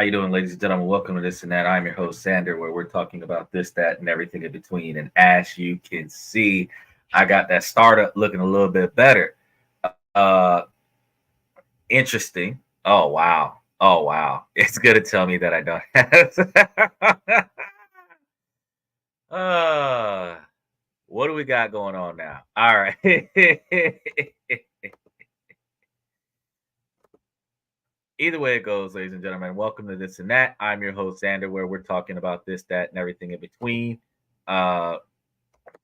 How you doing, ladies and gentlemen? Welcome to This and That. I'm your host, Sander, where we're talking about this, that, and everything in between. And as you can see, I got that startup looking a little bit better. Uh, Interesting. Oh, wow. Oh, wow. It's going to tell me that I don't have. uh, what do we got going on now? All right. Either way it goes, ladies and gentlemen, welcome to This and That. I'm your host, Sander, where we're talking about this, that, and everything in between. Uh,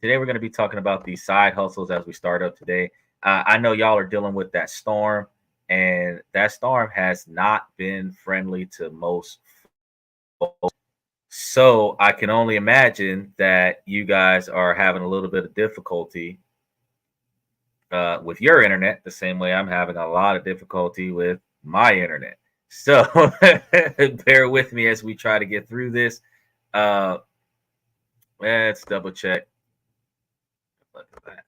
Today, we're going to be talking about these side hustles as we start up today. I know y'all are dealing with that storm, and that storm has not been friendly to most folks. So I can only imagine that you guys are having a little bit of difficulty with your internet, the same way I'm having a lot of difficulty with my internet. So bear with me as we try to get through this. Uh, let's double check. Look at that.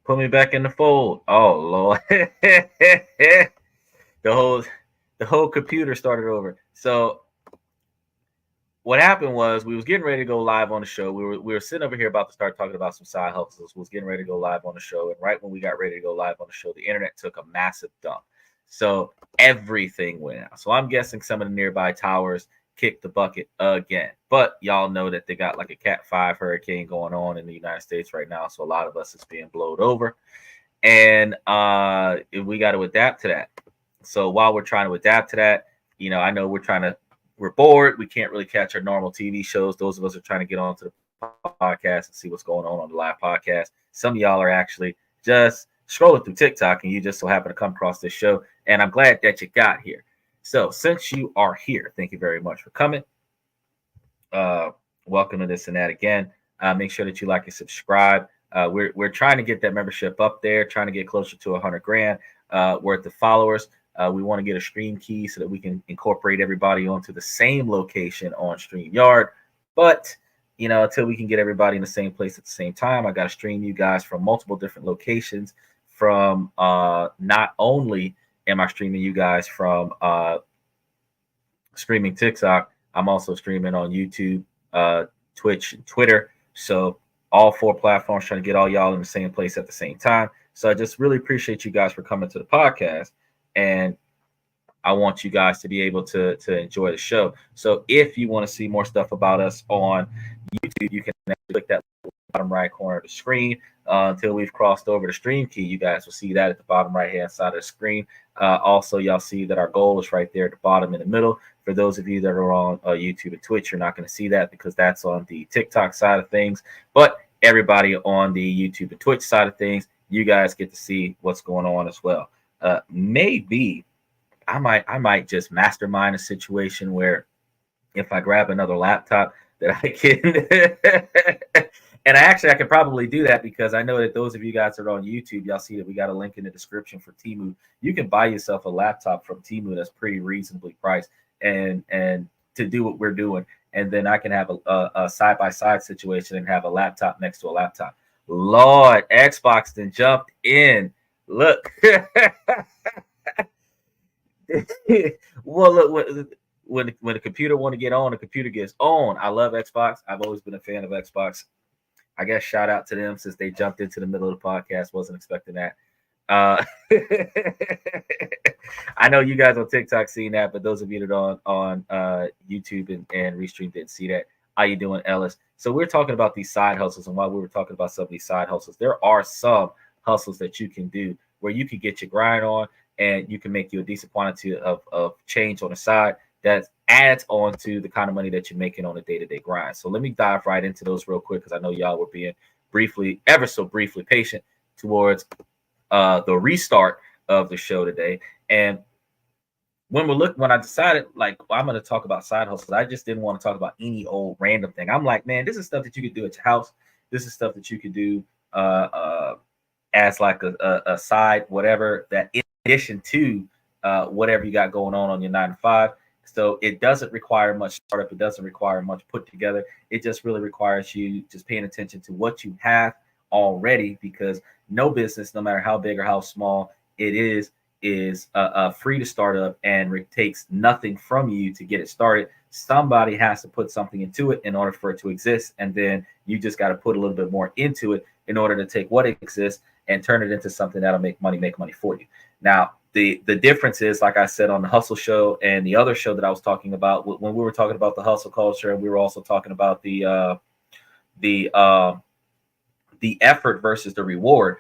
Put me back in the fold. Oh Lord. the whole the whole computer started over. So what happened was we was getting ready to go live on the show. We were sitting over here about to start talking about some side hustles. We was getting ready to go live on the show, and right when we got ready to go live on the show, the internet took a massive dump. So everything went out. So I'm guessing some of the nearby towers kicked the bucket again. But y'all know that they got like a Cat 5 hurricane going on in the United States right now. So a lot of us is being blown over. And we got to adapt to that. So while we're trying to adapt to that, I know we're bored. We can't really catch our normal TV shows. Those of us are trying to get onto the podcast and see what's going on the live podcast. Some of y'all are actually just scrolling through TikTok and you just so happen to come across this show. And I'm glad that you got here. So since you are here, thank you very much for coming. Welcome to This and That again. Make sure that you like and subscribe. We're trying to get that membership up there, trying to get closer to 100 grand worth of followers. We want to get a stream key so that we can incorporate everybody onto the same location on StreamYard. But, until we can get everybody in the same place at the same time, I got to stream you guys from multiple different locations. From not only am I streaming you guys from streaming TikTok, I'm also streaming on YouTube, Twitch, and Twitter. So all four platforms, trying to get all y'all in the same place at the same time. So I just really appreciate you guys for coming to the podcast. And I want you guys to be able to enjoy the show. So if you want to see more stuff about us on YouTube, you can click that bottom right corner of the screen until we've crossed over the stream key. You guys will see that at the bottom right hand side of the screen. Also, y'all see that our goal is right there at the bottom in the middle. For those of you that are on YouTube and Twitch, you're not going to see that because that's on the TikTok side of things. But everybody on the YouTube and Twitch side of things, you guys get to see what's going on as well. Maybe I might just mastermind a situation where if I grab another laptop that I can and I can probably do that because I know that those of you guys that are on YouTube, y'all see that we got a link in the description for Temu. You can buy yourself a laptop from Temu that's pretty reasonably priced and to do what we're doing. And then I can have a side-by-side situation and have a laptop next to a laptop. Lord, Xbox then jumped in. Look. Well, look, when the computer want to get on, the computer gets on. I love Xbox. I've always been a fan of Xbox. I guess shout out to them since they jumped into the middle of the podcast. Wasn't expecting that. I know you guys on TikTok seen that, but those of you that are on YouTube and Restream didn't see that. How you doing, Ellis? So we're talking about these side hustles, and while we were talking about some of these side hustles, there are some hustles that you can do where you can get your grind on and you can make you a decent quantity of change on the side that adds on to the kind of money that you're making on a day-to-day grind. So let me dive right into those real quick because I know y'all were being ever so briefly patient towards the restart of the show today. And when I decided like I'm going to talk about side hustles, I just didn't want to talk about any old random thing. I'm like, man, this is stuff that you could do at your house. This is stuff that you could do as like a side, whatever, that in addition to whatever you got going on your 9 to 5. So it doesn't require much startup. It doesn't require much put together. It just really requires you just paying attention to what you have already, because no business, no matter how big or how small it is free to start up, and it takes nothing from you to get it started. Somebody has to put something into it in order for it to exist, and then you just got to put a little bit more into it in order to take what exists and turn it into something that'll make money for you. Now, the difference is, like I said on the hustle show and the other show that I was talking about, when we were talking about the hustle culture, and we were also talking about the effort versus the reward.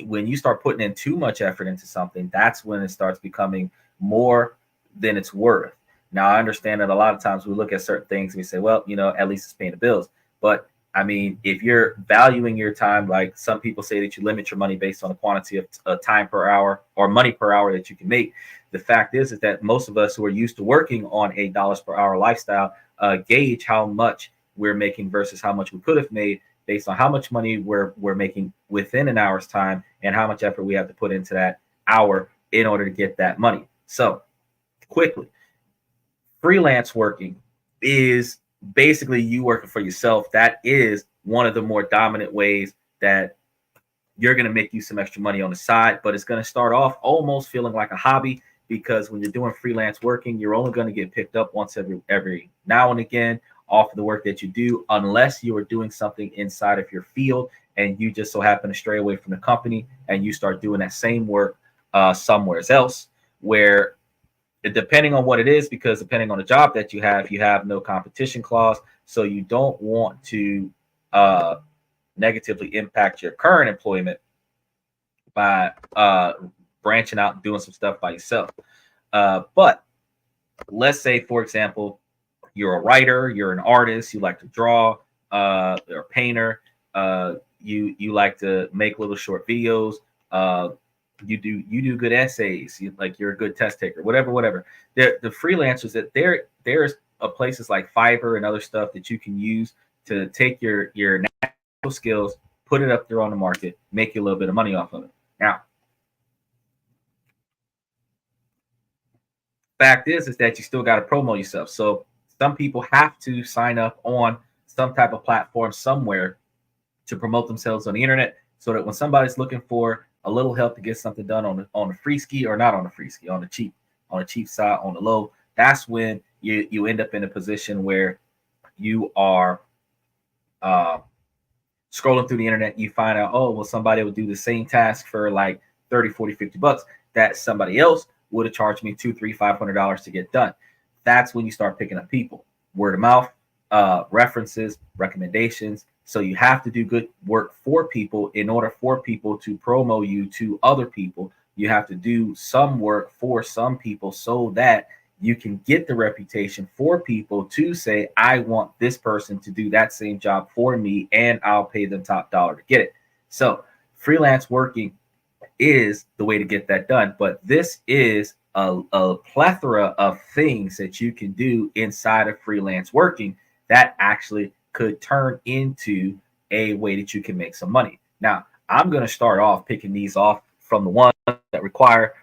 When you start putting in too much effort into something, that's when it starts becoming more than it's worth. Now, I understand that a lot of times we look at certain things and we say, well, at least it's paying the bills. But I mean, if you're valuing your time, like some people say that you limit your money based on the quantity of time per hour or money per hour that you can make. The fact is that most of us who are used to working on a dollars per hour lifestyle gauge how much we're making versus how much we could have made based on how much money we're making within an hour's time and how much effort we have to put into that hour in order to get that money. So quickly, freelance working is basically you working for yourself. That is one of the more dominant ways that you're going to make you some extra money on the side, but it's going to start off almost feeling like a hobby, because when you're doing freelance working, you're only going to get picked up once every now and again off of the work that you do, unless you are doing something inside of your field and you just so happen to stray away from the company and you start doing that same work somewhere else, where depending on what it is, because depending on the job that you have no competition clause. So you don't want to negatively impact your current employment by branching out and doing some stuff by yourself. But let's say, for example, you're a writer, you're an artist, you like to draw, you're a painter, you like to make little short videos, you do good essays, you're a good test taker, whatever. The freelancers that there's places like Fiverr and other stuff that you can use to take your natural skills, put it up there on the market, make you a little bit of money off of it. Now, fact is that you still got to promote yourself. So some people have to sign up on some type of platform somewhere to promote themselves on the internet, so that when somebody's looking for a little help to get something done on the free ski, or not on the free ski, on the cheap side, on the low, that's when you end up in a position where you are scrolling through the internet. You find out, oh, well, somebody would do the same task for like 30, 40, 50 bucks that somebody else would have charged me $200, $300, $500 to get done. That's when you start picking up people, word of mouth, references, recommendations. So you have to do good work for people in order for people to promote you to other people. You have to do some work for some people so that you can get the reputation for people to say, I want this person to do that same job for me, and I'll pay them top dollar to get it. So freelance working is the way to get that done. But this is a plethora of things that you can do inside of freelance working that actually could turn into a way that you can make some money. Now, I'm going to start off picking these off from the ones that require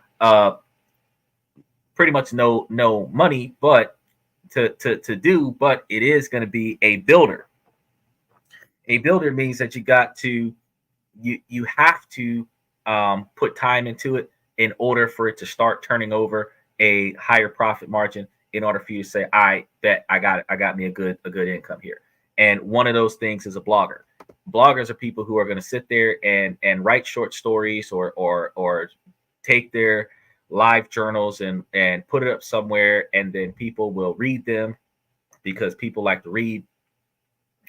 pretty much no money, but to do, but it is going to be a builder. A builder means that you have to put time into it in order for it to start turning over a higher profit margin, in order for you to say, I bet I got me a good income here. And one of those things is a blogger. Bloggers are people who are going to sit there and write short stories or take their live journals and put it up somewhere, and then people will read them. because people like to read.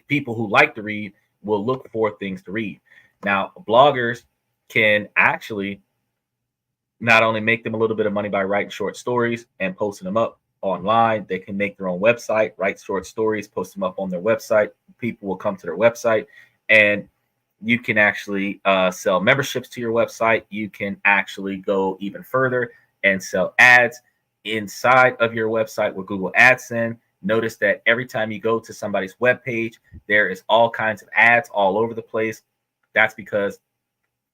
People who like to read will look for things to read. Now, bloggers can actually not only make them a little bit of money by writing short stories and posting them up online, they can make their own website, write short stories, post them up on their website. People will come to their website, and you can actually sell memberships to your website. You can actually go even further and sell ads inside of your website with Google AdSense. Notice that every time you go to somebody's web page, there is all kinds of ads all over the place. That's because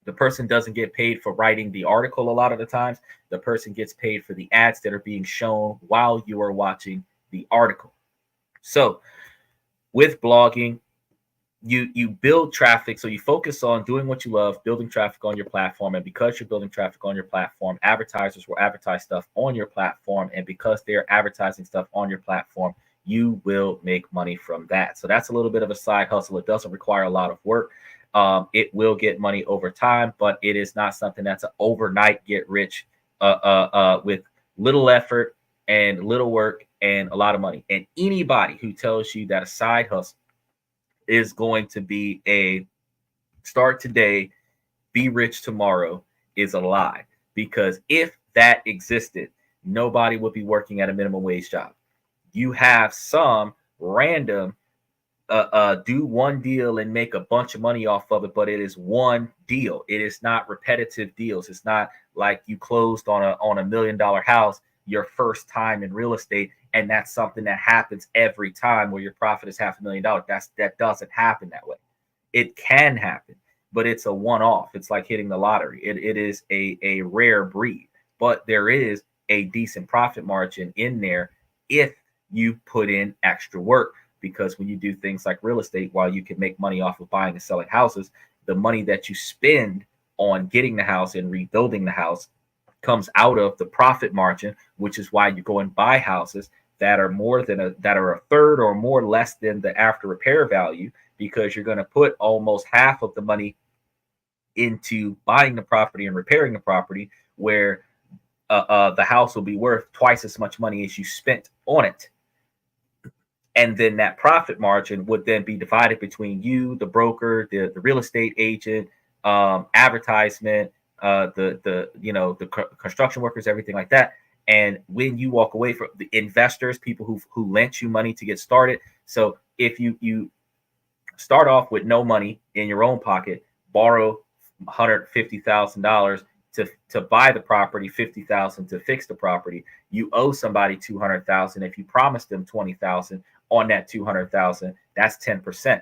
the person doesn't get paid for writing the article a lot of the times. The person gets paid for the ads that are being shown while you are watching the article. So with blogging, you build traffic. So you focus on doing what you love, building traffic on your platform. And because you're building traffic on your platform, advertisers will advertise stuff on your platform. And because they're advertising stuff on your platform, you will make money from that. So that's a little bit of a side hustle. It doesn't require a lot of work. It will get money over time, but it is not something that's an overnight get rich with little effort and little work and a lot of money. And anybody who tells you that a side hustle is going to be a start today, be rich tomorrow is a lie. Because if that existed, nobody would be working at a minimum wage job. You have some random do one deal and make a bunch of money off of it, but it is one deal. It is not repetitive deals. It's not like you closed on a $1 million house your first time in real estate, and that's something that happens every time where your profit is $500,000. That doesn't happen that way. It can happen, but it's a one-off. It's like hitting the lottery. It is a rare breed, but there is a decent profit margin in there if you put in extra work. Because when you do things like real estate, while you can make money off of buying and selling houses, the money that you spend on getting the house and rebuilding the house comes out of the profit margin, which is why you go and buy houses that are a third or more less than the after repair value, because you're going to put almost half of the money into buying the property and repairing the property, where the house will be worth twice as much money as you spent on it. And then that profit margin would then be divided between you, the broker, the real estate agent, advertisement, the construction workers, everything like that. And when you walk away from the investors, people who lent you money to get started. So if you start off with no money in your own pocket, borrow $150,000 to buy the property, $50,000 to fix the property, you owe somebody $200,000. If you promised them $20,000 on that $200,000, that's 10%.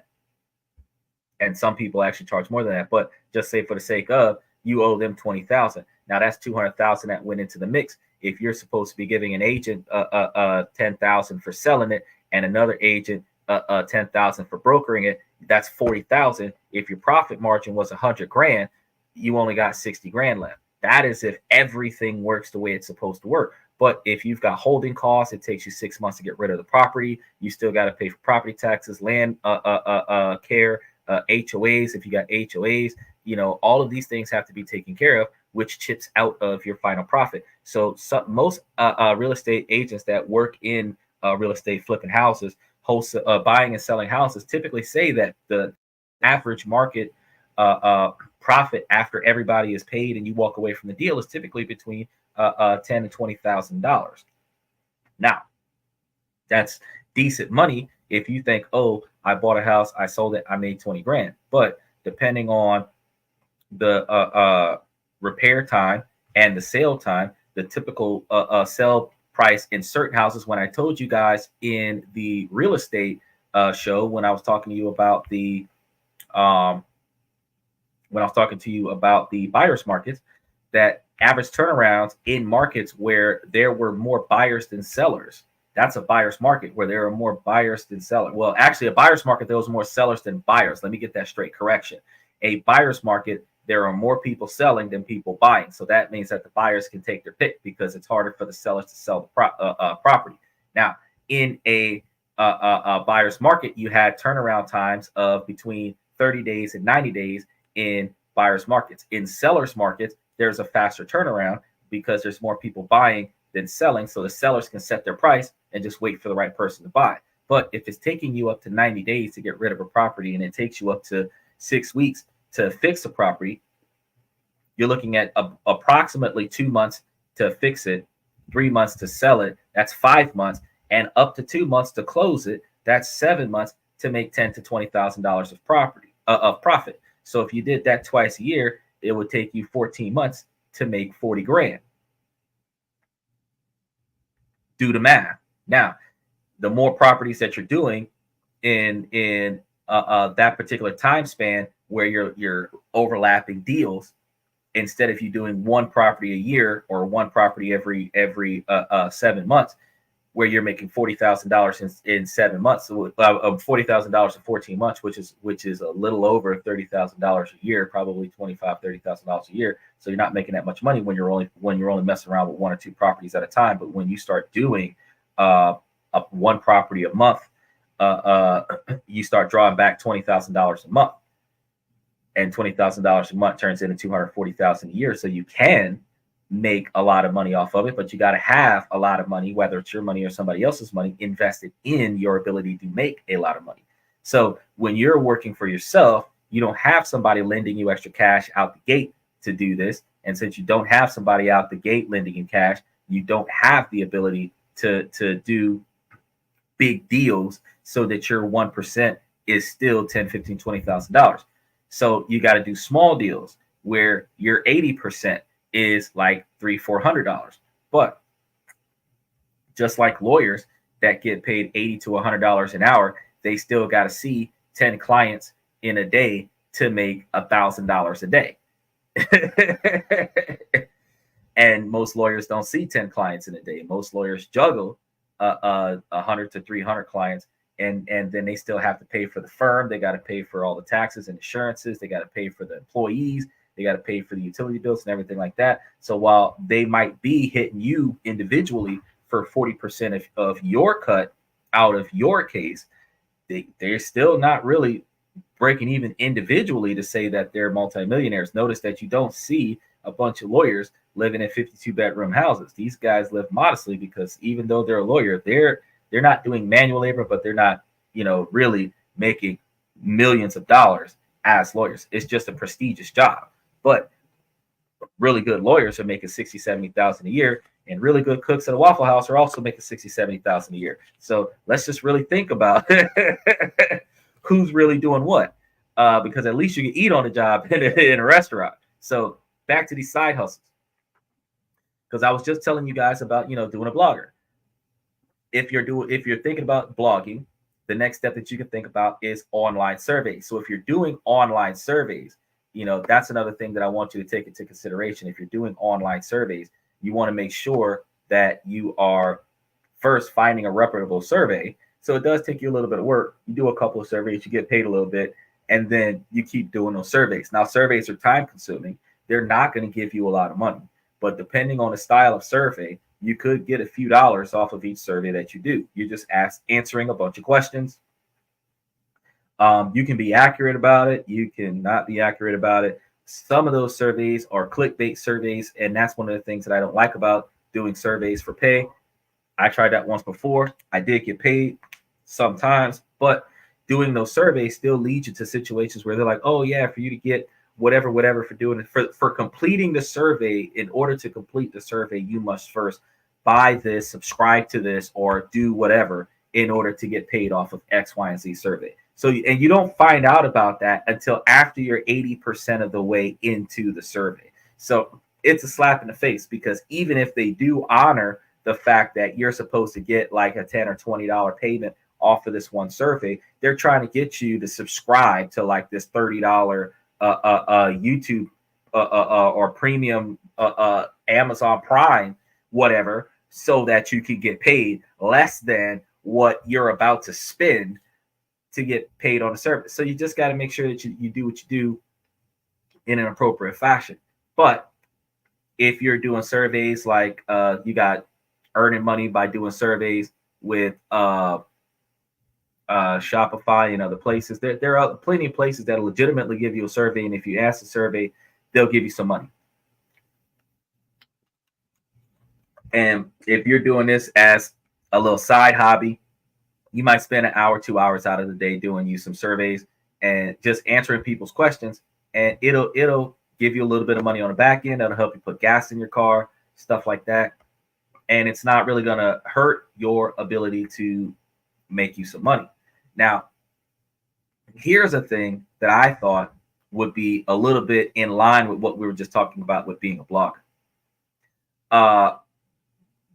And some people actually charge more than that. But just say for the sake of, you owe them $20,000. Now that's $200,000 that went into the mix. If you're supposed to be giving an agent $10,000 for selling it and another agent $10,000 for brokering it, that's $40,000. If your profit margin was $100,000, you only got $60,000 left. That is if everything works the way it's supposed to work. But if you've got holding costs, it takes you 6 months to get rid of the property. You still got to pay for property taxes, land care, HOAs. If you got HOAs, all of these things have to be taken care of, which chips out of your final profit. So most real estate agents that work in real estate flipping houses, buying and selling houses, typically say that the average market profit after everybody is paid and you walk away from the deal is typically between $10,000 and $20,000. Now, that's decent money if you think, oh, I bought a house, I sold it, I made $20,000. But depending on the repair time and the sale time, the typical sell price in certain houses, when I told you guys in the real estate show, when I was talking to you about the buyer's markets, that average turnarounds in markets where there were more buyers than sellers. That's a buyer's market where there are more buyers than sellers. Well, actually, a buyer's market, there was more sellers than buyers. Let me get that straight. Correction. A buyer's market, there are more people selling than people buying. So that means that the buyers can take their pick because it's harder for the sellers to sell the property. Now, in a buyer's market, you had turnaround times of between 30 days and 90 days in buyer's markets. In sellers markets, there's a faster turnaround because there's more people buying than selling. So the sellers can set their price and just wait for the right person to buy. But if it's taking you up to 90 days to get rid of a property and it takes you up to 6 weeks to fix a property, you're looking at approximately 2 months to fix it, 3 months to sell it. That's 5 months, and up to 2 months to close it. That's 7 months to make $10,000 to $20,000 of profit. So if you did that twice a year, it would take you 14 months to make 40 grand. Do the math. Now, the more properties that you're doing in that particular time span where you're overlapping deals, instead of you doing one property a year or one property every 7 months, where you're making $40,000 in 7 months, $40,000 in 14 months, which is a little over $30,000 a year, probably $25,000-$30,000 a year. So you're not making that much money when you're only messing around with 1 or 2 properties at a time. But when you start doing one property a month, you start drawing back $20,000 a month, and $20,000 a month turns into $240,000 a year. So you can make a lot of money off of it, but you got to have a lot of money, whether it's your money or somebody else's money, invested in your ability to make a lot of money. So when you're working for yourself, you don't have somebody lending you extra cash out the gate to do this. And since you don't have somebody out the gate lending you cash, you don't have the ability to do big deals so that your 1% is still $10,000, $15,000, $20,000. So you got to do small deals where your 80% is like $300-$400. But just like lawyers that get paid $80 to $100 an hour, they still got to see 10 clients in a day to make $1,000 a day. And most lawyers don't see 10 clients in a day. Most lawyers juggle 100 to 300 clients, and then they still have to pay for the firm. They got to pay for all the taxes and insurances. They got to pay for the employees. They got to pay for the utility bills and everything like that. So while they might be hitting you individually for 40% of your cut out of your case, they're still not really breaking even individually to say that they're multimillionaires. Notice that you don't see a bunch of lawyers living in 52-bedroom houses. These guys live modestly because even though they're a lawyer, they're not doing manual labor, but they're not, really making millions of dollars as lawyers. It's just a prestigious job. But really good lawyers are making $60,000, $70,000 a year, and really good cooks at a Waffle House are also making $60,000, $70,000 a year. So let's just really think about who's really doing what, because at least you can eat on the job in a restaurant. So back to these side hustles, because I was just telling you guys about doing a blogger. If you're thinking about blogging, the next step that you can think about is online surveys. So if you're doing online surveys, that's another thing that I want you to take into consideration. If you're doing online surveys, you want to make sure that you are first finding a reputable survey. So it does take you a little bit of work. You do a couple of surveys, you get paid a little bit, and then you keep doing those surveys. Now, surveys are time consuming. They're not going to give you a lot of money, but depending on the style of survey, you could get a few dollars off of each survey that you do. You're just answering a bunch of questions. You can be accurate about it. You can not be accurate about it. Some of those surveys are clickbait surveys, and that's one of the things that I don't like about doing surveys for pay. I tried that once before. I did get paid sometimes, but doing those surveys still leads you to situations where they're like, oh yeah, for you to get whatever for doing it, for completing the survey. In order to complete the survey, you must first buy this, subscribe to this, or do whatever in order to get paid off of X, Y, and Z survey. So, and you don't find out about that until after you're 80% of the way into the survey. So it's a slap in the face, because even if they do honor the fact that you're supposed to get like a $10 or $20 payment off of this one survey, they're trying to get you to subscribe to like this $30 YouTube or premium Amazon Prime, whatever, so that you can get paid less than what you're about to spend to get paid on the service. So you just got to make sure that you do what you do in an appropriate fashion. But if you're doing surveys like you got earning money by doing surveys with Shopify and other places, there are plenty of places that legitimately give you a survey, and if you ask the survey, they'll give you some money. And if you're doing this as a little side hobby, You might spend an hour, 2 hours out of the day doing you some surveys and just answering people's questions, and it'll give you a little bit of money on the back end. That'll help you put gas in your car, stuff like that. And it's not really going to hurt your ability to make you some money. Now, here's a thing that I thought would be a little bit in line with what we were just talking about with being a blogger.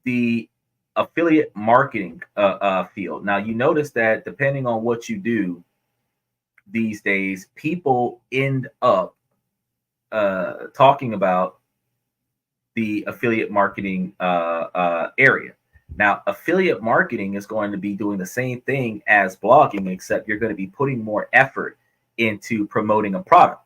The affiliate marketing field. Now, you notice that depending on what you do these days, people end up talking about the affiliate marketing area. Now, affiliate marketing is going to be doing the same thing as blogging, except you're going to be putting more effort into promoting a product.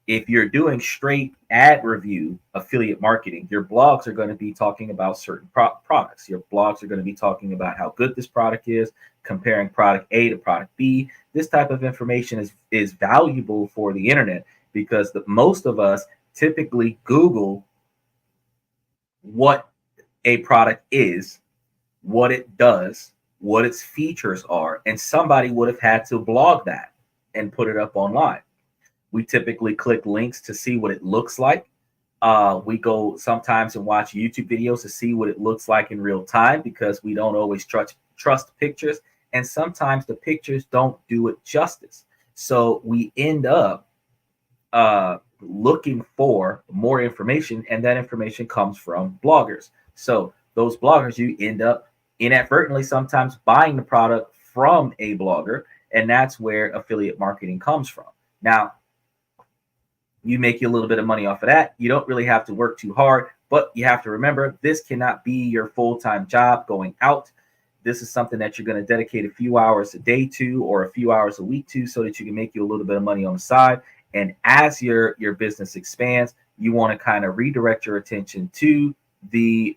If you're doing straight ad review affiliate marketing, your blogs are going to be talking about certain products. Your blogs are going to be talking about how good this product is, comparing product A to product B. This type of information is valuable for the internet because most of us typically Google what a product is, what it does, what its features are, and somebody would have had to blog that and put it up online. We typically click links to see what it looks like. We go sometimes and watch YouTube videos to see what it looks like in real time because we don't always trust pictures. And sometimes the pictures don't do it justice. So we end up looking for more information, and that information comes from bloggers. So those bloggers, you end up inadvertently sometimes buying the product from a blogger, and that's where affiliate marketing comes from. Now, you make you a little bit of money off of that. You don't really have to work too hard, but you have to remember this cannot be your full-time job going out. This is something that you're going to dedicate a few hours a day to or a few hours a week to so that you can make you a little bit of money on the side. And as your business expands, you want to kind of redirect your attention to the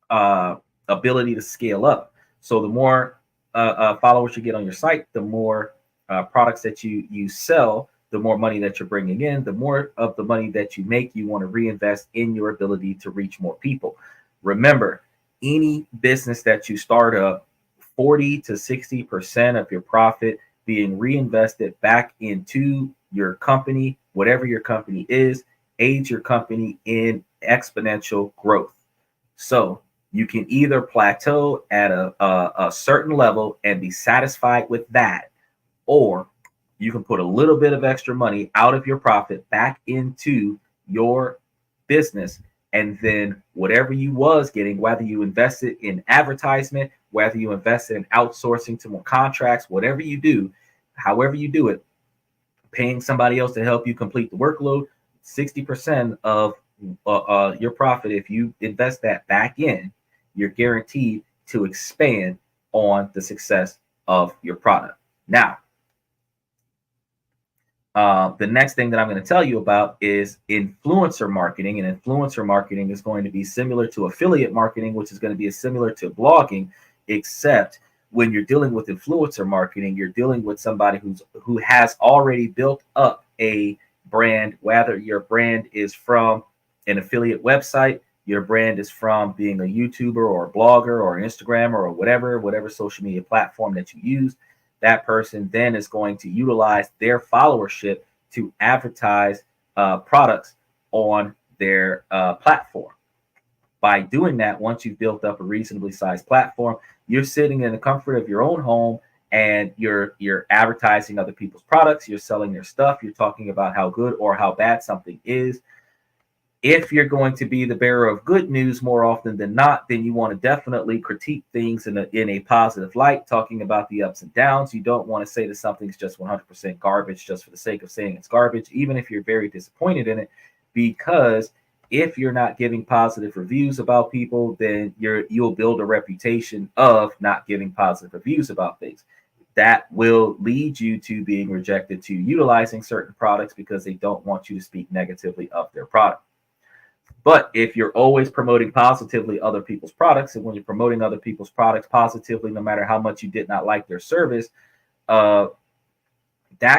ability to scale up. So the more followers you get on your site, the more products that you sell, the more money that you're bringing in, the more of the money that you make, you want to reinvest in your ability to reach more people. Remember, any business that you start up, 40 to 60% of your profit being reinvested back into your company, whatever your company is, aids your company in exponential growth. So you can either plateau at a certain level and be satisfied with that, or you can put a little bit of extra money out of your profit back into your business. And then whatever you was getting, whether you invested in advertisement, whether you invested in outsourcing to more contracts, whatever you do, however you do it, paying somebody else to help you complete the workload, 60% of your profit, if you invest that back in, you're guaranteed to expand on the success of your product. Now, the next thing that I'm going to tell you about is influencer marketing. And influencer marketing is going to be similar to affiliate marketing, which is going to be similar to blogging, except when you're dealing with influencer marketing, you're dealing with somebody who has already built up a brand, whether your brand is from an affiliate website, your brand is from being a YouTuber or a blogger or an Instagrammer or whatever social media platform that you use. That person then is going to utilize their followership to advertise products on their platform. By doing that, once you've built up a reasonably sized platform, you're sitting in the comfort of your own home and you're advertising other people's products. You're selling their stuff. You're talking about how good or how bad something is. If you're going to be the bearer of good news more often than not, then you want to definitely critique things in a positive light, talking about the ups and downs. You don't want to say that something's just 100% garbage just for the sake of saying it's garbage, even if you're very disappointed in it, because if you're not giving positive reviews about people, then you'll build a reputation of not giving positive reviews about things. That will lead you to being rejected to utilizing certain products because they don't want you to speak negatively of their product. But if you're always promoting positively other people's products, and when you're promoting other people's products positively, no matter how much you did not like their service, that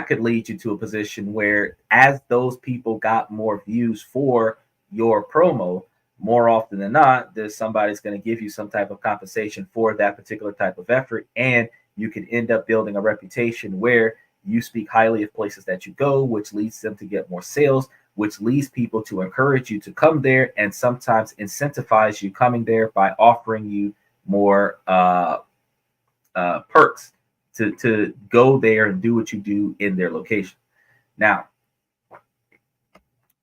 could lead you to a position where as those people got more views for your promo, more often than not, there's somebody's going to give you some type of compensation for that particular type of effort. And you can end up building a reputation where you speak highly of places that you go, which leads them to get more sales, which leads people to encourage you to come there and sometimes incentivize you coming there by offering you more perks to go there and do what you do in their location. Now,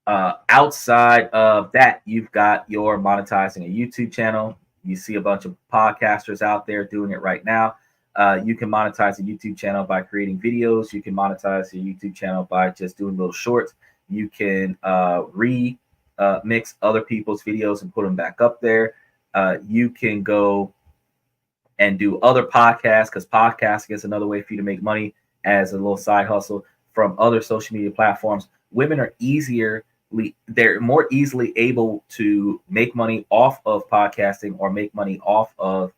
outside of that, you've got your monetizing a YouTube channel. You see a bunch of podcasters out there doing it right now. You can monetize a YouTube channel by creating videos. You can monetize a YouTube channel by just doing little shorts. You can remix other people's videos and put them back up there. You can go and do other podcasts, because podcasting is another way for you to make money as a little side hustle from other social media platforms. Women are they're more easily able to make money off of podcasting or make money off of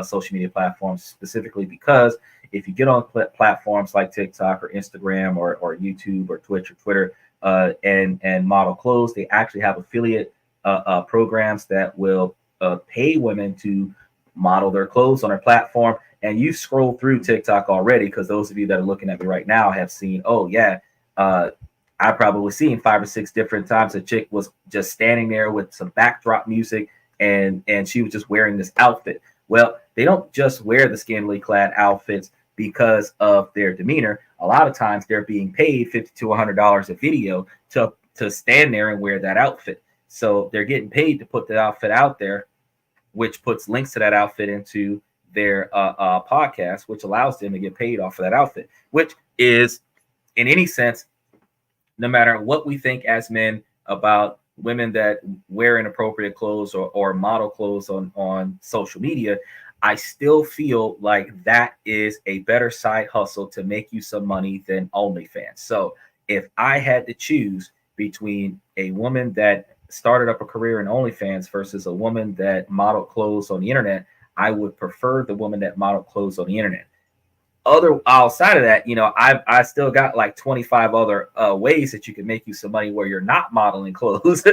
social media platforms, specifically because if you get on platforms like TikTok or Instagram or YouTube or Twitch or Twitter and model clothes, they actually have affiliate programs that will pay women to model their clothes on their platform. And you scroll through TikTok already, because those of you that are looking at me right now have seen, oh yeah, I've probably seen 5 or 6 different times a chick was just standing there with some backdrop music and she was just wearing this outfit. Well, they don't just wear the scantily clad outfits because of their demeanor. A lot of times they're being paid $50 to $100 a video to stand there and wear that outfit. So they're getting paid to put the outfit out there, which puts links to that outfit into their podcast, which allows them to get paid off of that outfit, which is, in any sense, no matter what we think as men about women that wear inappropriate clothes or model clothes on social media, I still feel like that is a better side hustle to make you some money than OnlyFans. So if I had to choose between a woman that started up a career in OnlyFans versus a woman that modeled clothes on the internet, I would prefer the woman that modeled clothes on the internet. Outside of that, I still got like 25 other ways that you can make you some money where you're not modeling clothes.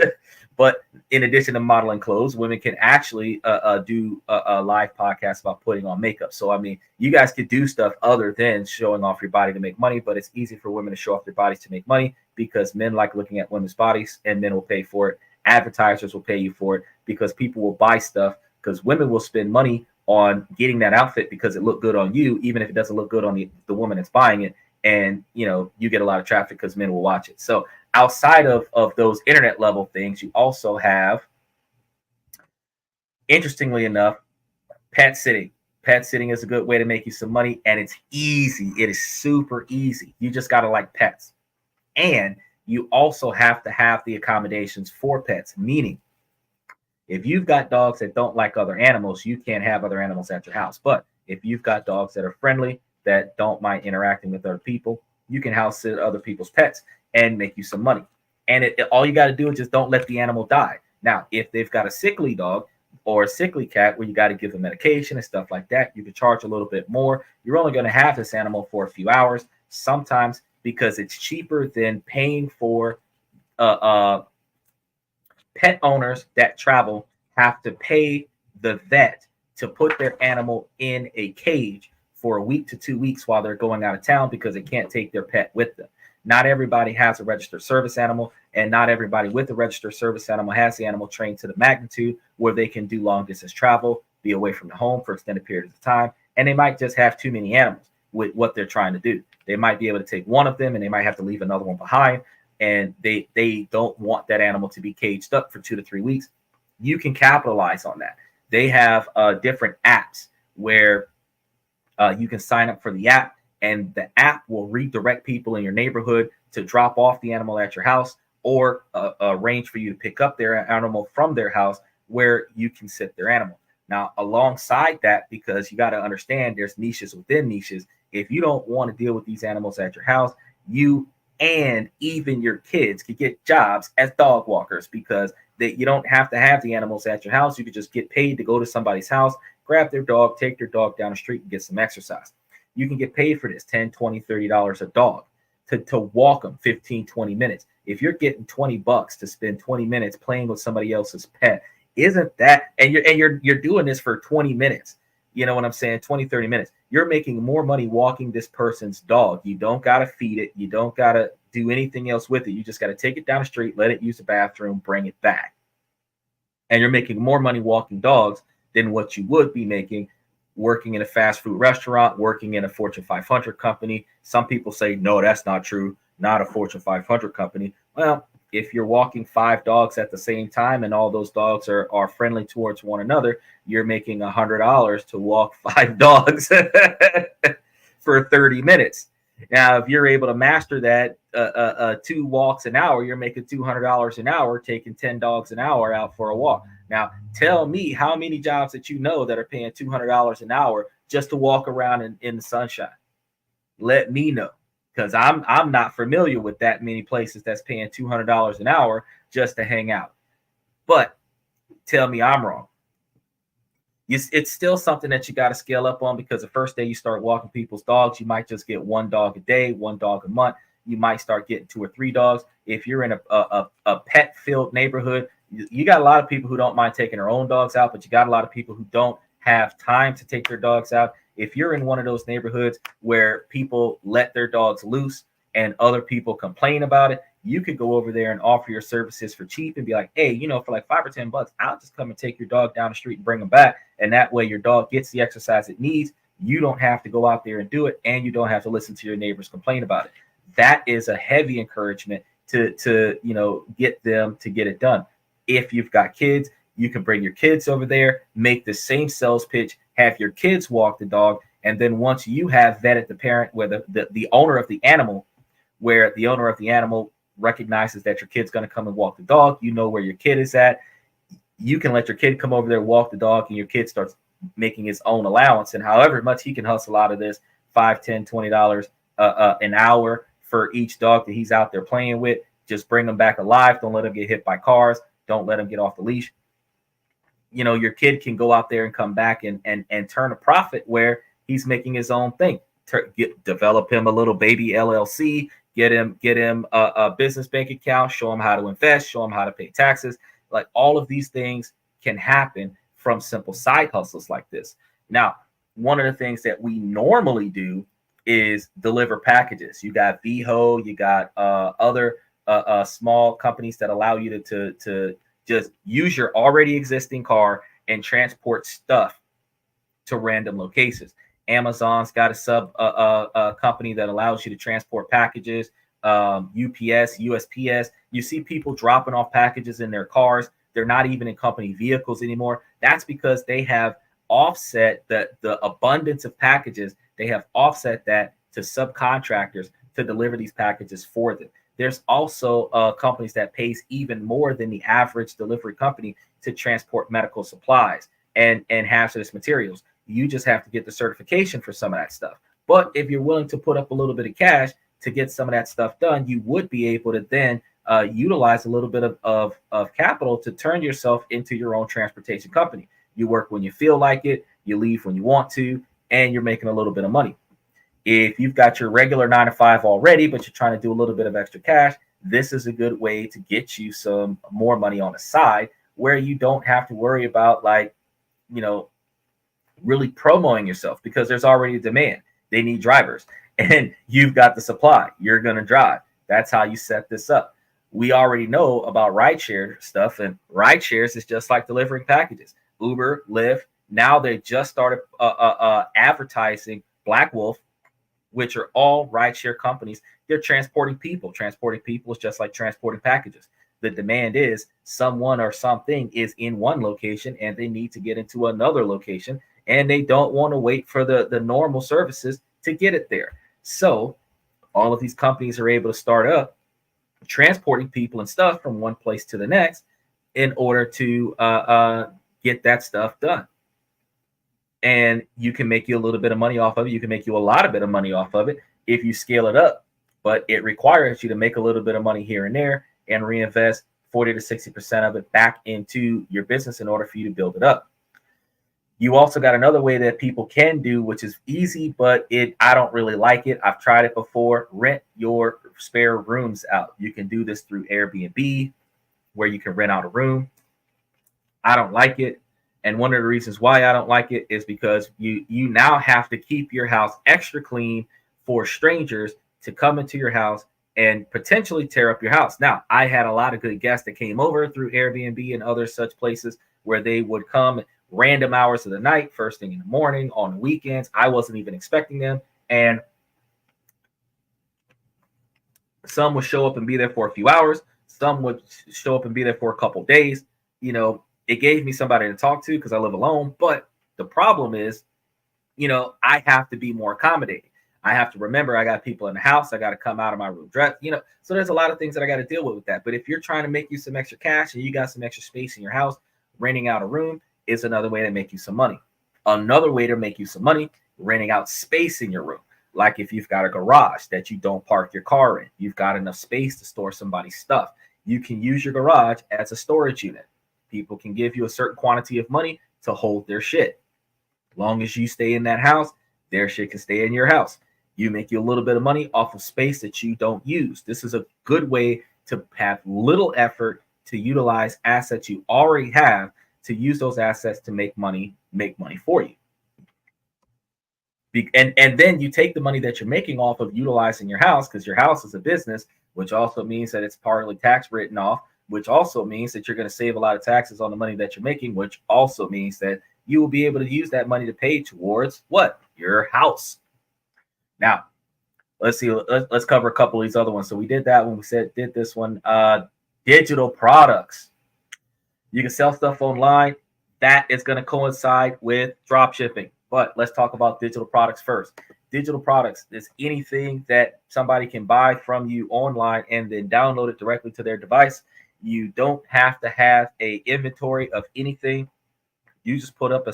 But in addition to modeling clothes, women can actually do a live podcast about putting on makeup. So, I mean, you guys could do stuff other than showing off your body to make money, but it's easy for women to show off their bodies to make money because men like looking at women's bodies and men will pay for it. Advertisers will pay you for it because people will buy stuff, because women will spend money on getting that outfit because it looked good on you, even if it doesn't look good on the woman that's buying it. And, you get a lot of traffic because men will watch it. So outside of those internet level things, you also have, interestingly enough, pet sitting. Pet sitting is a good way to make you some money, and it's easy. It is super easy. You just got to like pets. And you also have to have the accommodations for pets, meaning if you've got dogs that don't like other animals, you can't have other animals at your house. But if you've got dogs that are friendly, that don't mind interacting with other people, you can house sit other people's pets and make you some money. And all you got to do is just don't let the animal die. Now, if they've got a sickly dog or a sickly cat where you got to give them medication and stuff like that, you can charge a little bit more. You're only going to have this animal for a few hours, sometimes because it's cheaper than paying for pet owners that travel have to pay the vet to put their animal in a cage for a week to 2 weeks while they're going out of town because they can't take their pet with them. Not everybody has a registered service animal, and not everybody with a registered service animal has the animal trained to the magnitude where they can do long distance travel, be away from the home for extended periods of time, and they might just have too many animals with what they're trying to do. They might be able to take one of them and they might have to leave another one behind, and they don't want that animal to be caged up for 2 to 3 weeks. You can capitalize on that. They have different apps where you can sign up for the app, and the app will redirect people in your neighborhood to drop off the animal at your house or arrange for you to pick up their animal from their house where you can sit their animal. Now, alongside that, because you got to understand there's niches within niches, if you don't want to deal with these animals at your house, you and even your kids could get jobs as dog walkers, because you don't have to have the animals at your house. You could just get paid to go to somebody's house, grab their dog, take their dog down the street and get some exercise. You can get paid for this $10, $20, $30 a dog to walk them 15, 20 minutes. If you're getting $20 to spend 20 minutes playing with somebody else's pet, isn't that, and you're doing this for 20 minutes, you know what I'm saying? 20, 30 minutes. You're making more money walking this person's dog. You don't got to feed it. You don't got to do anything else with it. You just got to take it down the street, let it use the bathroom, bring it back. And you're making more money walking dogs than what you would be making working in a fast food restaurant, working in a Fortune 500 company. Some people say, no, that's not true. Not a Fortune 500 company. Well, if you're walking 5 dogs at the same time and all those dogs are friendly towards one another, you're making $100 to walk 5 dogs for 30 minutes. Now, if you're able to master that 2 walks an hour, you're making $200 an hour, taking 10 dogs an hour out for a walk. Now, tell me how many jobs that you know that are paying $200 an hour just to walk around in the sunshine. Let me know, because I'm not familiar with that many places that's paying $200 an hour just to hang out. But tell me I'm wrong. It's still something that you got to scale up on, because the first day you start walking people's dogs, you might just get 1 dog a day, 1 dog a month. You might start getting 2 or 3 dogs. If you're in a pet-filled neighborhood, you got a lot of people who don't mind taking their own dogs out, but you got a lot of people who don't have time to take their dogs out. If you're in one of those neighborhoods where people let their dogs loose and other people complain about it, you could go over there and offer your services for cheap and be like, hey, for like $5 or $10, I'll just come and take your dog down the street and bring them back. And that way your dog gets the exercise it needs. You don't have to go out there and do it, and you don't have to listen to your neighbors complain about it. That is a heavy encouragement to get them to get it done. If you've got kids, you can bring your kids over there, make the same sales pitch, have your kids walk the dog, and then once you have vetted the parent, where the owner of the animal, recognizes that your kid's going to come and walk the dog, you know where your kid is at, you can let your kid come over there, walk the dog, and your kid starts making his own allowance. And however much he can hustle out of this, $5, $10, $20 an hour for each dog that he's out there playing with, just bring them back alive. Don't let them get hit by cars. Don't let them get off the leash. Your kid can go out there and come back and turn a profit where he's making his own thing. Develop him a little baby LLC, get him a business bank account, show him how to invest, show him how to pay taxes. Like, all of these things can happen from simple side hustles like this. Now, one of the things that we normally do is deliver packages. You got VHO, you got other small companies that allow you to just use your already existing car and transport stuff to random locations. Amazon's got a company that allows you to transport packages. UPS, USPS. You see people dropping off packages in their cars. They're not even in company vehicles anymore. That's because they have offset the abundance of packages. They have offset that to subcontractors to deliver these packages for them. There's also companies that pays even more than the average delivery company to transport medical supplies and hazardous materials. You just have to get the certification for some of that stuff. But if you're willing to put up a little bit of cash to get some of that stuff done, you would be able to then utilize a little bit of capital to turn yourself into your own transportation company. You work when you feel like it, you leave when you want to, and you're making a little bit of money. If you've got your regular 9-to-5 already, but you're trying to do a little bit of extra cash, this is a good way to get you some more money on the side, where you don't have to worry about really promoting yourself, because there's already a demand. They need drivers, and you've got the supply. You're going to drive. That's how you set this up. We already know about rideshare stuff, and rideshares is just like delivering packages. Uber, Lyft, now they just started advertising Black Wolf, which are all rideshare companies. They're transporting people. Transporting people is just like transporting packages. The demand is someone or something is in one location and they need to get into another location, and they don't want to wait for the normal services to get it there. So all of these companies are able to start up transporting people and stuff from one place to the next in order to get that stuff done. And you can make you a little bit of money off of it. You can make you a lot of bit of money off of it if you scale it up, but it requires you to make a little bit of money here and there and reinvest 40 to 60% of it back into your business in order for you to build it up. You also got another way that people can do, which is easy, but I don't really like it. I've tried it before. Rent your spare rooms out. You can do this through Airbnb, where you can rent out a room. I don't like it. And one of the reasons why I don't like it is because you now have to keep your house extra clean for strangers to come into your house and potentially tear up your house. Now, I had a lot of good guests that came over through Airbnb and other such places where they would come random hours of the night, first thing in the morning, on weekends. I wasn't even expecting them. And some would show up and be there for a few hours. Some would show up and be there for a couple days. You know, it gave me somebody to talk to because I live alone. But the problem is, you know, I have to be more accommodating. I have to remember I got people in the house. I got to come out of my room dressed, you know. So there's a lot of things that I got to deal with that. But if you're trying to make you some extra cash and you got some extra space in your house, renting out a room is another way to make you some money. Another way to make you some money, renting out space in your room. Like if you've got a garage that you don't park your car in, you've got enough space to store somebody's stuff. You can use your garage as a storage unit. People can give you a certain quantity of money to hold their shit. As long as you stay in that house, their shit can stay in your house. You make you a little bit of money off of space that you don't use. This is a good way to have little effort to utilize assets you already have, to use those assets to make money for you. And then you take the money that you're making off of utilizing your house, because your house is a business, which also means that it's partly tax written off, which also means that you're going to save a lot of taxes on the money that you're making, which also means that you will be able to use that money to pay towards what? Your house. Now, let's see. Let's cover a couple of these other ones. So we did that one. We did this one. Digital products. You can sell stuff online. That is going to coincide with drop shipping. But let's talk about digital products first. Digital products is anything that somebody can buy from you online and then download it directly to their device. You don't have to have a inventory of anything. You just put up a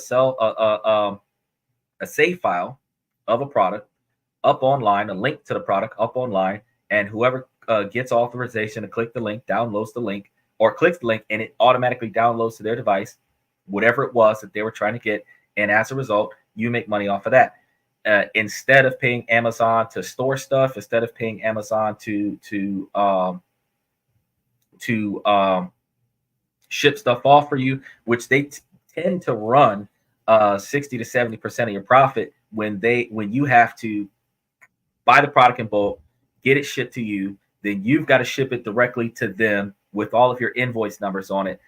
save file of a product up online, a link to the product up online, and whoever gets authorization to click the link, downloads the link, or clicks the link, and it automatically downloads to their device whatever it was that they were trying to get. And as a result, you make money off of that. Instead of paying Amazon to store stuff, instead of paying Amazon to ship stuff off for you, which they tend to run 60 to 70% of your profit when you have to buy the product in bulk, get it shipped to you, then you've got to ship it directly to them with all of your invoice numbers on it,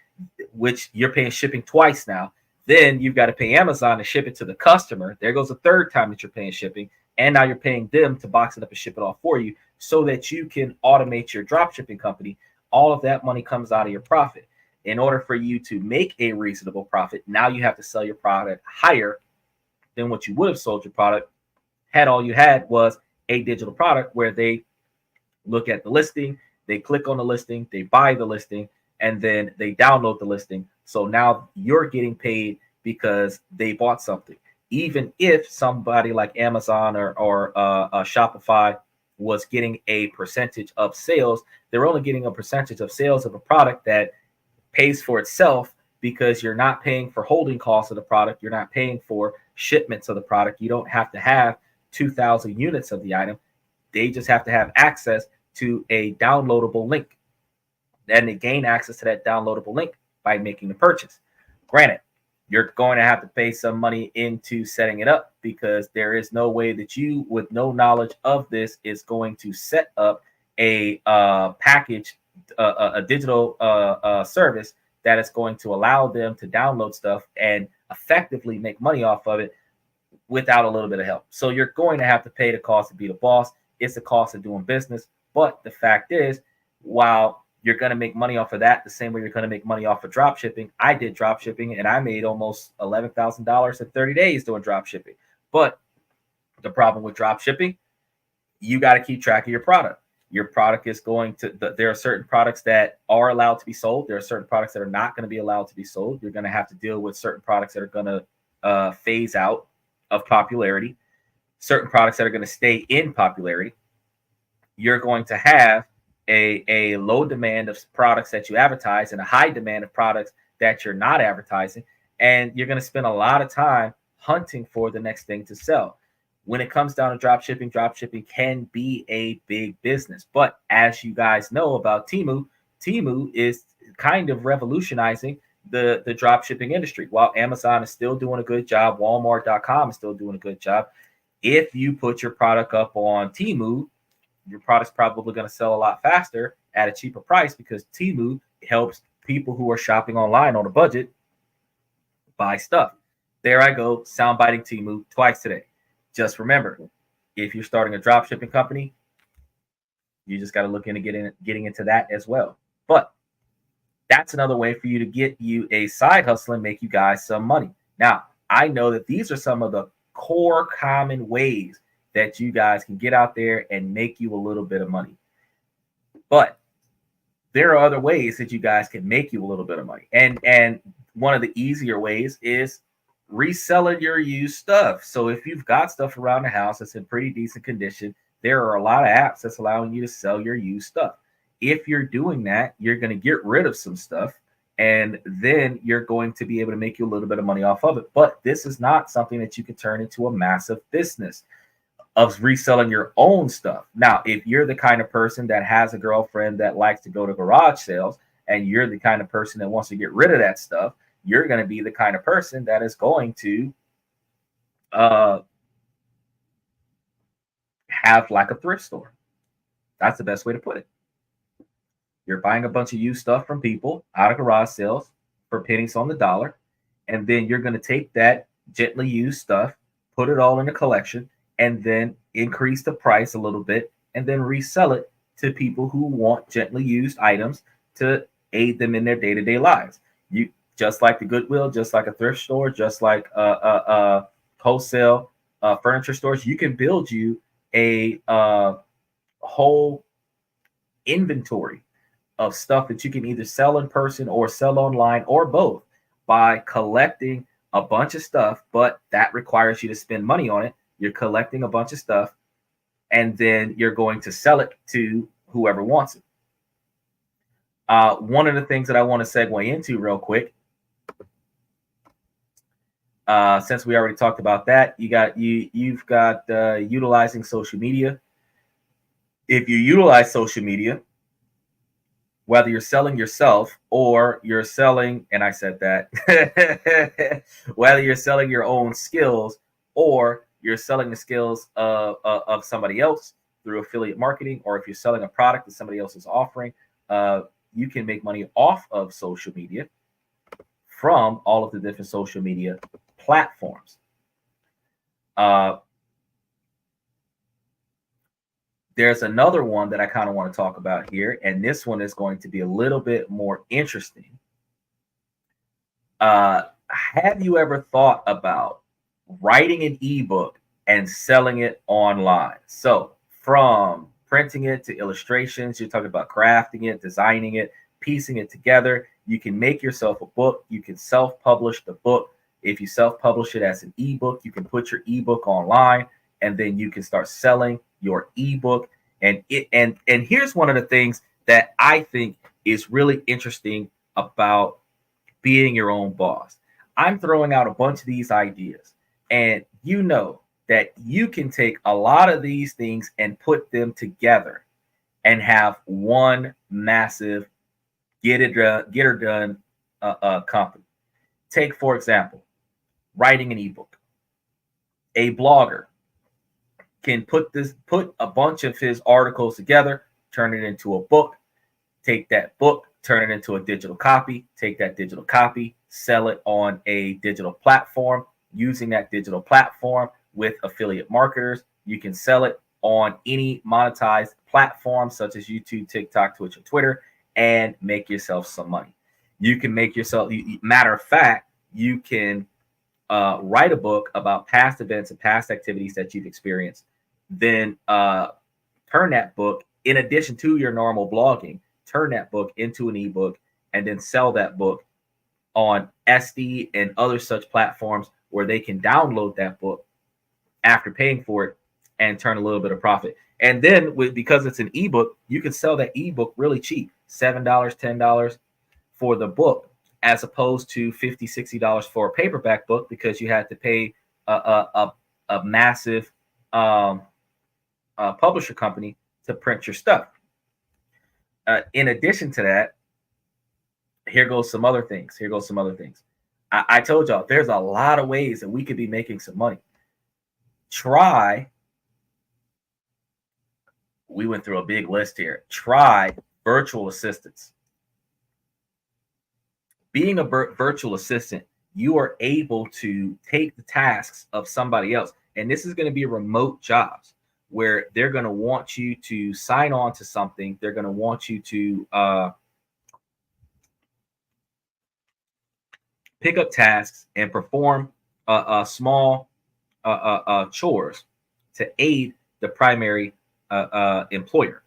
which you're paying shipping twice now. Then you've got to pay Amazon to ship it to the customer. There goes a third time that you're paying shipping. And now you're paying them to box it up and ship it off for you so that you can automate your drop shipping company. All of that money comes out of your profit. In order for you to make a reasonable profit, now you have to sell your product higher than what you would have sold your product had all you had was a digital product where they look at the listing, they click on the listing, they buy the listing, and then they download the listing. So now you're getting paid because they bought something. Even if somebody like Amazon or Shopify was getting a percentage of sales, they're only getting a percentage of sales of a product that pays for itself, because you're not paying for holding costs of the product. You're not paying for shipments of the product. You don't have to have 2,000 units of the item. They just have to have access to a downloadable link. Then they gain access to that downloadable link by making the purchase. Granted, you're going to have to pay some money into setting it up, because there is no way that you, with no knowledge of this, is going to set up a package, a digital service that is going to allow them to download stuff and effectively make money off of it without a little bit of help. So you're going to have to pay the cost to be the boss. It's the cost of doing business. But the fact is, while you're going to make money off of that the same way you're going to make money off of drop shipping, I did drop shipping and I made almost $11,000 in 30 days doing drop shipping. But the problem with drop shipping, you got to keep track of your product. Your product is going to, there are certain products that are allowed to be sold. There are certain products that are not going to be allowed to be sold. You're going to have to deal with certain products that are going to phase out of popularity, certain products that are going to stay in popularity. You're going to have a low demand of products that you advertise and a high demand of products that you're not advertising. and you're going to spend a lot of time hunting for the next thing to sell. When it comes down to drop shipping can be a big business. But as you guys know about Temu is kind of revolutionizing the drop shipping industry. While Amazon is still doing a good job, Walmart.com is still doing a good job. If you put your product up on Temu, your product's probably going to sell a lot faster at a cheaper price, because Temu helps people who are shopping online on a budget buy stuff. There I go, soundbiting Temu twice today. Just remember, if you're starting a drop shipping company, you just got to look into getting into that as well. But that's another way for you to get you a side hustle and make you guys some money. Now, I know that these are some of the core common ways that you guys can get out there and make you a little bit of money. But there are other ways that you guys can make you a little bit of money. And one of the easier ways is reselling your used stuff. So if you've got stuff around the house that's in pretty decent condition, there are a lot of apps that's allowing you to sell your used stuff. If you're doing that, you're going to get rid of some stuff, and then you're going to be able to make you a little bit of money off of it. But this is not something that you can turn into a massive business of reselling your own stuff. Now, if you're the kind of person that has a girlfriend that likes to go to garage sales, and you're the kind of person that wants to get rid of that stuff, you're going to be the kind of person that is going to have like a thrift store. That's the best way to put it. You're buying a bunch of used stuff from people out of garage sales for pennies on the dollar, and then you're going to take that gently used stuff, put it all in a collection, and then increase the price a little bit, and then resell it to people who want gently used items to aid them in their day-to-day lives. You just like the Goodwill, just like a thrift store, just like wholesale furniture stores, you can build you a whole inventory of stuff that you can either sell in person or sell online, or both, by collecting a bunch of stuff. But that requires you to spend money on it. You're collecting a bunch of stuff, and then you're going to sell it to whoever wants it. One of the things that I want to segue into real quick, since we already talked about that, you've got utilizing social media. If you utilize social media, whether you're selling yourself or you're selling, and I said that, whether you're selling your own skills or you're selling the skills of somebody else through affiliate marketing, or if you're selling a product that somebody else is offering, you can make money off of social media from all of the different social media platforms. There's another one that I kind of want to talk about here, and this one is going to be a little bit more interesting. Have you ever thought about writing an ebook and selling it online? So from printing it to illustrations, you're talking about crafting it, designing it, piecing it together. You can make yourself a book. You can self-publish the book. If you self-publish it as an ebook, you can put your ebook online, and then you can start selling your ebook. And here's one of the things that I think is really interesting about being your own boss. I'm throwing out a bunch of these ideas, and you know that you can take a lot of these things and put them together and have one massive get her done company. Take, for example, writing an ebook. A blogger can put a bunch of his articles together, turn it into a book, take that book, turn it into a digital copy, take that digital copy, sell it on a digital platform. Using that digital platform with affiliate marketers, you can sell it on any monetized platform such as YouTube, TikTok, Twitch, or Twitter, and make yourself some money. You can make yourself, matter of fact, you can write a book about past events and past activities that you've experienced, then turn that book, in addition to your normal blogging, turn that book into an ebook, and then sell that book on SD and other such platforms where they can download that book after paying for it and turn a little bit of profit. And then because it's an ebook, you can sell that ebook really cheap, $7, $10 for the book. as opposed to $50-$60 for a paperback book because you had to pay a massive publisher company to print your stuff. In addition to that, here goes some other things. I told y'all there's a lot of ways that we could be making some money. We went through a big list here. Try virtual assistants. Being a virtual assistant, you are able to take the tasks of somebody else. And this is going to be remote jobs where they're going to want you to sign on to something. They're going to want you to pick up tasks and perform small chores to aid the primary employer.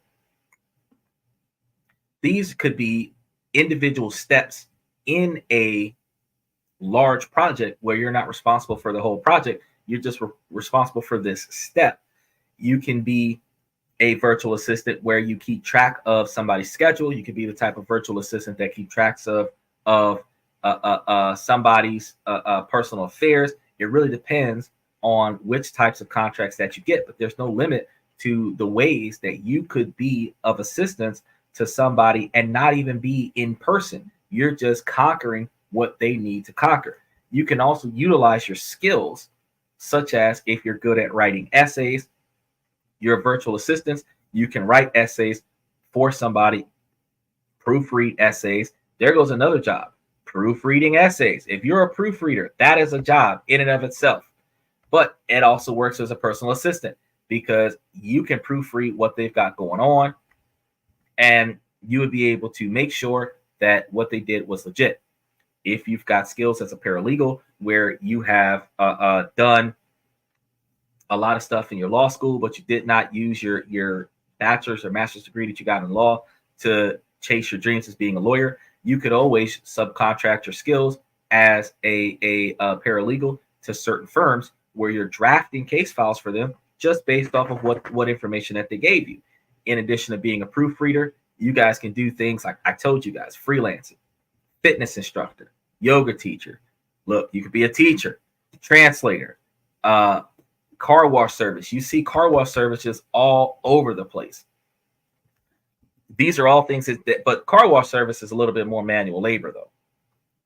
These could be individual steps in a large project where you're not responsible for the whole project. You're just responsible for this step. You can be a virtual assistant where you keep track of somebody's schedule. You could be the type of virtual assistant that keep tracks of somebody's personal affairs. It really depends on which types of contracts that you get, but there's no limit to the ways that you could be of assistance to somebody and not even be in person. You're just conquering what they need to conquer. You can also utilize your skills, such as if you're good at writing essays, you're a virtual assistant, you can write essays for somebody, proofread essays. There goes another job, proofreading essays. If you're a proofreader, that is a job in and of itself. But it also works as a personal assistant because you can proofread what they've got going on, and you would be able to make sure that what they did was legit. If you've got skills as a paralegal where you have done a lot of stuff in your law school, but you did not use your bachelor's or master's degree that you got in law to chase your dreams as being a lawyer, you could always subcontract your skills as a paralegal to certain firms where you're drafting case files for them just based off of what information that they gave you. In addition to being a proofreader, you guys can do things like I told you guys, freelancing, fitness instructor, yoga teacher. Look, you could be a teacher, translator, car wash service. You see car wash services all over the place. These are all things but car wash service is a little bit more manual labor though.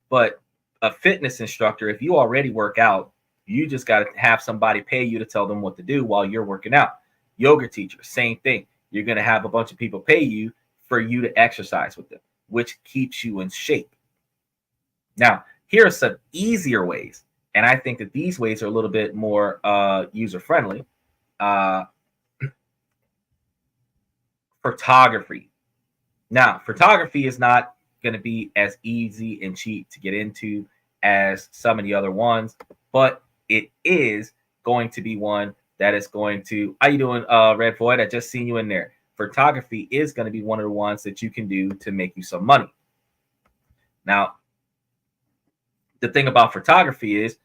But a fitness instructor, if you already work out, you just got to have somebody pay you to tell them what to do while you're working out. Yoga teacher, same thing. You're going to have a bunch of people pay you for you to exercise with them, which keeps you in shape. Now, here are some easier ways, and I think that these ways are a little bit more user-friendly. Photography. Now, photography is not going to be as easy and cheap to get into as some of the other ones, but it is going to be one that is going to, how you doing, Red Void? I just seen you in there. Photography is going to be one of the ones that you can do to make you some money. Now, the thing about photography is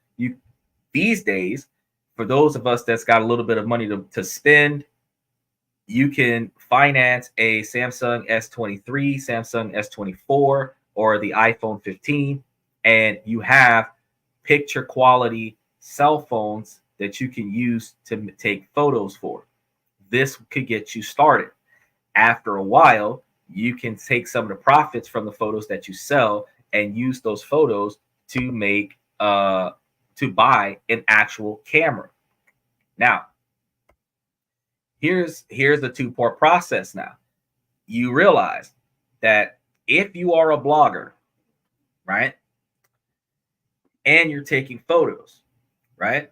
these days, for those of us that's got a little bit of money to spend, you can finance a Samsung S23, Samsung S24, or the iPhone 15, and you have picture quality cell phones that you can use to take photos for. This could get you started. After a while, you can take some of the profits from the photos that you sell and use those photos to make to buy an actual camera. Now, here's the two-part process. Now, you realize that if you are a blogger, right, and you're taking photos, right,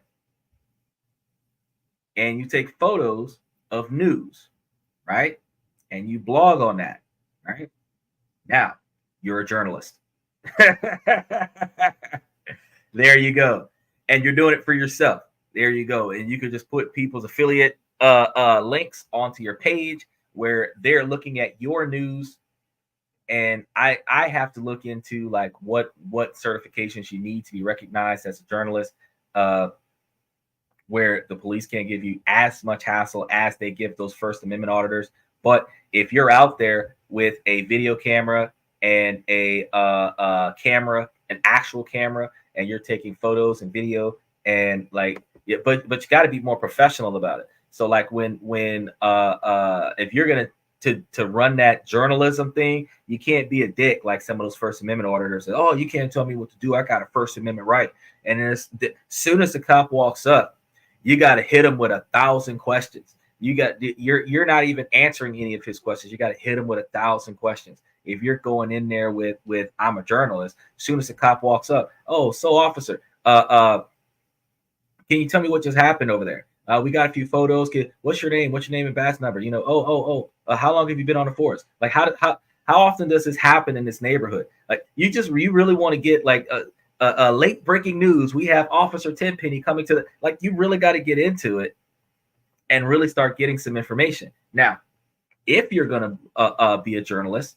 and you take photos of news, right, and you blog on that, right, now you're a journalist. There you go. And you're doing it for yourself. There you go. And you could just put people's affiliate links onto your page where they're looking at your news. And I have to look into like what certifications you need to be recognized as a journalist, where the police can't give you as much hassle as they give those First Amendment auditors. But if you're out there with a video camera and a camera, an actual camera, and you're taking photos and video, and like, yeah, but you got to be more professional about it. So like when if you're gonna to run that journalism thing, you can't be a dick like some of those First Amendment auditors. That, oh, you can't tell me what to do. I got a First Amendment right. And as soon as the cop walks up, you got to hit him with 1,000 questions. You're not even answering any of his questions. You got to hit him with 1,000 questions. If you're going in there with I'm a journalist, as soon as the cop walks up, oh, so officer, can you tell me what just happened over there? We got a few photos. What's your name? What's your name and badge number? You know, how long have you been on the force? Like, how often does this happen in this neighborhood? Like, you really want to get like a late breaking news. We have Officer Tenpenny coming to the, like, you really got to get into it and really start getting some information. Now, if you're going to be a journalist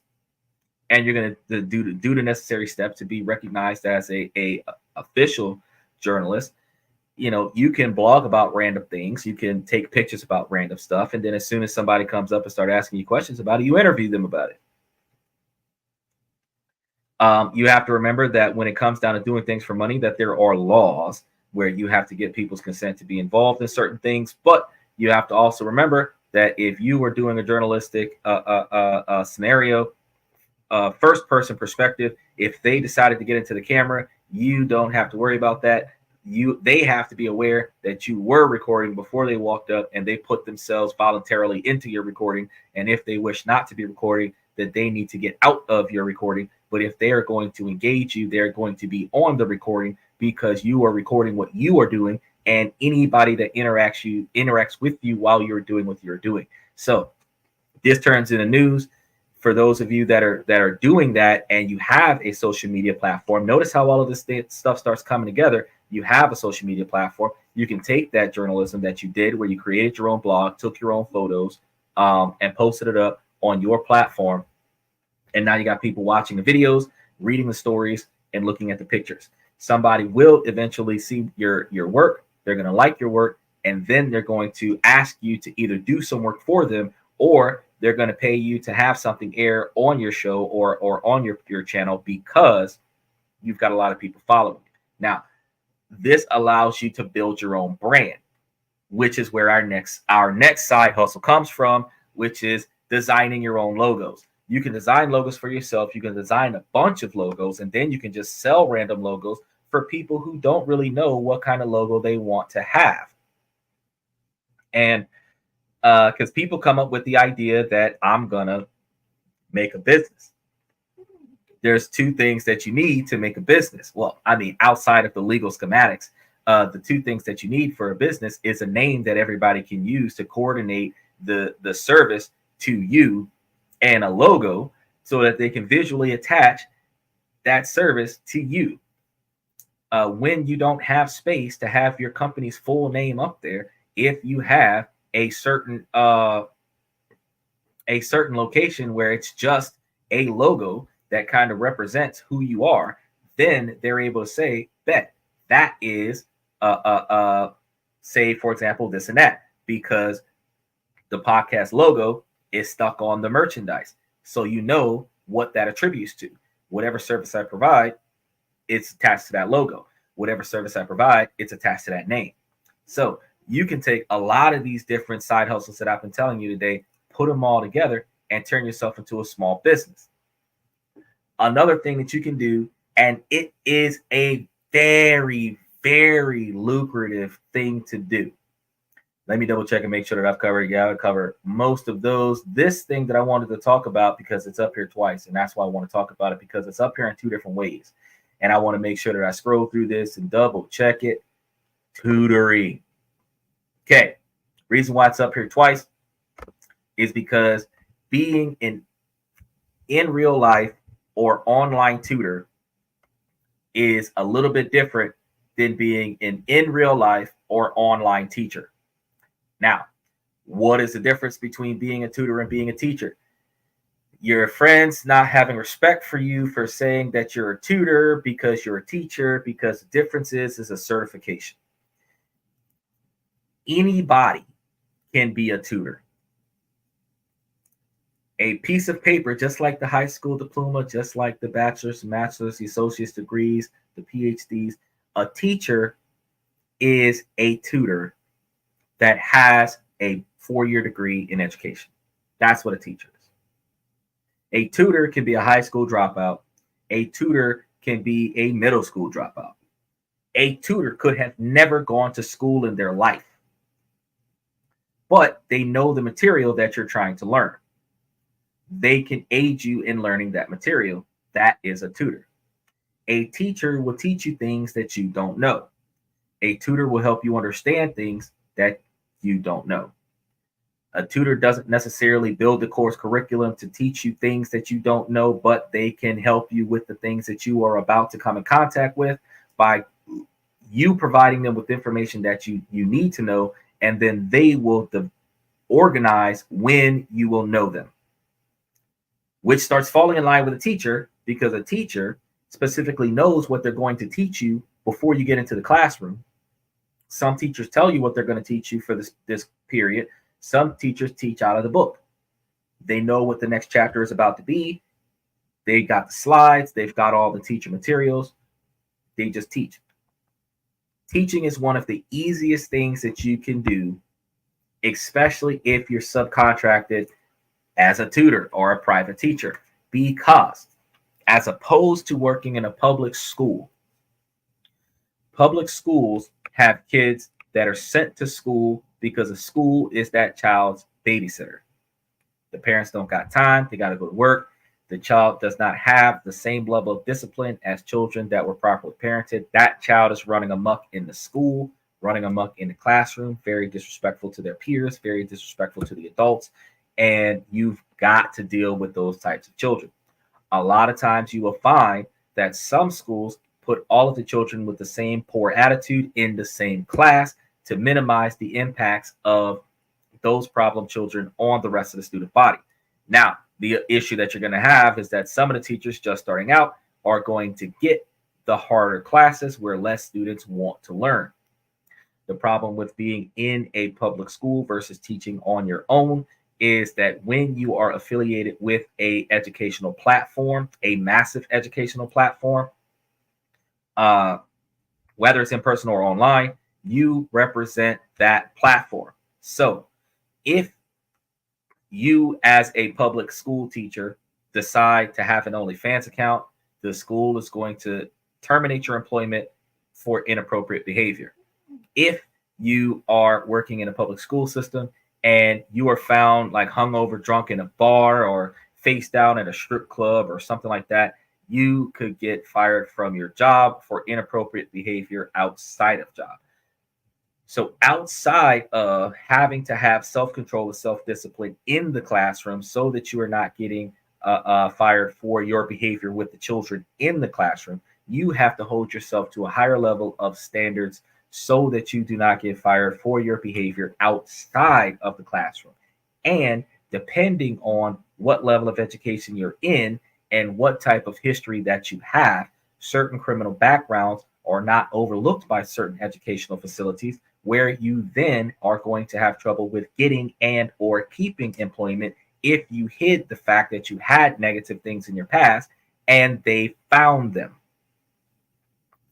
and you're going to do the necessary steps to be recognized as a official journalist, you know, you can blog about random things. You can take pictures about random stuff. And then as soon as somebody comes up and start asking you questions about it, you interview them about it. You have to remember that when it comes down to doing things for money, that there are laws where you have to get people's consent to be involved in certain things. But you have to also remember that if you were doing a journalistic scenario, first person perspective, if they decided to get into the camera, you don't have to worry about that. They have to be aware that you were recording before they walked up, and they put themselves voluntarily into your recording. And if they wish not to be recording, that they need to get out of your recording. But if they are going to engage you, they're going to be on the recording because you are recording what you are doing, and anybody that interacts with you while you're doing what you're doing. So this turns into news. For those of you that are doing that and you have a social media platform, notice how all of this stuff starts coming together. You have a social media platform. You can take that journalism that you did, where you created your own blog, took your own photos, and posted it up on your platform. And now you got people watching the videos, reading the stories, and looking at the pictures. Somebody will eventually see your work. They're going to like your work, and then they're going to ask you to either do some work for them, or they're going to pay you to have something air on your show or on your channel because you've got a lot of people following you. Now, this allows you to build your own brand, which is where our next side hustle comes from, which is designing your own logos. You can design logos for yourself. You can design a bunch of logos, and then you can just sell random logos for people who don't really know what kind of logo they want to have. And because people come up with the idea that I'm gonna make a business. There's two things that you need to make a business. Well, I mean, outside of the legal schematics, the two things that you need for a business is a name that everybody can use to coordinate the service to you, and a logo so that they can visually attach that service to you. When you don't have space to have your company's full name up there, if you have a certain location where it's just a logo that kind of represents who you are, then they're able to say, bet that is say, for example, this and that, because the podcast logo is stuck on the merchandise. So you know what that attributes to. Whatever service I provide, it's attached to that logo. Whatever service I provide, it's attached to that name. So you can take a lot of these different side hustles that I've been telling you today, put them all together, and turn yourself into a small business. Another thing that you can do, and it is a very, very lucrative thing to do. Let me double check and make sure that I've covered. Yeah, I've covered most of those. This thing that I wanted to talk about, because it's up here twice, and that's why I want to talk about it, because it's up here in two different ways. And I want to make sure that I scroll through this and double check it. Tutoring. Okay. Reason why it's up here twice is because being in real life or online tutor is a little bit different than being an in real life or online teacher. Now, what is the difference between being a tutor and being a teacher? Your friends not having respect for you for saying that you're a tutor because you're a teacher, because the difference is a certification. Anybody can be a tutor. A piece of paper, just like the high school diploma, just like the bachelor's, master's, the associate's degrees, the PhDs, a teacher is a tutor that has a 4-year degree in education. That's what a teacher is. A tutor can be a high school dropout. A tutor can be a middle school dropout. A tutor could have never gone to school in their life, but they know the material that you're trying to learn. They can aid you in learning that material. That is a tutor. A teacher will teach you things that you don't know. A tutor will help you understand things that you don't know. A tutor doesn't necessarily build the course curriculum to teach you things that you don't know, but they can help you with the things that you are about to come in contact with by you providing them with information that you need to know, and then they will organize when you will know them, which starts falling in line with a teacher, because a teacher specifically knows what they're going to teach you before you get into the classroom. Some teachers tell you what they're going to teach you for this period. Some teachers teach out of the book. They know what the next chapter is about to be. They got the slides. They've got all the teacher materials. They just teach. Teaching is one of the easiest things that you can do, especially if you're subcontracted as a tutor or a private teacher, because as opposed to working in a public schools have kids that are sent to school because a school is that child's babysitter. The parents don't got time. They got to go to work. The child does not have the same level of discipline as children that were properly parented. That child is running amok in the school, running amok in the classroom, very disrespectful to their peers, very disrespectful to the adults. And you've got to deal with those types of children. A lot of times you will find that some schools put all of the children with the same poor attitude in the same class to minimize the impacts of those problem children on the rest of the student body. Now, the issue that you're going to have is that some of the teachers just starting out are going to get the harder classes where less students want to learn. The problem with being in a public school versus teaching on your own is that when you are affiliated with a educational platform, a massive educational platform, whether it's in person or online, you represent that platform. So if you as a public school teacher decide to have an OnlyFans account, the school is going to terminate your employment for inappropriate behavior. If you are working in a public school system and you are found like hungover, drunk in a bar or face down at a strip club or something like that, you could get fired from your job for inappropriate behavior outside of job. So outside of having to have self-control and self-discipline in the classroom so that you are not getting fired for your behavior with the children in the classroom, you have to hold yourself to a higher level of standards so that you do not get fired for your behavior outside of the classroom. And depending on what level of education you're in and what type of history that you have, certain criminal backgrounds are not overlooked by certain educational facilities, where you then are going to have trouble with getting and or keeping employment if you hid the fact that you had negative things in your past and they found them.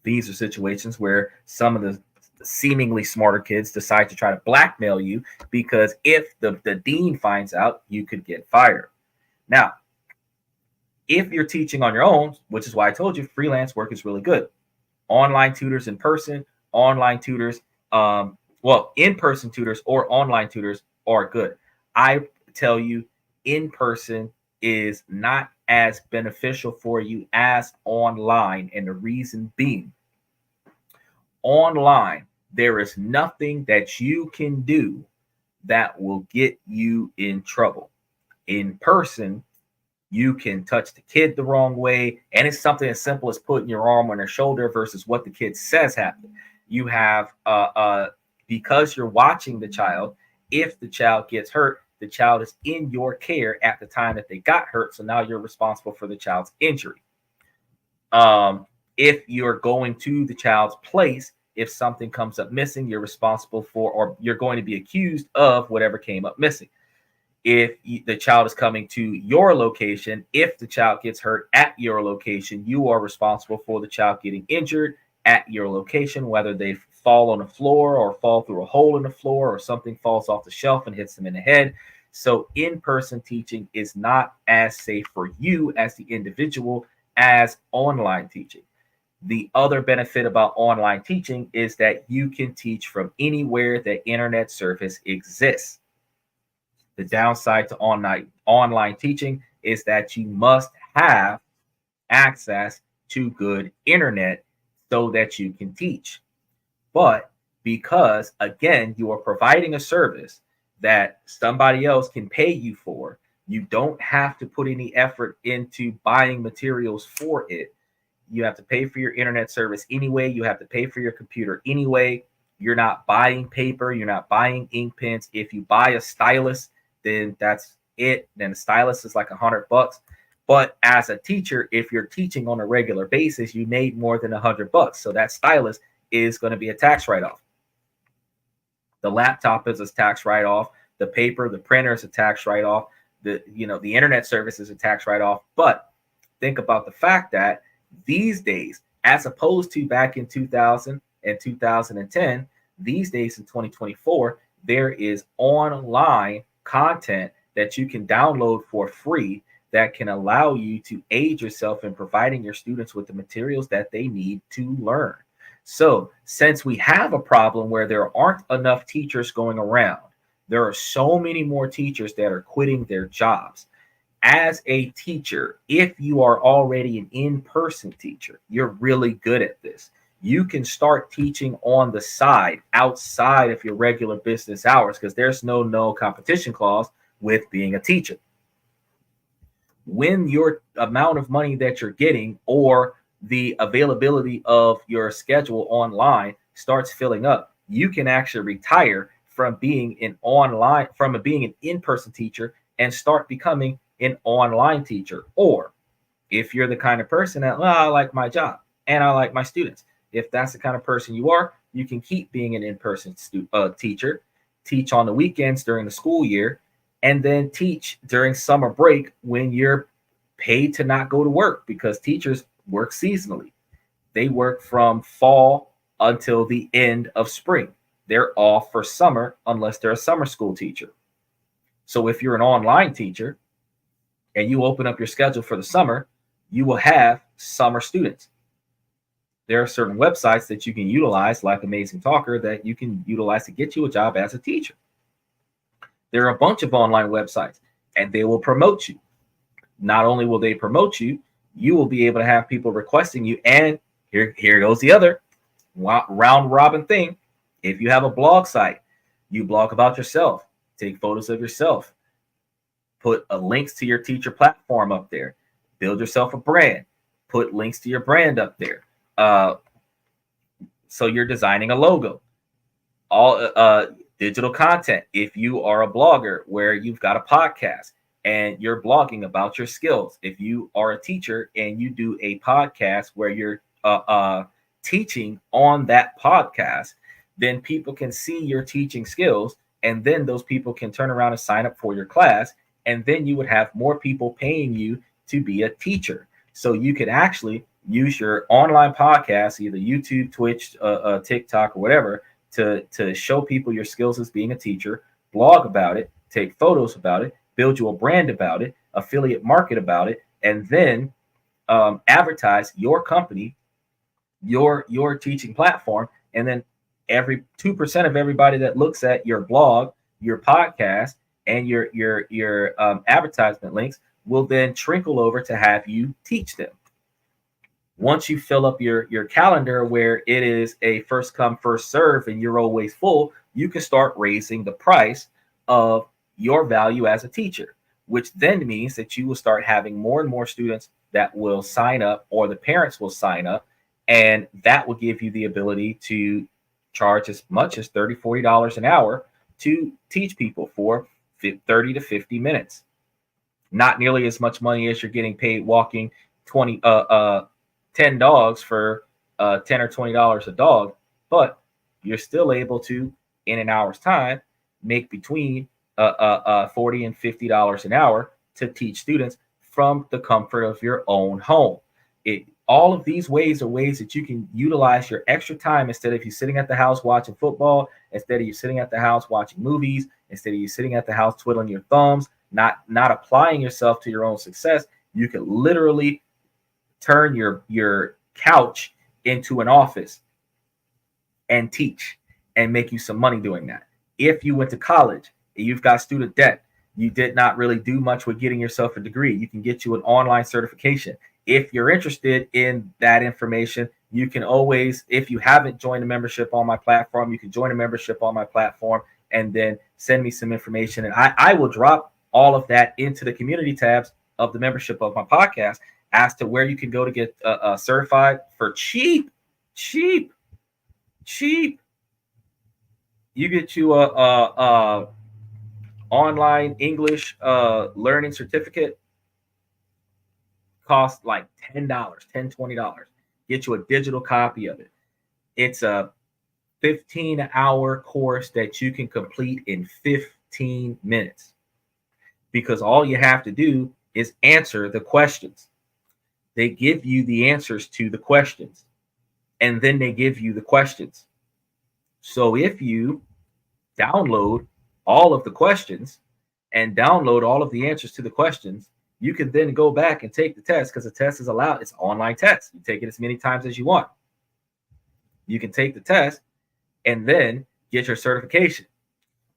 These are situations where some of the seemingly smarter kids decide to try to blackmail you, because if the dean finds out, you could get fired. Now, if you're teaching on your own, which is why I told you freelance work is really good. Online tutors in person, online tutors, in-person tutors or online tutors are good. I tell you, in-person is not as beneficial for you as online. And the reason being, online, there is nothing that you can do that will get you in trouble. In person, you can touch the kid the wrong way, and it's something as simple as putting your arm on their shoulder versus what the kid says happened. You have, because you're watching the child, if the child gets hurt, the child is in your care at the time that they got hurt, so now you're responsible for the child's injury. If you're going to the child's place, if something comes up missing, you're responsible for, or you're going to be accused of whatever came up missing. If the child is coming to your location, if the child gets hurt at your location, you are responsible for the child getting injured at your location, whether they fall on the floor or fall through a hole in the floor or something falls off the shelf and hits them in the head. So in-person teaching is not as safe for you as the individual as online teaching. The other benefit about online teaching is that you can teach from anywhere that internet service exists. The downside to online teaching is that you must have access to good internet so that you can teach. But because, again, you are providing a service that somebody else can pay you for, you don't have to put any effort into buying materials for it. You have to pay for your internet service anyway. You have to pay for your computer anyway. You're not buying paper. You're not buying ink pens. If you buy a stylus, then that's it. Then the stylus is like $100. But as a teacher, if you're teaching on a regular basis, you made more than $100. So that stylus is going to be a tax write-off. The laptop is a tax write-off. The paper, the printer is a tax write-off. The internet service is a tax write-off. But think about the fact that these days, as opposed to back in 2000 and 2010, these days in 2024, there is online content that you can download for free that can allow you to aid yourself in providing your students with the materials that they need to learn. So since we have a problem where there aren't enough teachers going around, there are so many more teachers that are quitting their jobs. As a teacher, if you are already an in-person teacher, you're really good at this. You can start teaching on the side outside of your regular business hours because there's no competition clause with being a teacher. When your amount of money that you're getting or the availability of your schedule online starts filling up, you can actually retire from being an in-person teacher and start becoming an online teacher. Or if you're the kind of person that, I like my job and I like my students, if that's the kind of person you are, you can keep being an in-person teacher, teach on the weekends during the school year, and then teach during summer break when you're paid to not go to work, because teachers work seasonally. They work from fall until the end of spring. They're off for summer unless they're a summer school teacher. So if you're an online teacher and you open up your schedule for the summer, you will have summer students. There are certain websites that you can utilize, like Amazing Talker, that you can utilize to get you a job as a teacher. There are a bunch of online websites, and they will promote you. Not only will they promote you, you will be able to have people requesting you. And here goes the other round robin thing. If you have a blog site, you blog about yourself, take photos of yourself, put links to your teacher platform up there, build yourself a brand, put links to your brand up there. So you're designing a logo, all digital content. If you are a blogger where you've got a podcast and you're blogging about your skills, if you are a teacher and you do a podcast where you're teaching on that podcast, then people can see your teaching skills, and then those people can turn around and sign up for your class, and then you would have more people paying you to be a teacher. So you could actually use your online podcast, either YouTube, Twitch, TikTok, or whatever, to show people your skills as being a teacher, blog about it, take photos about it, build you a brand about it, affiliate market about it, and then advertise your company, your teaching platform. And then every 2% of everybody that looks at your blog, your podcast, and your advertisement links will then trickle over to have you teach them. Once you fill up your calendar where it is a first come, first serve, and you're always full, you can start raising the price of your value as a teacher, which then means that you will start having more and more students that will sign up, or the parents will sign up, and that will give you the ability to charge as much as $30, $40 an hour to teach people for 30 to 50 minutes. Not nearly as much money as you're getting paid walking 10 dogs for $10 or $20 a dog, but you're still able to, in an hour's time, make between $40 and $50 an hour to teach students from the comfort of your own home. All of these ways are ways that you can utilize your extra time instead of you sitting at the house watching football, instead of you sitting at the house watching movies, instead of you sitting at the house twiddling your thumbs, not applying yourself to your own success. You could literally turn your couch into an office and teach and make you some money doing that. If you went to college and you've got student debt, you did not really do much with getting yourself a degree, you can get you an online certification. If you're interested in that information, you can always, if you haven't joined a membership on my platform, you can join a membership on my platform and then send me some information. And I will drop all of that into the community tabs of the membership of my podcast as to where you can go to get certified for cheap. You get you a online English learning certificate. Cost like $10, $20. Get you a digital copy of it. It's a 15-hour course that you can complete in 15 minutes because all you have to do is answer the questions. They give you the answers to the questions and then they give you the questions. So if you download all of the questions and download all of the answers to the questions, you can then go back and take the test because the test is allowed. It's an online test. You take it as many times as you want. You can take the test and then get your certification.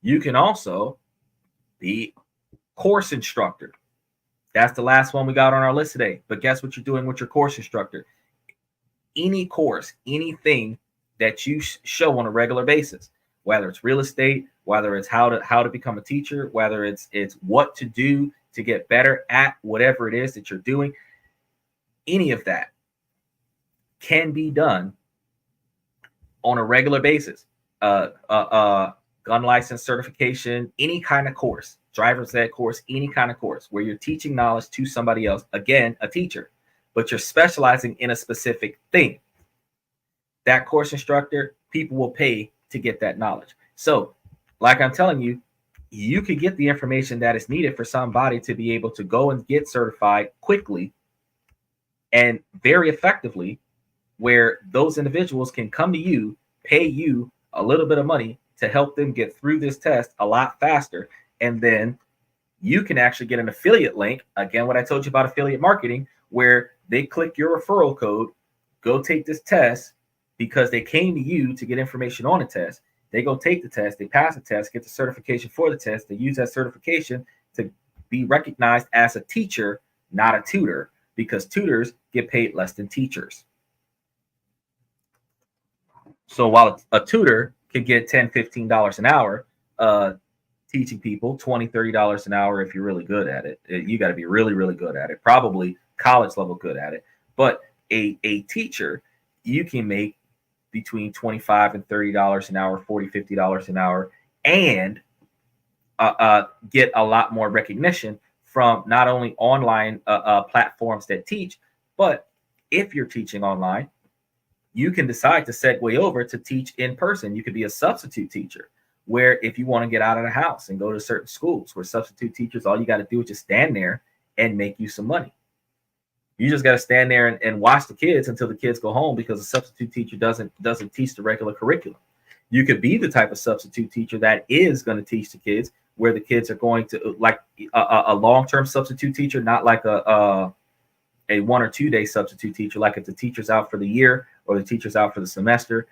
You can also be course instructor. That's the last one we got on our list today. But guess what you're doing with your course instructor? Any course, anything that you show on a regular basis, whether it's real estate, whether it's how to become a teacher, whether it's what to do to get better at whatever it is that you're doing, any of that can be done on a regular basis. Gun license certification, any kind of course, driver's ed course, any kind of course where you're teaching knowledge to somebody else, again, a teacher, but you're specializing in a specific thing. That course instructor, people will pay to get that knowledge. So, like I'm telling you, you could get the information that is needed for somebody to be able to go and get certified quickly and very effectively, where those individuals can come to you, pay you a little bit of money to help them get through this test a lot faster. And then you can actually get an affiliate link. Again, what I told you about affiliate marketing, where they click your referral code, go take this test because they came to you to get information on the test. They go take the test, they pass the test, get the certification for the test. They use that certification to be recognized as a teacher, not a tutor, because tutors get paid less than teachers. So while a tutor could get $10, $15 an hour, teaching people $20, $30 an hour if you're really good at it. You got to be really, really good at it, probably college level good at it. But a teacher, you can make between $25 and $30 an hour, $40, $50 an hour, and get a lot more recognition from not only online platforms that teach, but if you're teaching online, you can decide to segue over to teach in person. You could be a substitute teacher, where if you want to get out of the house and go to certain schools where substitute teachers, all you got to do is just stand there and make you some money. You just got to stand there and watch the kids until the kids go home, because a substitute teacher doesn't teach the regular curriculum. You could be the type of substitute teacher that is going to teach the kids, where the kids are going to, like a long-term substitute teacher, not like a 1 or 2 day substitute teacher. Like if the teacher's out for the year or the teacher's out for the semester,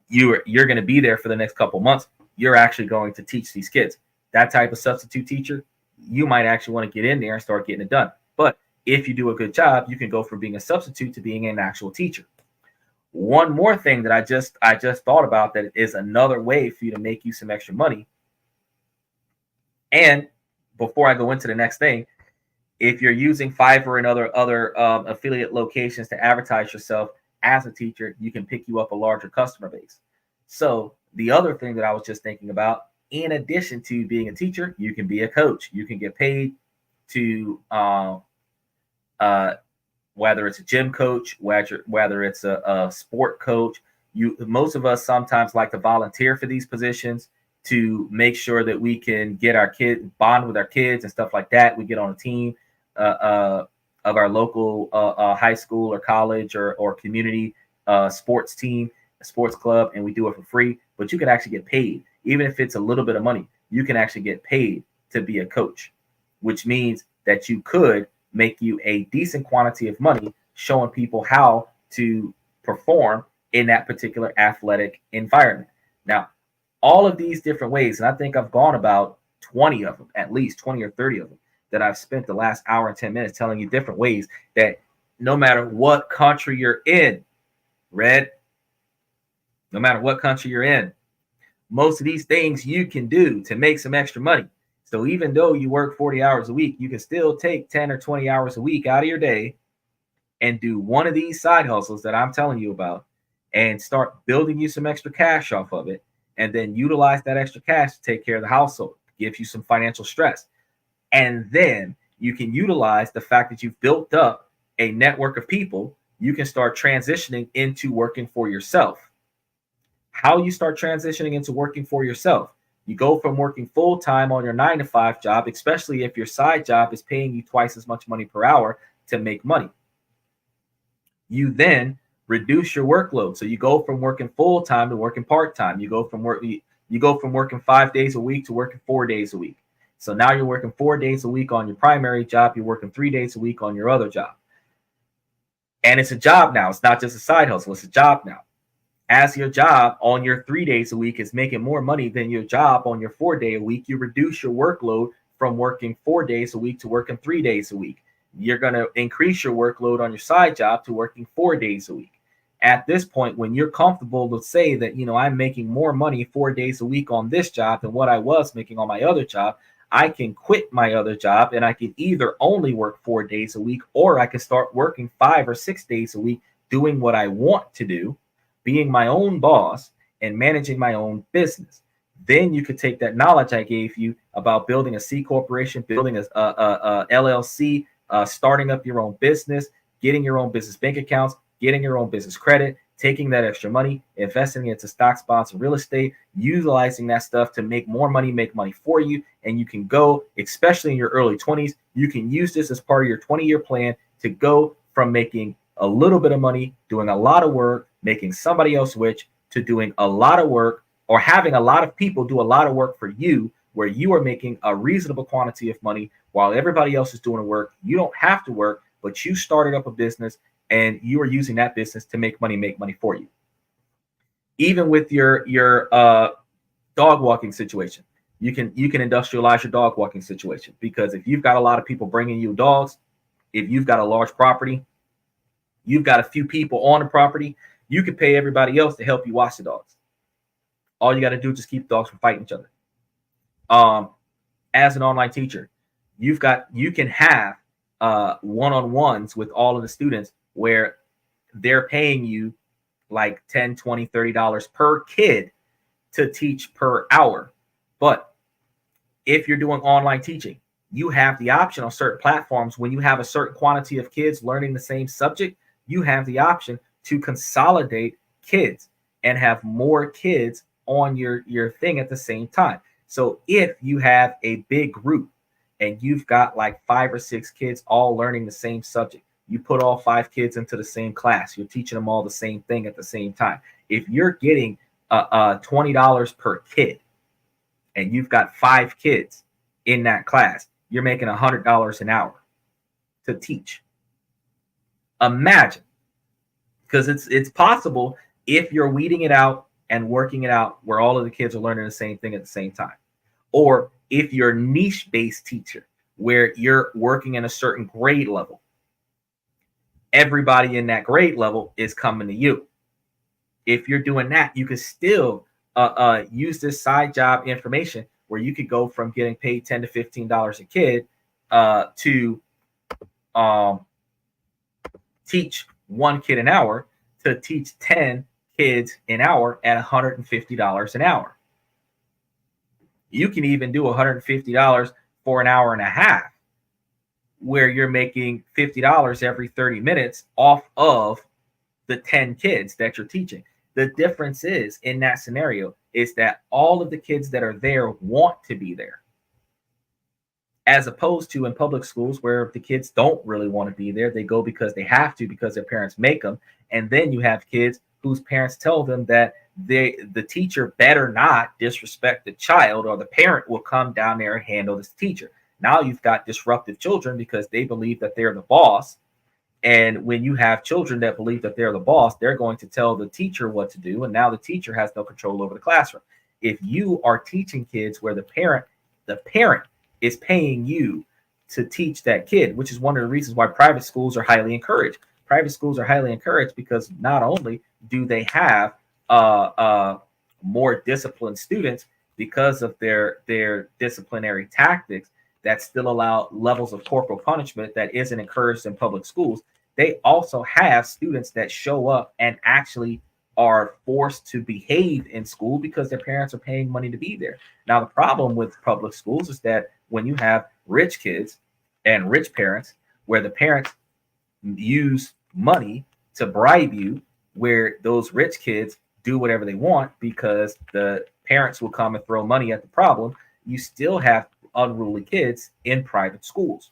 you're going to be there for the next couple months. You're actually going to teach these kids. That type of substitute teacher, you might actually want to get in there and start getting it done. But if you do a good job, you can go from being a substitute to being an actual teacher. One more thing that I just thought about that is another way for you to make you some extra money. And before I go into the next thing, if you're using Fiverr and other affiliate locations to advertise yourself as a teacher, you can pick you up a larger customer base. So the other thing that I was just thinking about, in addition to being a teacher, you can be a coach. You can get paid to whether it's a gym coach, whether it's a sport coach. Most of us sometimes like to volunteer for these positions to make sure that we can get our kids, bond with our kids and stuff like that. We get on a team of our local high school or college or community sports team, sports club, and we do it for free. But you can actually get paid. Even if it's a little bit of money, you can actually get paid to be a coach, which means that you could make you a decent quantity of money showing people how to perform in that particular athletic environment. Now, all of these different ways, and I think I've gone about 20 of them, at least 20 or 30 of them, that I've spent the last hour and 10 minutes telling you different ways that no matter what country you're in, no matter what country you're in, most of these things you can do to make some extra money. So even though you work 40 hours a week, you can still take 10 or 20 hours a week out of your day and do one of these side hustles that I'm telling you about and start building you some extra cash off of it, and then utilize that extra cash to take care of the household, gives you some financial stress. And then you can utilize the fact that you've built up a network of people. You can start transitioning into working for yourself. How you start transitioning into working for yourself? You go from working full-time on your 9-to-5 job, especially if your side job is paying you twice as much money per hour to make money. You then reduce your workload. So you go from working full-time to working part-time. You go from working 5 days a week to working 4 days a week. So now you're working 4 days a week on your primary job. You're working 3 days a week on your other job. And it's a job now. It's not just a side hustle. It's a job now. As your job on your 3 days a week is making more money than your job on your 4 day a week, you reduce your workload from working 4 days a week to working 3 days a week. You're going to increase your workload on your side job to working 4 days a week. At this point, when you're comfortable to say that, I'm making more money 4 days a week on this job than what I was making on my other job, I can quit my other job and I can either only work 4 days a week, or I can start working 5 or 6 days a week doing what I want to do, being my own boss and managing my own business. Then you could take that knowledge I gave you about building a C corporation, building a LLC, starting up your own business, getting your own business bank accounts, getting your own business credit, taking that extra money, investing it into stocks, bonds, and real estate, utilizing that stuff to make more money, make money for you. And you can go, especially in your early 20s, you can use this as part of your 20-year plan to go from making a little bit of money, doing a lot of work, making somebody else rich, to doing a lot of work or having a lot of people do a lot of work for you, where you are making a reasonable quantity of money while everybody else is doing the work. You don't have to work, but you started up a business and you are using that business to make money for you. Even with your dog walking situation, you can industrialize your dog walking situation, because if you've got a lot of people bringing you dogs, if you've got a large property, you've got a few people on the property, you can pay everybody else to help you watch the dogs. All you got to do is just keep dogs from fighting each other. As an online teacher, you can have one-on-ones with all of the students where they're paying you like $10, $20, $30 per kid to teach per hour. But if you're doing online teaching, you have the option on certain platforms, when you have a certain quantity of kids learning the same subject, you have the option to consolidate kids and have more kids on your thing at the same time. So if you have a big group and you've got like 5 or 6 kids all learning the same subject, you put all 5 kids into the same class, you're teaching them all the same thing at the same time. If you're getting $20 per kid and you've got 5 kids in that class, you're making $100 an hour to teach. Imagine, because it's possible if you're weeding it out and working it out where all of the kids are learning the same thing at the same time. Or if you're a niche-based teacher where you're working in a certain grade level, everybody in that grade level is coming to you. If you're doing that, you can still use this side job information where you could go from getting paid $10 to $15 a kid to teach 1 kid an hour, to teach 10 kids an hour at $150 an hour. You can even do $150 for an hour and a half, where you're making $50 every 30 minutes off of the 10 kids that you're teaching. The difference is, in that scenario, is that all of the kids that are there want to be there, as opposed to in public schools where the kids don't really want to be there. They go because they have to, because their parents make them. And then you have kids whose parents tell them that the teacher better not disrespect the child, or the parent will come down there and handle this teacher. Now you've got disruptive children because they believe that they're the boss. And when you have children that believe that they're the boss, they're going to tell the teacher what to do. And now the teacher has no control over the classroom. If you are teaching kids where the parent is paying you to teach that kid, which is one of the reasons why private schools are highly encouraged. Private schools are highly encouraged because not only do they have more disciplined students because of their disciplinary tactics that still allow levels of corporal punishment that isn't encouraged in public schools, they also have students that show up and actually are forced to behave in school because their parents are paying money to be there. Now, the problem with public schools is that when you have rich kids and rich parents, where the parents use money to bribe you, where those rich kids do whatever they want because the parents will come and throw money at the problem, you still have unruly kids in private schools.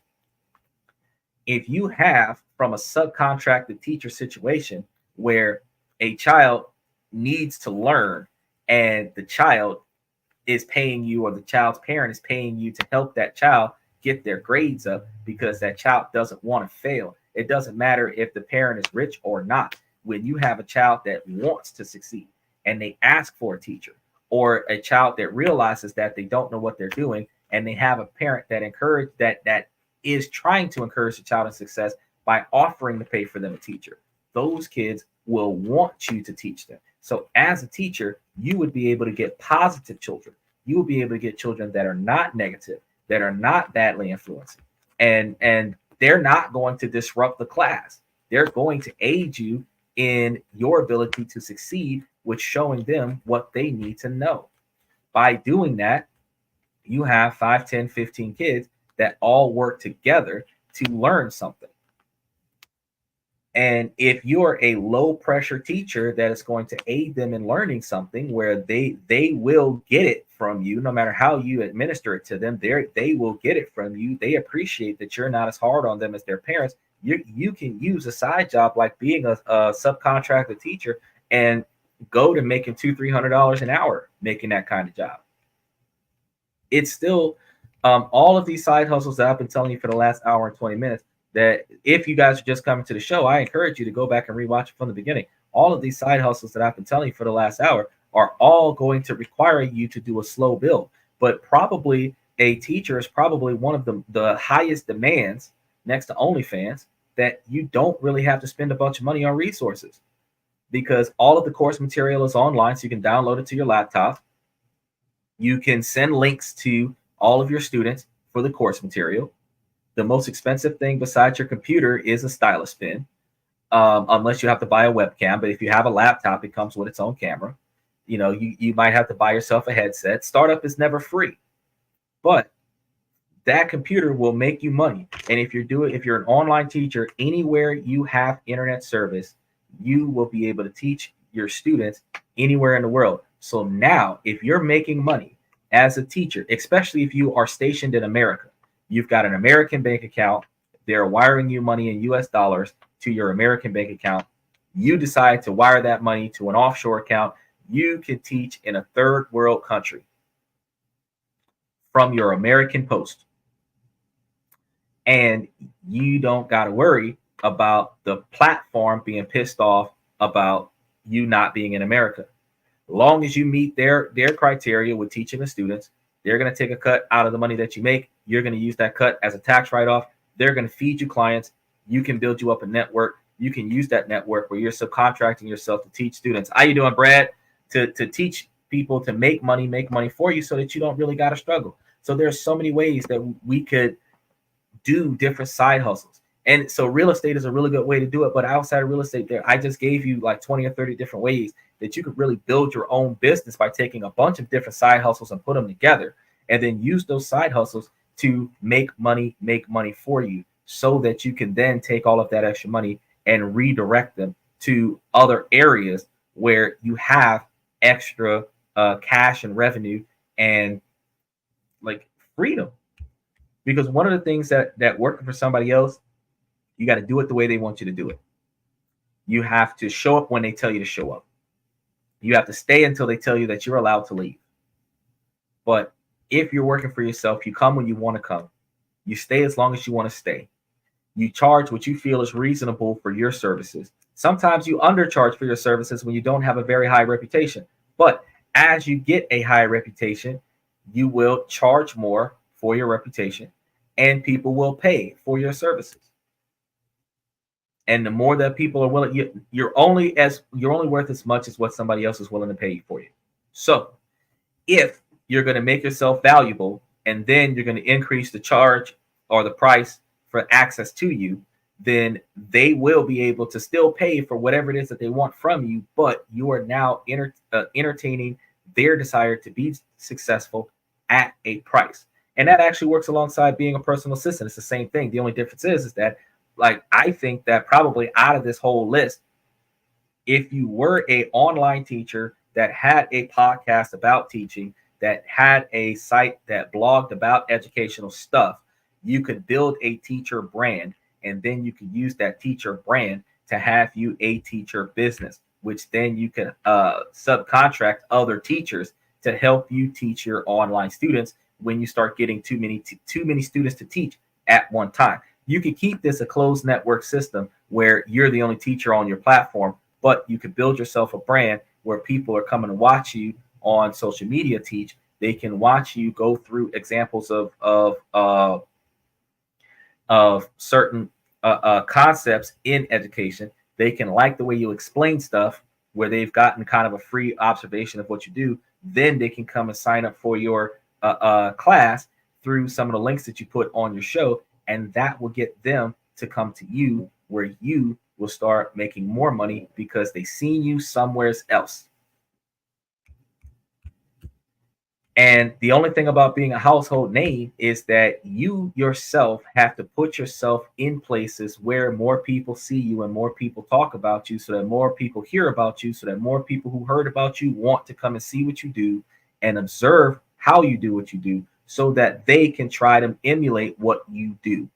If you have from a subcontracted teacher situation where a child needs to learn and the child is paying you, or the child's parent is paying you to help that child get their grades up because that child doesn't want to fail. It doesn't matter if the parent is rich or not. When you have a child that wants to succeed and they ask for a teacher, or a child that realizes that they don't know what they're doing, and they have a parent that is trying to encourage the child in success by offering to pay for them a teacher, those kids will want you to teach them. So as a teacher, you would be able to get positive children. You will be able to get children that are not negative, that are not badly influenced, and they're not going to disrupt the class. They're going to aid you in your ability to succeed with showing them what they need to know. By doing that, you have 5, 10, 15 kids that all work together to learn something. And if you're a low pressure teacher that is going to aid them in learning something where they will get it from you, no matter how you administer it to them, they will get it from you. They appreciate that you're not as hard on them as their parents. You can use a side job like being a subcontracted teacher and go to making $200-300 an hour making that kind of job. It's still all of these side hustles that I've been telling you for the last hour and 20 minutes, that if you guys are just coming to the show, I encourage you to go back and rewatch it from the beginning. All of these side hustles that I've been telling you for the last hour are all going to require you to do a slow build. But probably a teacher is probably one of the highest demands next to OnlyFans, that you don't really have to spend a bunch of money on resources, because all of the course material is online, so you can download it to your laptop. You can send links to all of your students for the course material. The most expensive thing besides your computer is a stylus pen, unless you have to buy a webcam. But if you have a laptop, it comes with its own camera. You know, you might have to buy yourself a headset. Startup is never free, but that computer will make you money. And if you're an online teacher, anywhere you have internet service, you will be able to teach your students anywhere in the world. So now, if you're making money as a teacher, especially if you are stationed in America, you've got an American bank account, they're wiring you money in US dollars to your American bank account. You decide to wire that money to an offshore account. You can teach in a third world country from your American post. And you don't got to worry about the platform being pissed off about you not being in America. Long as you meet their criteria with teaching the students, they're going to take a cut out of the money that you make. You're going to use that cut as a tax write-off. They're going to feed you clients. You can build you up a network. You can use that network where you're subcontracting yourself to teach students. How you doing, Brad? To teach people to make money for you so that you don't really got to struggle. So there's so many ways that we could do different side hustles. And so real estate is a really good way to do it. But outside of real estate, I just gave you like 20 or 30 different ways that you could really build your own business by taking a bunch of different side hustles and put them together, and then use those side hustles to make money for you, so that you can then take all of that extra money and redirect them to other areas where you have extra cash and revenue and like freedom. Because one of the things that working for somebody else, you got to do it the way they want you to do it. You have to show up when they tell you to show up. You have to stay until they tell you that you're allowed to leave. But if you're working for yourself, you come when you want to come. You stay as long as you want to stay. You charge what you feel is reasonable for your services. Sometimes you undercharge for your services when you don't have a very high reputation. But as you get a high reputation, you will charge more for your reputation, and people will pay for your services. And the more that people are willing, you're only worth as much as what somebody else is willing to pay for you. So if you're going to make yourself valuable, and then you're going to increase the charge or the price for access to you, then they will be able to still pay for whatever it is that they want from you. But you are now entertaining their desire to be successful at a price. And that actually works alongside being a personal assistant. It's the same thing. The only difference is that, like, I think that probably out of this whole list, if you were an online teacher that had a podcast about teaching, that had a site that blogged about educational stuff, you could build a teacher brand, and then you could use that teacher brand to have you a teacher business, which then you can subcontract other teachers to help you teach your online students when you start getting too many students to teach at one time. You could keep this a closed network system where you're the only teacher on your platform, but you could build yourself a brand where people are coming to watch you on social media teach. They can watch you go through examples of certain concepts in education. They can like the way you explain stuff, where they've gotten kind of a free observation of what you do. Then they can come and sign up for your class through some of the links that you put on your show, and that will get them to come to you, where you will start making more money because they seen you somewhere else. And the only thing about being a household name is that you yourself have to put yourself in places where more people see you and more people talk about you, so that more people hear about you, so that more people who heard about you want to come and see what you do and observe how you do what you do, so that they can try to emulate what you do.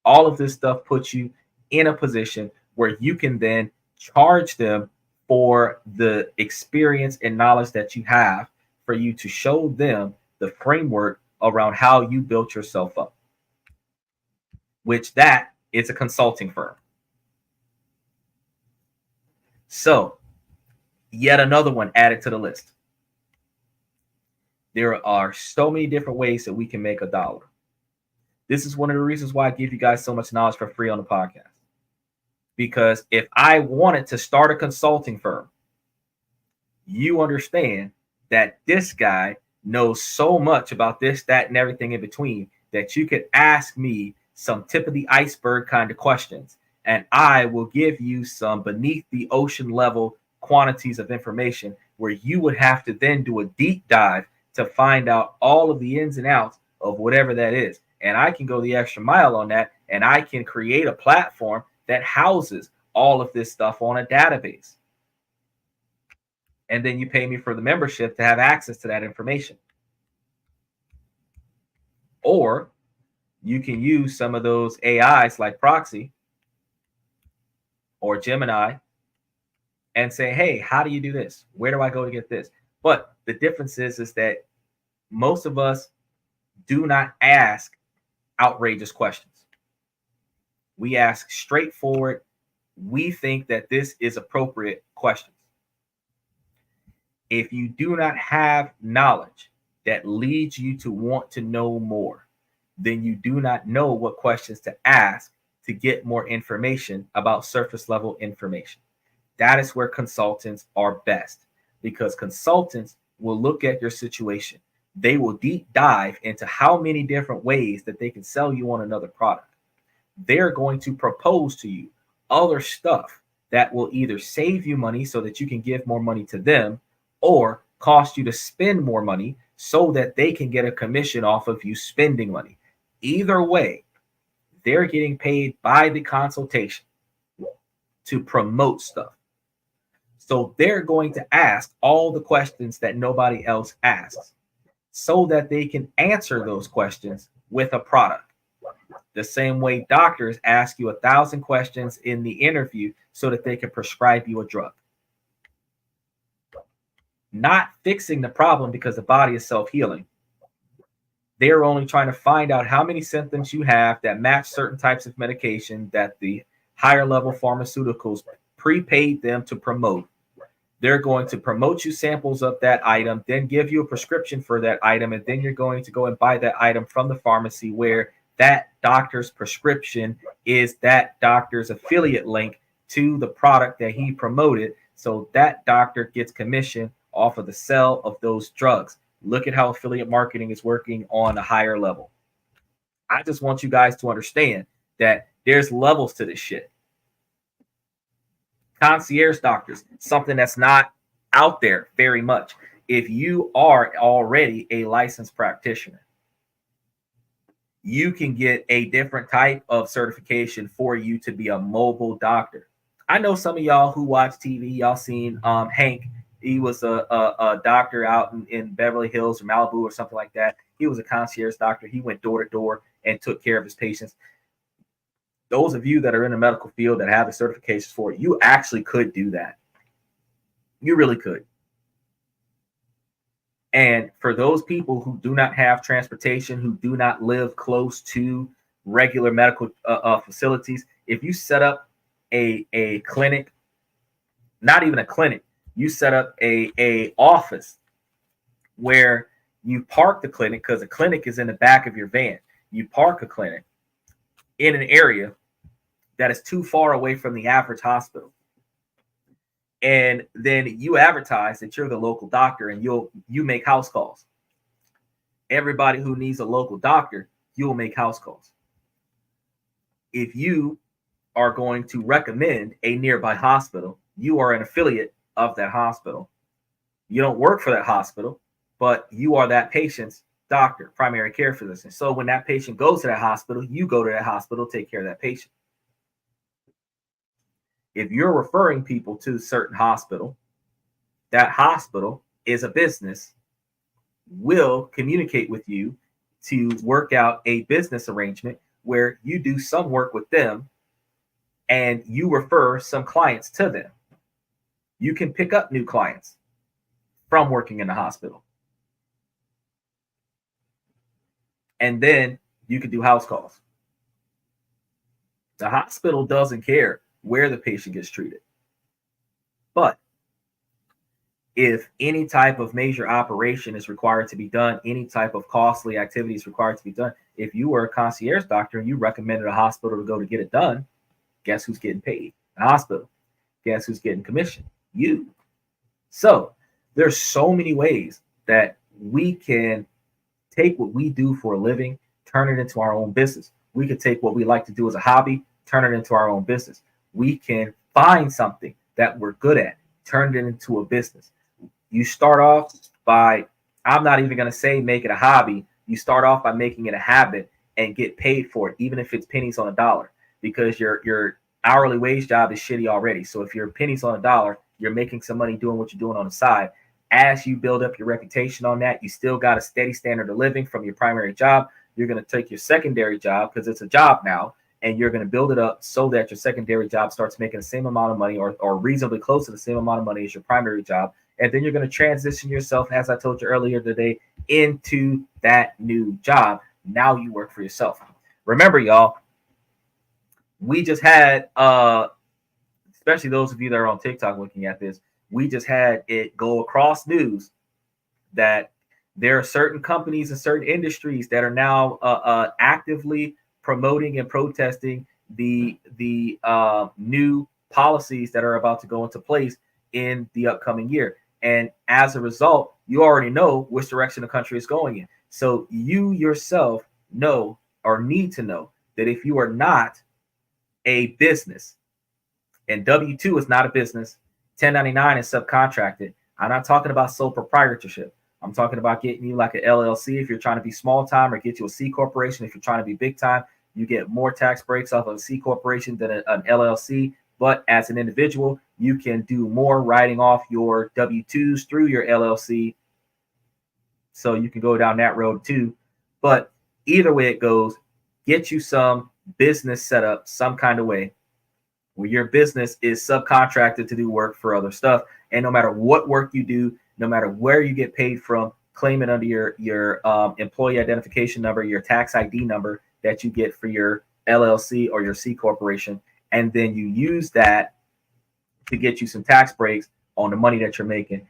All of this stuff puts you in a position where you can then charge them for the experience and knowledge that you have, for you to show them the framework around how you built yourself up, which that is a consulting firm. So yet another one added to the list. There are so many different ways that we can make $1. This is one of the reasons why I give you guys so much knowledge for free on the podcast. Because if I wanted to start a consulting firm, you understand that this guy knows so much about this, that, and everything in between, that you could ask me some tip of the iceberg kind of questions, and I will give you some beneath the ocean level quantities of information, where you would have to then do a deep dive to find out all of the ins and outs of whatever that is. And I can go the extra mile on that, and I can create a platform that houses all of this stuff on a database. And then you pay me for the membership to have access to that information. Or you can use some of those AIs like Proxy or Gemini and say, hey, how do you do this? Where do I go to get this? But the difference is that most of us do not ask outrageous questions. We ask straightforward, we think that this is appropriate questions. If you do not have knowledge that leads you to want to know more, then you do not know what questions to ask to get more information about surface level information. That is where consultants are best, because consultants will look at your situation. They will deep dive into how many different ways that they can sell you on another product. They're going to propose to you other stuff that will either save you money so that you can give more money to them, or cost you to spend more money so that they can get a commission off of you spending money. Either way, they're getting paid by the consultation to promote stuff. So they're going to ask all the questions that nobody else asks so that they can answer those questions with a product. The same way doctors ask you 1,000 questions in the interview so that they can prescribe you a drug. Not fixing the problem because the body is self-healing. They're only trying to find out how many symptoms you have that match certain types of medication that the higher level pharmaceuticals prepaid them to promote. They're going to promote you samples of that item, then give you a prescription for that item, and then you're going to go and buy that item from the pharmacy where that doctor's prescription is that doctor's affiliate link to the product that he promoted. So that doctor gets commission off of the sale of those drugs. Look at how affiliate marketing is working on a higher level. I just want you guys to understand that there's levels to this shit. Concierge doctors, something that's not out there very much. If you are already a licensed practitioner, you can get a different type of certification for you to be a mobile doctor. I know some of y'all who watch TV, y'all seen Hank. He was a doctor out in Beverly Hills or Malibu or something like that. He was a concierge doctor. He went door to door and took care of his patients. Those of you that are in the medical field that have the certifications for it, you actually could do that. You really could. And for those people who do not have transportation, who do not live close to regular medical facilities, if you set up a clinic, not even a clinic, you set up a office where you park the clinic, because the clinic is in the back of your van. You park a clinic in an area that is too far away from the average hospital. And then you advertise that you're the local doctor, and you make house calls. Everybody who needs a local doctor, you'll make house calls. If you are going to recommend a nearby hospital, you are an affiliate of that hospital. You don't work for that hospital, but you are that patient's doctor, primary care physician. So when that patient goes to that hospital, you go to that hospital, take care of that patient. If you're referring people to a certain hospital, that hospital is a business, will communicate with you to work out a business arrangement where you do some work with them and you refer some clients to them. You can pick up new clients from working in the hospital. And then you can do house calls. The hospital doesn't care where the patient gets treated. But if any type of major operation is required to be done, any type of costly activity is required to be done, if you were a concierge doctor and you recommended a hospital to go to get it done, guess who's getting paid? The hospital. Guess who's getting commission? You. So there's so many ways that we can take what we do for a living, turn it into our own business. We could take what we like to do as a hobby, turn it into our own business. We can find something that we're good at, turn it into a business. You start off by, I'm not even going to say make it a hobby. You start off by making it a habit and get paid for it, even if it's pennies on a dollar, because your hourly wage job is shitty already. So if you're pennies on a dollar, you're making some money doing what you're doing on the side. As you build up your reputation on that, you still got a steady standard of living from your primary job. You're going to take your secondary job, because it's a job now, and you're going to build it up so that your secondary job starts making the same amount of money or reasonably close to the same amount of money as your primary job. And then you're going to transition yourself, as I told you earlier today, into that new job. Now you work for yourself. Remember, y'all, we just had, especially those of you that are on TikTok looking at this, we just had it go across news that there are certain companies and certain industries that are now actively promoting and protesting the new policies that are about to go into place in the upcoming year. And as a result, you already know which direction the country is going in. So you yourself know, or need to know, that if you are not a business, and W-2 is not a business, 1099 is subcontracted. I'm not talking about sole proprietorship. I'm talking about getting you like an LLC if you're trying to be small time, or get you a C corporation if you're trying to be big time. You get more tax breaks off of a C corporation than an LLC. But as an individual, you can do more writing off your W-2s through your LLC. So you can go down that road too. But either way it goes, get you some business set up some kind of way where your business is subcontracted to do work for other stuff. And no matter what work you do, no matter where you get paid from, claim it under your employee identification number, your tax ID number that you get for your LLC or your C corporation. And then you use that to get you some tax breaks on the money that you're making,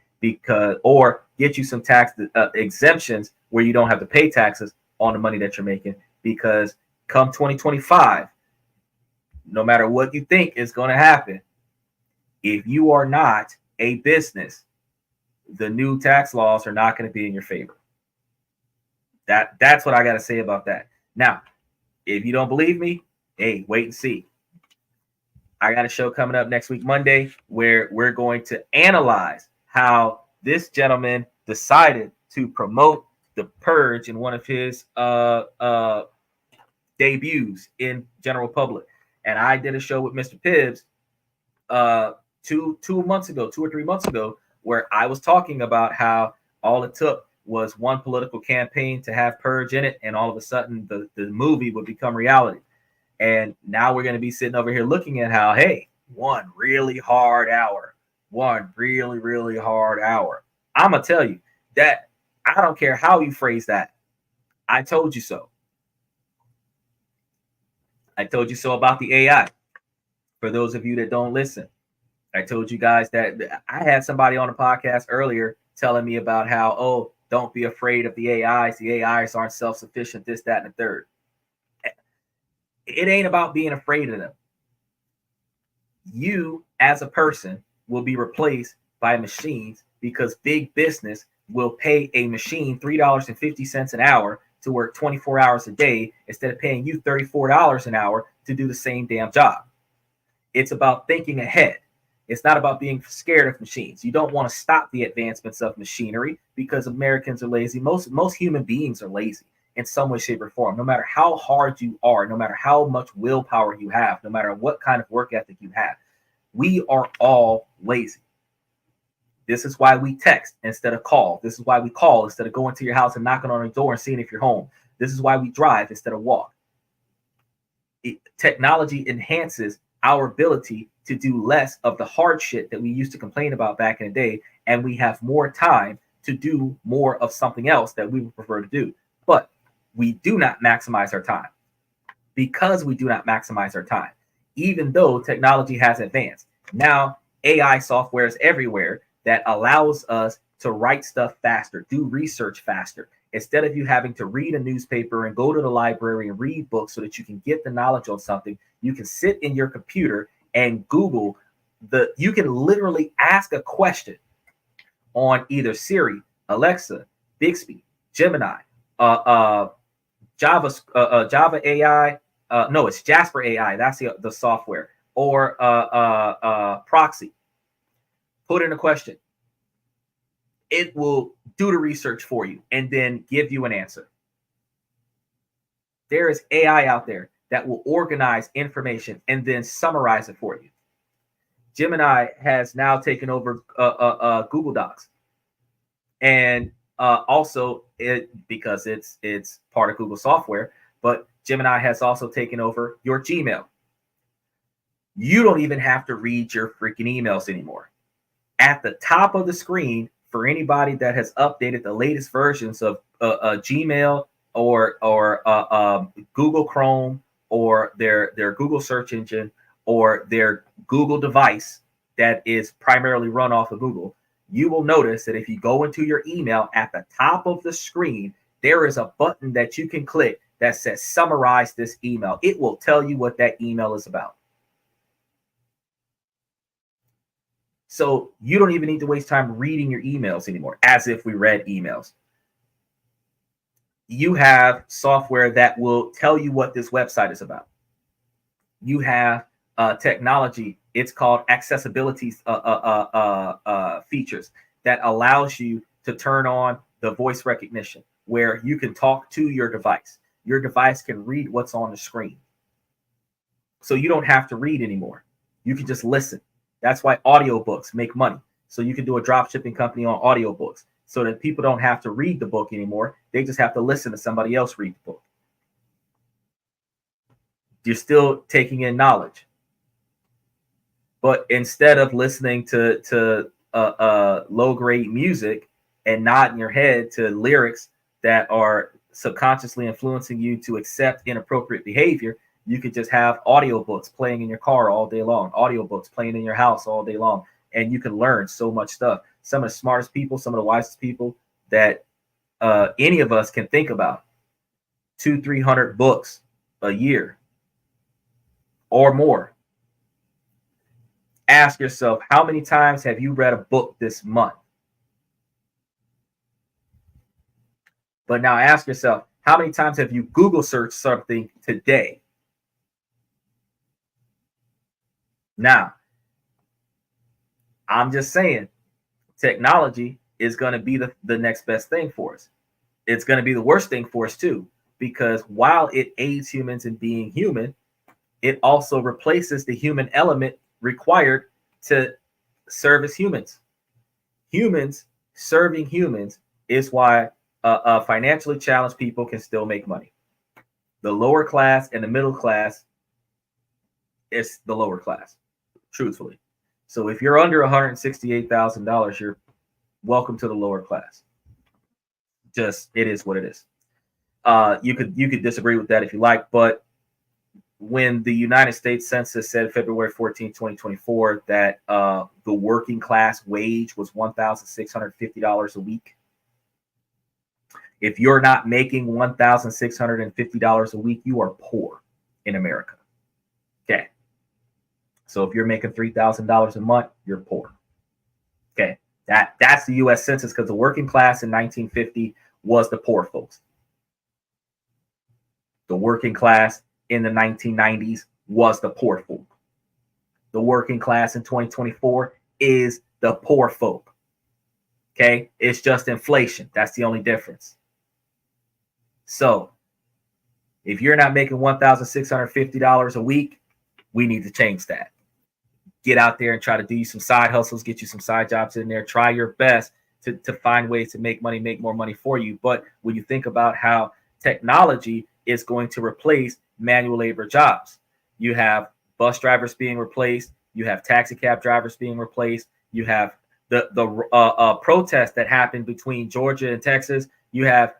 or get you some tax exemptions where you don't have to pay taxes on the money that you're making, because come 2025, no matter what you think is going to happen, if you are not a business, the new tax laws are not going to be in your favor. That's what I got to say about that. Now, if you don't believe me, hey, wait and see. I got a show coming up next week, Monday, where we're going to analyze how this gentleman decided to promote the purge in one of his debuts in general public. And I did a show with Mr. Pibbs 2 months ago, 2 or 3 months ago, where I was talking about how all it took was one political campaign to have purge in it, and all of a sudden the movie would become reality. And now we're going to be sitting over here looking at how, hey, one really hard hour. I'm going to tell you that I don't care how you phrase that. I told you so. I told you so about the AI. For those of you that don't listen, I told you guys that I had somebody on the podcast earlier telling me about how, oh, don't be afraid of the AIs. The AIs aren't self-sufficient, this, that, and the third. It ain't about being afraid of them. You, as a person, will be replaced by machines because big business will pay a machine $3.50 an hour to work 24 hours a day instead of paying you $34 an hour to do the same damn job. It's about thinking ahead. It's not about being scared of machines. You don't want to stop the advancements of machinery because Americans are lazy. Most human beings are lazy in some way, shape, or form. No matter how hard you are, no matter how much willpower you have, no matter what kind of work ethic you have, we are all lazy. This is why we text instead of call. This is why we call instead of going to your house and knocking on your door and seeing if you're home. This is why we drive instead of walk. Technology enhances our ability to do less of the hard shit that we used to complain about back in the day, and we have more time to do more of something else that we would prefer to do. But we do not maximize our time. Because we do not maximize our time, even though technology has advanced. Now, AI software is everywhere that allows us to write stuff faster, do research faster. Instead of you having to read a newspaper and go to the library and read books so that you can get the knowledge on something, you can sit in your computer and Google you can literally ask a question on either Siri, Alexa, Bixby, Gemini, Java AI. No, it's Jasper AI. That's the software, or Proxy. Put in a question. It will do the research for you and then give you an answer. There is AI out there that will organize information and then summarize it for you. Gemini has now taken over Google Docs, and also because it's part of Google software, but Gemini has also taken over your Gmail. You don't even have to read your freaking emails anymore. At the top of the screen, for anybody that has updated the latest versions of Gmail or Google Chrome or their Google search engine or their Google device that is primarily run off of Google, you will notice that if you go into your email, at the top of the screen, there is a button that you can click that says summarize this email. It will tell you what that email is about. So you don't even need to waste time reading your emails anymore, as if we read emails. You have software that will tell you what this website is about. You have technology. It's called accessibility features that allows you to turn on the voice recognition, where you can talk to your device. Your device can read what's on the screen. So you don't have to read anymore. You can just listen. That's why audiobooks make money. So you can do a drop shipping company on audiobooks so that people don't have to read the book anymore. They just have to listen to somebody else read the book. You're still taking in knowledge. But instead of listening to low grade music and nodding your head to lyrics that are subconsciously influencing you to accept inappropriate behavior, you could just have audiobooks playing in your car all day long, audiobooks playing in your house all day long, and you can learn so much stuff. Some of the smartest people, some of the wisest people that any of us can think about, 200-300 books a year or more. Ask yourself, how many times have you read a book this month? But now ask yourself, how many times have you Google searched something today? Now, I'm just saying, technology is going to be the next best thing for us. It's going to be the worst thing for us too, because while it aids humans in being human, it also replaces the human element required to service humans. Humans serving humans is why financially challenged people can still make money. The lower class and the middle class is the lower class, truthfully. So if you're under $168,000, you're welcome to the lower class. Just, it is what it is. You could disagree with that if you like, but when the United States Census said February 14, 2024, that the working class wage was $1,650 a week. If you're not making $1,650 a week, you are poor in America. Okay. So if you're making $3,000 a month, you're poor. Okay. That's the U.S. Census, because the working class in 1950 was the poor folks. The working class in the 1990s was the poor folk. The working class in 2024 is the poor folk. Okay? It's just inflation. That's the only difference. So, if you're not making $1,650 a week, we need to change that. Get out there and try to do some side hustles, get you some side jobs in there. Try your best to find ways to make money, make more money for you. But when you think about how technology is going to replace manual labor jobs, you have bus drivers being replaced, you have taxi cab drivers being replaced, you have the protest that happened between Georgia and Texas, you have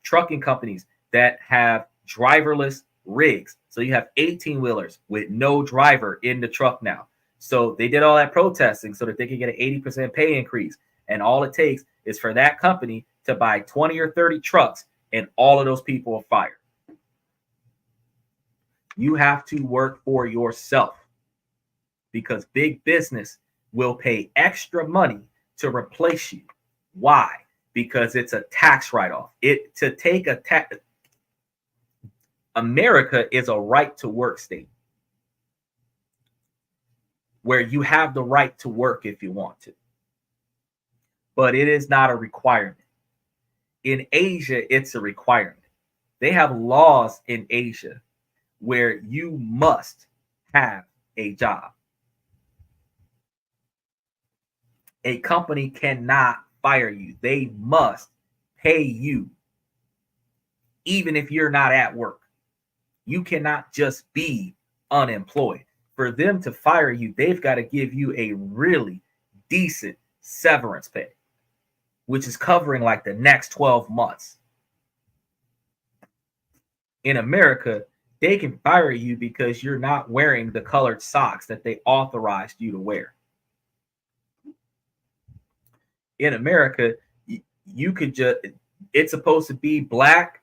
trucking companies that have driverless rigs. So you have 18-wheelers with no driver in the truck now. So they did all that protesting so that they could get an 80% pay increase. And all it takes is for that company to buy 20 or 30 trucks, and all of those people are fired. You have to work for yourself, because big business will pay extra money to replace you. Why? Because it's a tax write-off. America is a right to work state where you have the right to work if you want to, but it is not a requirement. In Asia, it's a requirement. They have laws in Asia where you must have a job. A company cannot fire you. They must pay you, even if you're not at work. You cannot just be unemployed. For them to fire you, they've got to give you a really decent severance pay, which is covering like the next 12 months. In America, they can fire you because you're not wearing the colored socks that they authorized you to wear. In America, you could just, it's supposed to be black,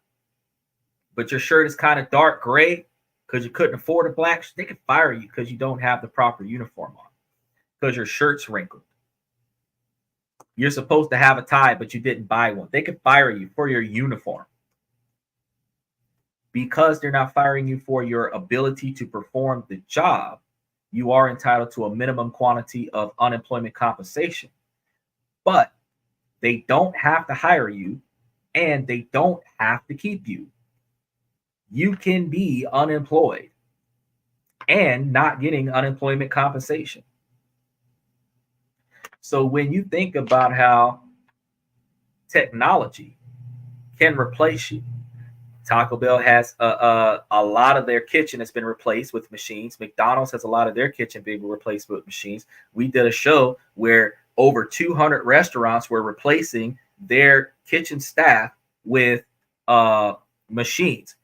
but your shirt is kind of dark gray because you couldn't afford a black, they can fire you because you don't have the proper uniform on, because your shirt's wrinkled. You're supposed to have a tie, but you didn't buy one. They could fire you for your uniform. Because they're not firing you for your ability to perform the job, you are entitled to a minimum quantity of unemployment compensation. But they don't have to hire you, and they don't have to keep you. You can be unemployed and not getting unemployment compensation. So when you think about how technology can replace you, Taco Bell has a lot of their kitchen has been replaced with machines. McDonald's has a lot of their kitchen being replaced with machines. We did a show where over 200 restaurants were replacing their kitchen staff with machines.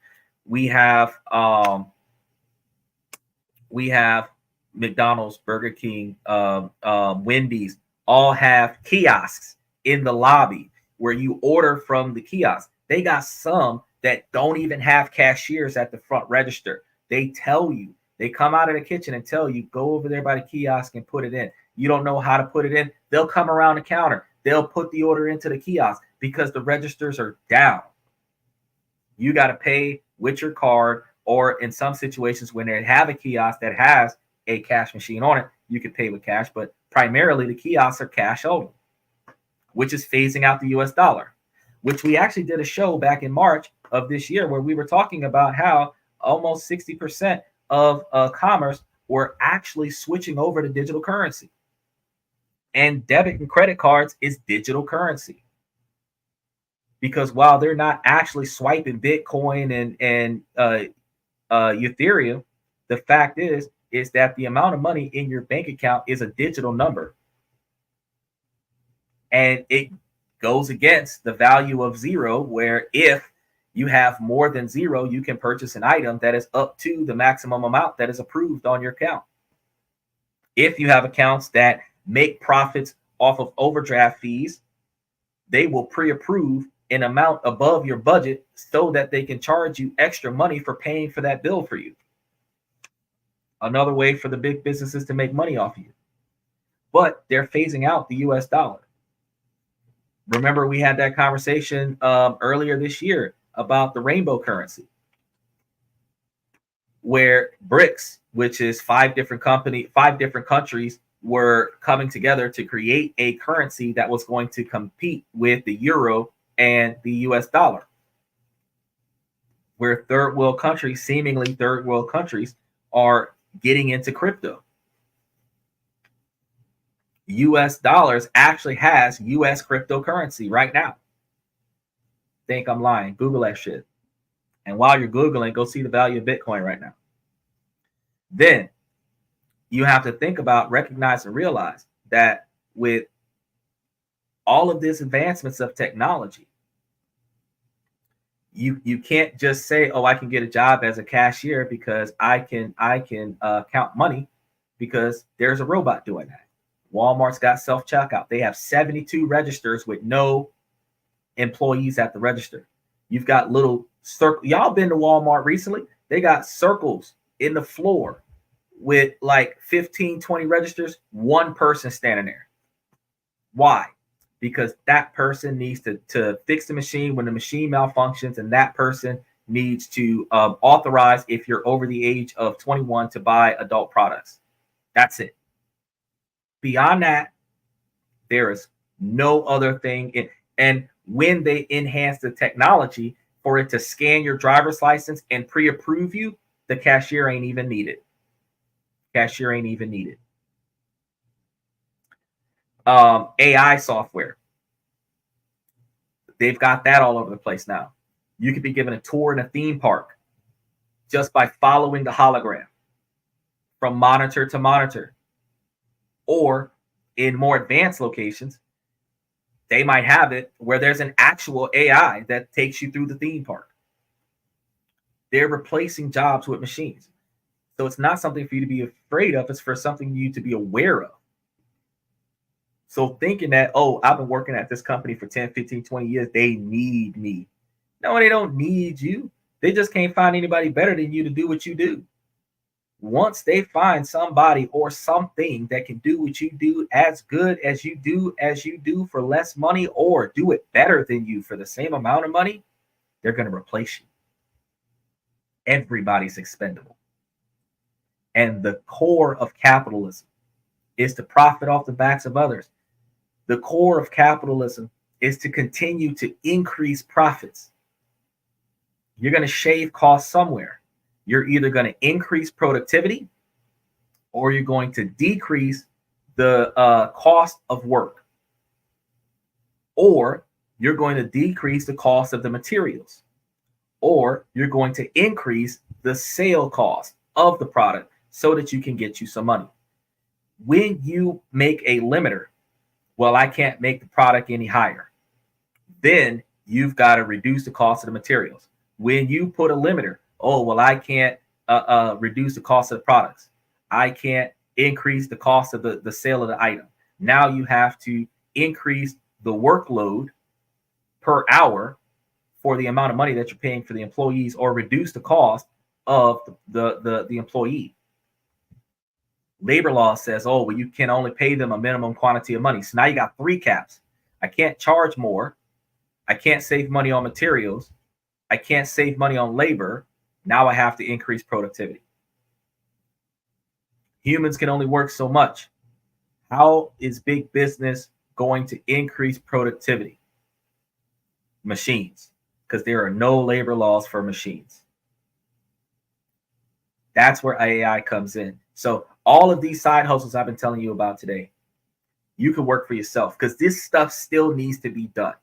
We have McDonald's, Burger King, Wendy's, all have kiosks in the lobby where you order from the kiosk. They got some that don't even have cashiers at the front register. They tell you, they come out of the kitchen and tell you, go over there by the kiosk and put it in. You don't know how to put it in, they'll come around the counter. They'll put the order into the kiosk because the registers are down. You got to pay with your card, or in some situations when they have a kiosk that has a cash machine on it, you can pay with cash, but primarily the kiosks are cash only, which is phasing out the US dollar, which we actually did a show back in March of this year where we were talking about how almost 60% of commerce were actually switching over to digital currency. And debit and credit cards is digital currency. Because while they're not actually swiping Bitcoin and Ethereum, the fact is that the amount of money in your bank account is a digital number. And it goes against the value of zero, where if you have more than zero, you can purchase an item that is up to the maximum amount that is approved on your account. If you have accounts that make profits off of overdraft fees, they will pre-approve an amount above your budget so that they can charge you extra money for paying for that bill for you. Another way for the big businesses to make money off of you. But they're phasing out the US dollar. Remember, we had that conversation earlier this year about the rainbow currency, where BRICS, which is five different countries, were coming together to create a currency that was going to compete with the euro and the US dollar, where seemingly third world countries, are getting into crypto. US dollars actually has US cryptocurrency right now. Think I'm lying? Google that shit. And while you're Googling, go see the value of Bitcoin right now. Then you have to think about, recognize, and realize that with all of these advancements of technology, you can't just say, oh, I can get a job as a cashier because I can count money, because there's a robot doing that. Walmart's got self-checkout. They have 72 registers with no employees at the register. You've got little circle. Y'all been to Walmart recently? They got circles in the floor with like 15, 20 registers, one person standing there. Why? Because that person needs to fix the machine when the machine malfunctions, and that person needs to authorize if you're over the age of 21 to buy adult products. That's it. Beyond that, there is no other thing. And when they enhance the technology for it to scan your driver's license and pre-approve you, the cashier ain't even needed. Cashier ain't even needed. AI software. They've got that all over the place now. You could be given a tour in a theme park just by following the hologram from monitor to monitor. Or in more advanced locations, they might have it where there's an actual AI that takes you through the theme park. They're replacing jobs with machines. So it's not something for you to be afraid of. It's for something you to be aware of. So thinking that, oh, I've been working at this company for 10, 15, 20 years, they need me. No, they don't need you. They just can't find anybody better than you to do what you do. Once they find somebody or something that can do what you do as good as you do for less money, or do it better than you for the same amount of money, they're going to replace you. Everybody's expendable. And the core of capitalism is to profit off the backs of others. The core of capitalism is to continue to increase profits. You're going to shave costs somewhere. You're either going to increase productivity or you're going to decrease the cost of work, or you're going to decrease the cost of the materials, or you're going to increase the sale cost of the product so that you can get you some money. When you make a limiter, well, I can't make the product any higher, then you've got to reduce the cost of the materials. When you put a limiter, oh, well, I can't reduce the cost of the products, I can't increase the cost of the sale of the item. Now you have to increase the workload per hour for the amount of money that you're paying for the employees, or reduce the cost of the employee. Labor law says, oh, well, you can only pay them a minimum quantity of money. So now you got 3 caps. I can't charge more. I can't save money on materials. I can't save money on labor. Now I have to increase productivity. Humans can only work so much. How is big business going to increase productivity? Machines, because there are no labor laws for machines. That's where AI comes in. So all of these side hustles I've been telling you about today, you can work for yourself, because this stuff still needs to be done.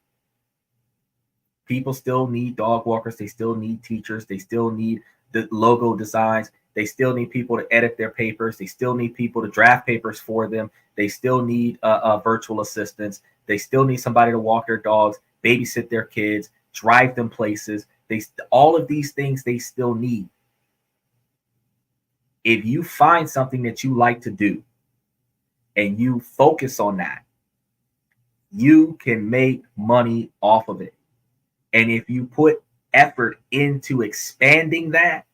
People still need dog walkers. They still need teachers. They still need the logo designs. They still need people to edit their papers. They still need people to draft papers for them. They still need virtual assistants. They still need somebody to walk their dogs, babysit their kids, drive them places. All of these things they still need. If you find something that you like to do and you focus on that, you can make money off of it. And if you put effort into expanding that,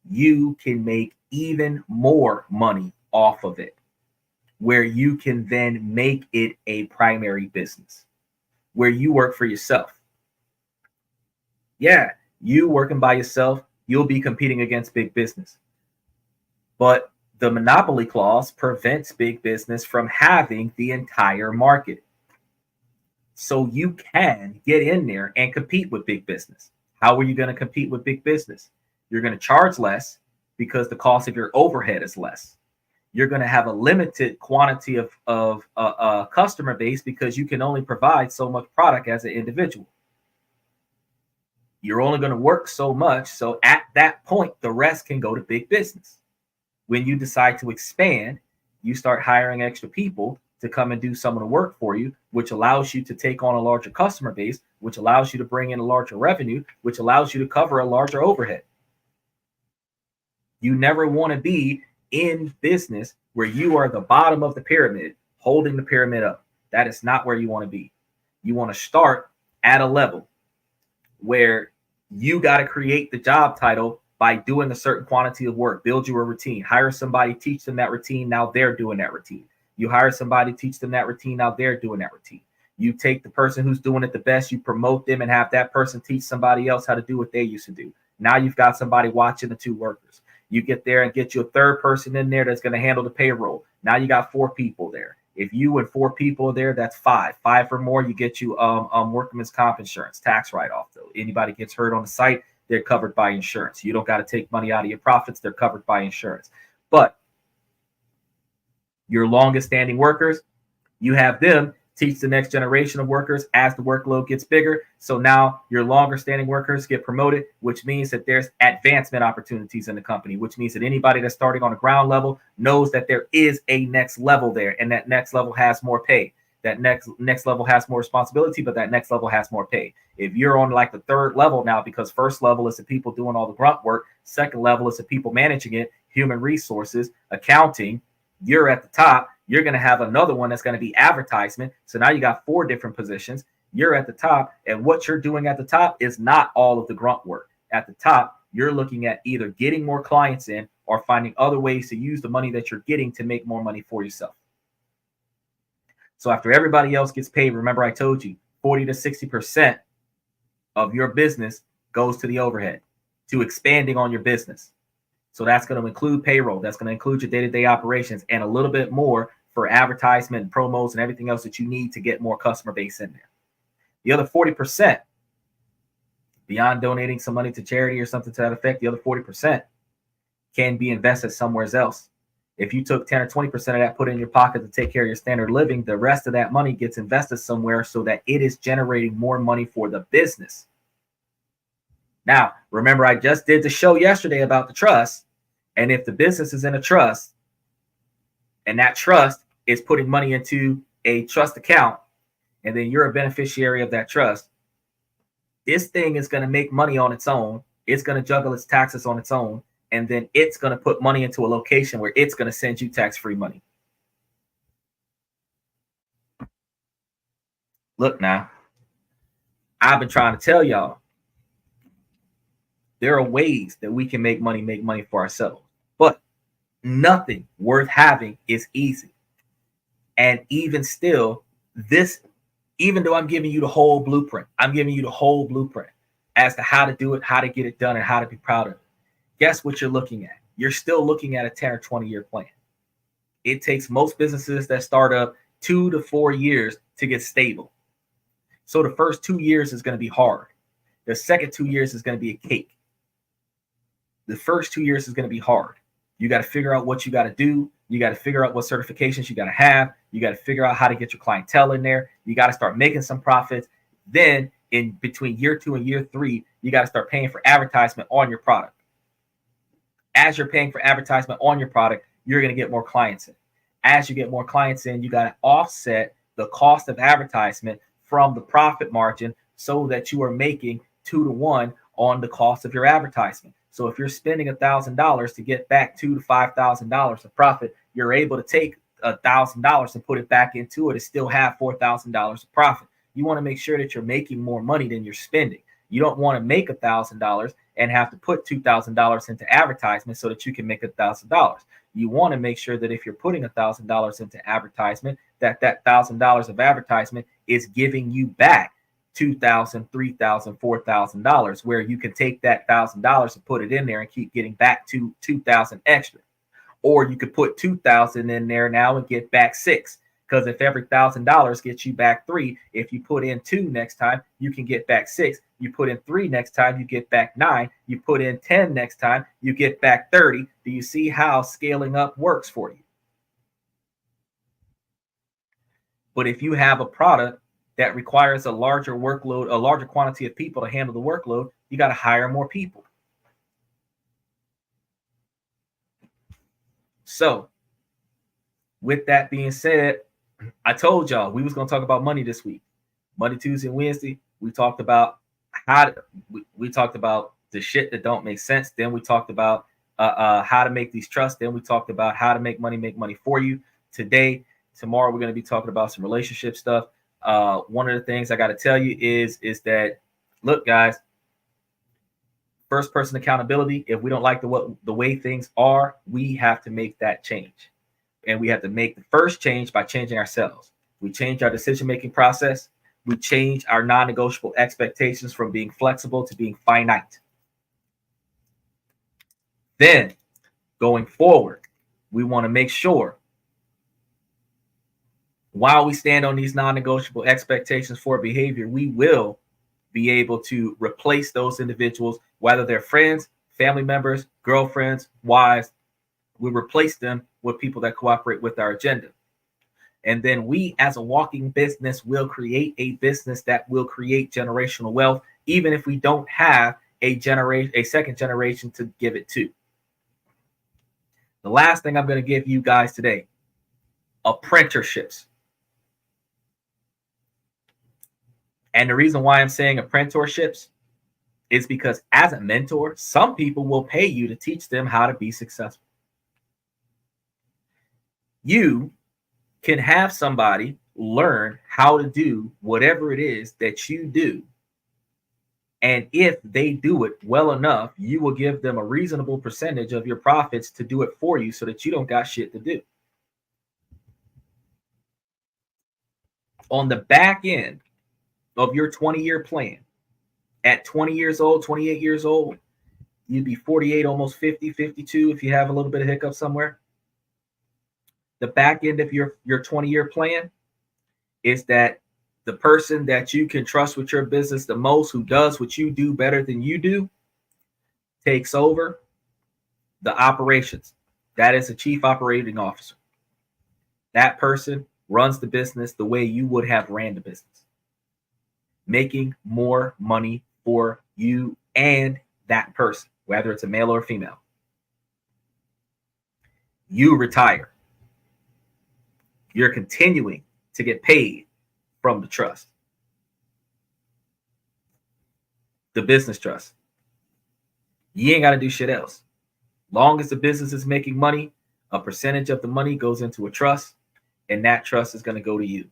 you can make even more money off of it, where you can then make it a primary business, where you work for yourself. Yeah, you working by yourself, you'll be competing against big business. But the monopoly clause prevents big business from having the entire market. So you can get in there and compete with big business. How are you going to compete with big business? You're going to charge less because the cost of your overhead is less. You're going to have a limited quantity of customer base because you can only provide so much product as an individual. You're only going to work so much. So at that point, the rest can go to big business. When you decide to expand, you start hiring extra people to come and do some of the work for you, which allows you to take on a larger customer base, which allows you to bring in a larger revenue, which allows you to cover a larger overhead. You never want to be in business where you are the bottom of the pyramid, holding the pyramid up. That is not where you want to be. You want to start at a level where you got to create the job title by doing a certain quantity of work. Build you a routine, hire somebody, teach them that routine. Now they're doing that routine. You hire somebody, teach them that routine. Now they're doing that routine. You take the person who's doing it the best, you promote them and have that person teach somebody else how to do what they used to do. Now you've got somebody watching the 2 workers. You get there and get you a 3rd person in there that's going to handle the payroll. Now you got 4 people there. If you and 4 people are there, that's 5. 5 or more, you get you workman's comp insurance, tax write-off. Though anybody gets hurt on the site, they're covered by insurance. You don't got to take money out of your profits. They're covered by insurance. But your longest standing workers, you have them teach the next generation of workers as the workload gets bigger. So now your longer standing workers get promoted, which means that there's advancement opportunities in the company, which means that anybody that's starting on the ground level knows that there is a next level there, and that next level has more pay. That next level has more responsibility, but that next level has more pay. If you're on like the 3rd level now, because 1st level is the people doing all the grunt work, 2nd level is the people managing it, human resources, accounting, you're at the top. You're going to have another one that's going to be advertisement. So now you got 4 different positions. You're at the top, and what you're doing at the top is not all of the grunt work. At the top, you're looking at either getting more clients in or finding other ways to use the money that you're getting to make more money for yourself. So after everybody else gets paid, remember I told you 40 to 60% of your business goes to the overhead, to expanding on your business. So that's going to include payroll. That's going to include your day-to-day operations and a little bit more for advertisement and promos and everything else that you need to get more customer base in there. The other 40%, beyond donating some money to charity or something to that effect, the other 40% can be invested somewhere else. If you took 10 or 20% of that, put it in your pocket to take care of your standard of living, the rest of that money gets invested somewhere so that it is generating more money for the business. Now, remember, I just did the show yesterday about the trust. And if the business is in a trust and that trust is putting money into a trust account, and then you're a beneficiary of that trust, this thing is going to make money on its own. It's going to juggle its taxes on its own. And then it's going to put money into a location where it's going to send you tax-free money. Look now, I've been trying to tell y'all, there are ways that we can make money for ourselves. But nothing worth having is easy. And even still, even though I'm giving you the whole blueprint, I'm giving you the whole blueprint as to how to do it, how to get it done, and how to be proud of it. Guess what you're looking at? You're still looking at a 10 or 20 year plan. It takes most businesses that start up 2 to 4 years to get stable. So the first 2 years is going to be hard. The second 2 years is going to be a cake. The first 2 years is going to be hard. You got to figure out what you got to do. You got to figure out what certifications you got to have. You got to figure out how to get your clientele in there. You got to start making some profits. Then in between year 2 and year 3, you got to start paying for advertisement on your product. As you're paying for advertisement on your product, you're going to get more clients in. As you get more clients in, you got to offset the cost of advertisement from the profit margin so that you are making 2 to 1 on the cost of your advertisement. So if you're spending $1,000 to get back $2,000 to $5,000 of profit, you're able to take $1,000 and put it back into it and still have $4,000 of profit. You want to make sure that you're making more money than you're spending. You don't want to make $1,000 and have to put $2,000 into advertisement so that you can make $1,000. You want to make sure that if you're putting $1,000 into advertisement, that $1,000 of advertisement is giving you back $2,000, $3,000, $4,000, where you can take that $1,000 and put it in there and keep getting back to $2,000 extra. Or you could put $2,000 in there now and get back $6,000. Because if every $1,000 gets you back $3,000, if you put in $2,000 next time, you can get back $6,000. You put in $3,000 next time, you get back $9,000. You put in $10,000 next time, you get back $30,000. Do you see how scaling up works for you? But if you have a product that requires a larger workload, a larger quantity of people to handle the workload, you got to hire more people. So with that being said, I told y'all we was going to talk about money this week. Monday, Tuesday, and Wednesday, we talked about we talked about the shit that don't make sense. Then we talked about how to make these trusts. Then we talked about how to make money for you. Tomorrow, we're going to be talking about some relationship stuff. One of the things I got to tell you is that, look, guys, first person accountability. If we don't like the way things are, we have to make that change. And we have to make the first change by changing ourselves. We change our decision-making process. We change our non-negotiable expectations from being flexible to being finite. Then, going forward, we want to make sure, while we stand on these non-negotiable expectations for behavior, we will be able to replace those individuals, whether they're friends, family members, girlfriends, wives. We replace them with people that cooperate with our agenda. And then we, as a walking business, will create a business that will create generational wealth, even if we don't have a second generation to give it to. The last thing I'm going to give you guys today, apprenticeships. And the reason why I'm saying apprenticeships is because as a mentor, some people will pay you to teach them how to be successful. You can have somebody learn how to do whatever it is that you do. And if they do it well enough, you will give them a reasonable percentage of your profits to do it for you so that you don't got shit to do. On the back end of your 20-year plan, at 20 years old, 28 years old, you'd be 48, almost 50, 52 if you have a little bit of hiccup somewhere. The back end of your 20-year plan is that the person that you can trust with your business the most, who does what you do better than you do, takes over the operations. That is a chief operating officer. That person runs the business the way you would have ran the business, making more money for you and that person, whether it's a male or a female. You retire. You're continuing to get paid from the trust, the business trust. You ain't got to do shit else. Long as the business is making money, a percentage of the money goes into a trust, and that trust is going to go to you.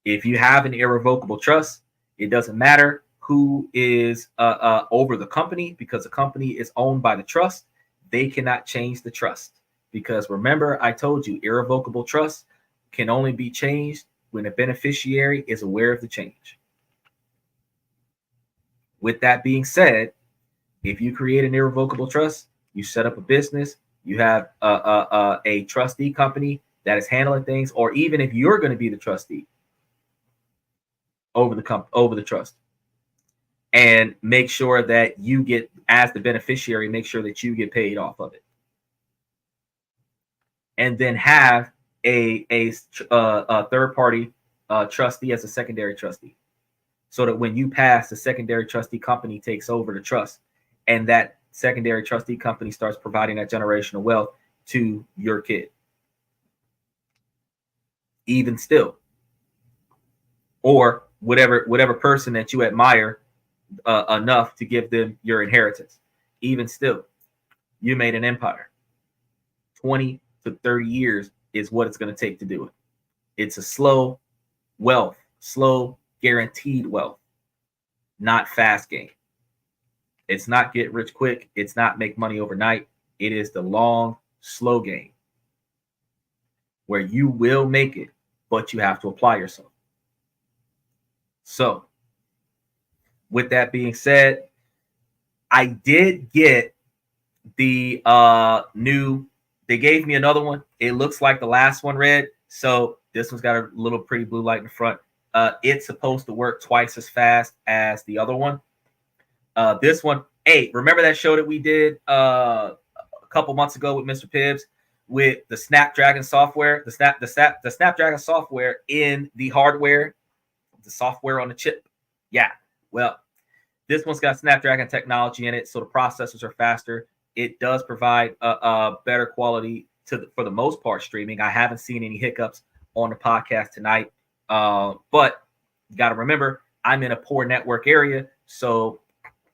If you have an irrevocable trust, it doesn't matter who is over the company, because the company is owned by the trust. They cannot change the trust, because remember, I told you, irrevocable trust can only be changed when a beneficiary is aware of the change. With that being said, if you create an irrevocable trust, you set up a business, you have a trustee company that is handling things, or even if you're going to be the trustee over the trust, and make sure that you get, as the beneficiary, make sure that you get paid off of it, and then have a third party trustee as a secondary trustee, so that when you pass, the secondary trustee company takes over the trust, and that secondary trustee company starts providing that generational wealth to your kid. Even still, or whatever person that you admire enough to give them your inheritance. Even still, you made an empire. 20 to 30 years is what it's going to take to do it. It's a slow wealth, slow guaranteed wealth, not fast game. It's not get rich quick. It's not make money overnight. It is the long, slow game where you will make it, but you have to apply yourself. So, with that being said, I did get the new, they gave me another one. It looks like the last one, Red. So this one's got a little pretty blue light in front. It's supposed to work twice as fast as the other one. This one, hey, remember that show that we did a couple months ago with Mr. Pibbs with the Snapdragon software, the Snapdragon software in the hardware, the software on the chip? Yeah. Well, this one's got Snapdragon technology in it, so the processors are faster. It does provide a better quality for the most part streaming. I haven't seen any hiccups on the podcast tonight, but you got to remember, I'm in a poor network area, so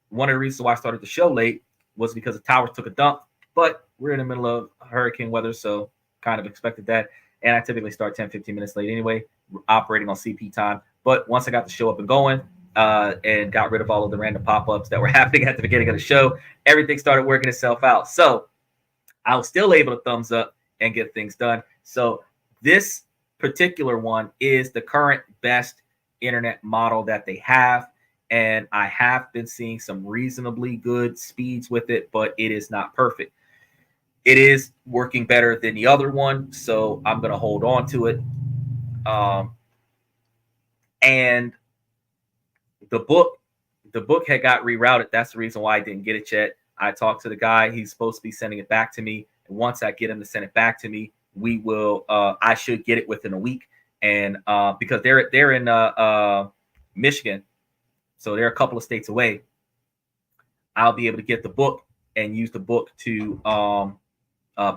one of the reasons why I started the show late was because the towers took a dump, but we're in the middle of hurricane weather, so kind of expected that. And I typically start 10, 15 minutes late anyway, operating on CP time. But once I got the show up and going and got rid of all of the random pop-ups that were happening at the beginning of the show, everything started working itself out. So I was still able to thumbs up and get things done. So this particular one is the current best internet model that they have. And I have been seeing some reasonably good speeds with it, but it is not perfect. It is working better than the other one, so I'm going to hold on to it. And the book had got rerouted. That's the reason why I didn't get it yet. I talked to the guy. He's supposed to be sending it back to me. And once I get him to send it back to me, we will. I should get it within a week. And because they're in Michigan, so they're a couple of states away, I'll be able to get the book and use the book to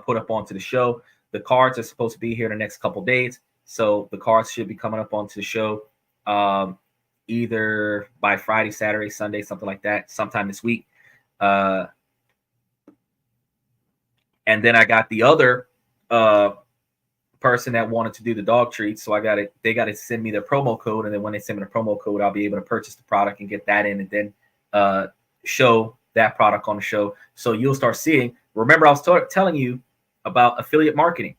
put up onto the show. The cards are supposed to be here in the next couple of days, so the cards should be coming up onto the show either by Friday, Saturday, Sunday, something like that, sometime this week. And then I got the other person that wanted to do the dog treats, so they got to send me their promo code, and then when they send me the promo code, I'll be able to purchase the product and get that in, and then show that product on the show. So you'll start seeing. Remember, I was telling you about affiliate marketing.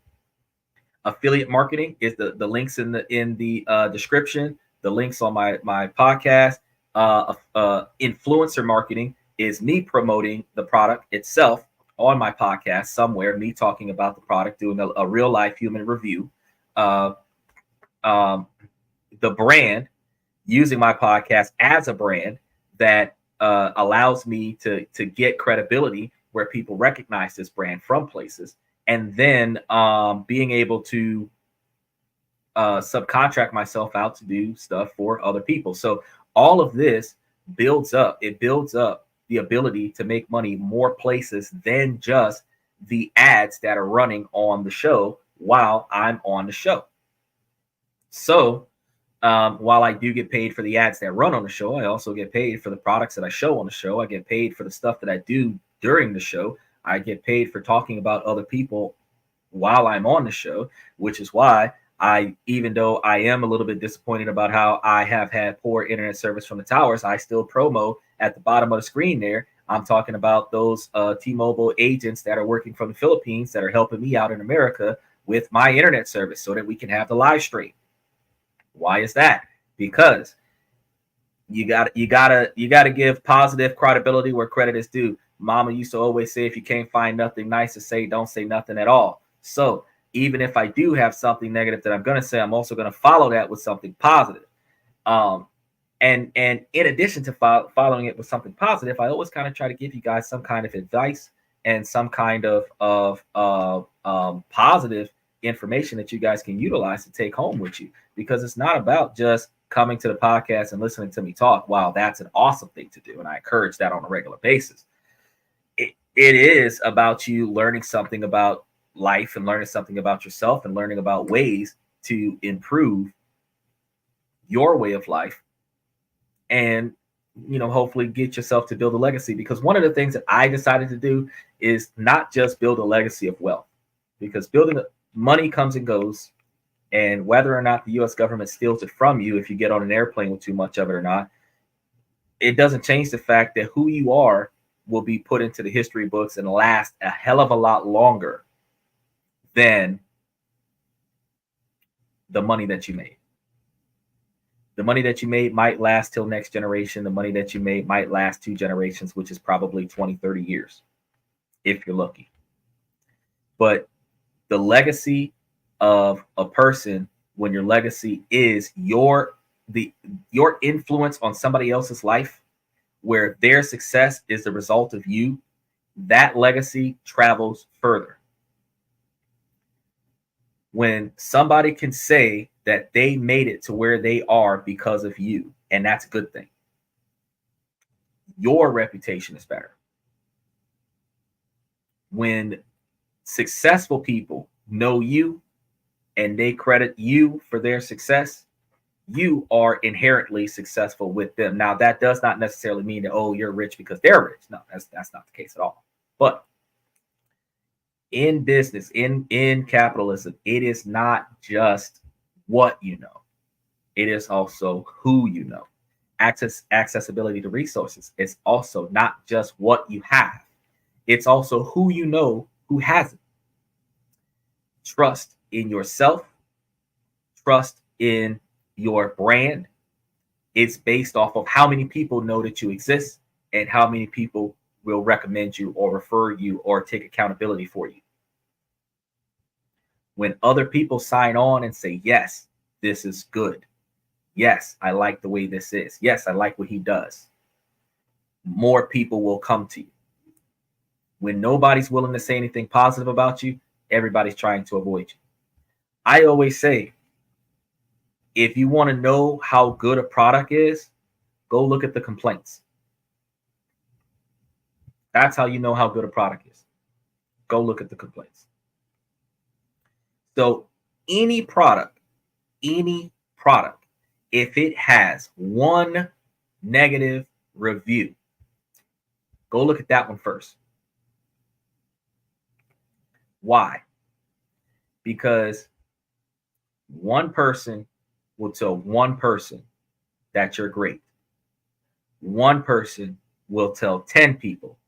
Affiliate marketing is the links in the description, the links on my podcast. Influencer marketing is me promoting the product itself on my podcast somewhere, me talking about the product, doing a real life human review. The brand, using my podcast as a brand that allows me to get credibility where people recognize this brand from places, and then being able to subcontract myself out to do stuff for other people. So all of this builds up. It builds up the ability to make money more places than just the ads that are running on the show while I'm on the show. So while I do get paid for the ads that run on the show, I also get paid for the products that I show on the show. I get paid for the stuff that I do during the show. I get paid for talking about other people while I'm on the show, which is why even though I am a little bit disappointed about how I have had poor internet service from the towers, I still promo at the bottom of the screen there. I'm talking about those T-Mobile agents that are working from the Philippines that are helping me out in America with my internet service so that we can have the live stream. Why is that? Because you gotta give positive credibility where credit is due. Mama used to always say, if you can't find nothing nice to say, don't say nothing at all. So even if I do have something negative that I'm going to say, I'm also going to follow that with something positive. And in addition to following it with something positive, I always kind of try to give you guys some kind of advice and some kind of positive information that you guys can utilize to take home with you, because it's not about just coming to the podcast and listening to me talk. Wow, that's an awesome thing to do, and I encourage that on a regular basis. It is about you learning something about life and learning something about yourself and learning about ways to improve your way of life and, you know, hopefully get yourself to build a legacy. Because one of the things that I decided to do is not just build a legacy of wealth, because money comes and goes, and whether or not the U.S. government steals it from you, if you get on an airplane with too much of it or not, it doesn't change the fact that who you are will be put into the history books and last a hell of a lot longer than the money that you made. The money that you made might last till next generation. The money that you made might last 2 generations, which is probably 20, 30 years, if you're lucky. But the legacy of a person, when your legacy is your influence on somebody else's life, where their success is the result of you, that legacy travels further. When somebody can say that they made it to where they are because of you, and that's a good thing, your reputation is better. When successful people know you and they credit you for their success, you are inherently successful with them. Now, that does not necessarily mean that, oh, you're rich because they're rich. No, that's not the case at all. But in business, in capitalism, it is not just what you know. It is also who you know. Accessibility to resources is also not just what you have. It's also who you know who has it. Trust in yourself. Trust in your brand. It's based off of how many people know that you exist and how many people will recommend you or refer you or take accountability for you. When other people sign on and say, yes, this is good. Yes, I like the way this is. Yes, I like what he does. More people will come to you. When nobody's willing to say anything positive about you, everybody's trying to avoid you. I always say, if you want to know how good a product is, go look at the complaints. That's how you know how good a product is. Go look at the complaints. So any product, if it has one negative review, go look at that one first. Why? Because one person will tell one person that you're great. One person will tell 10 people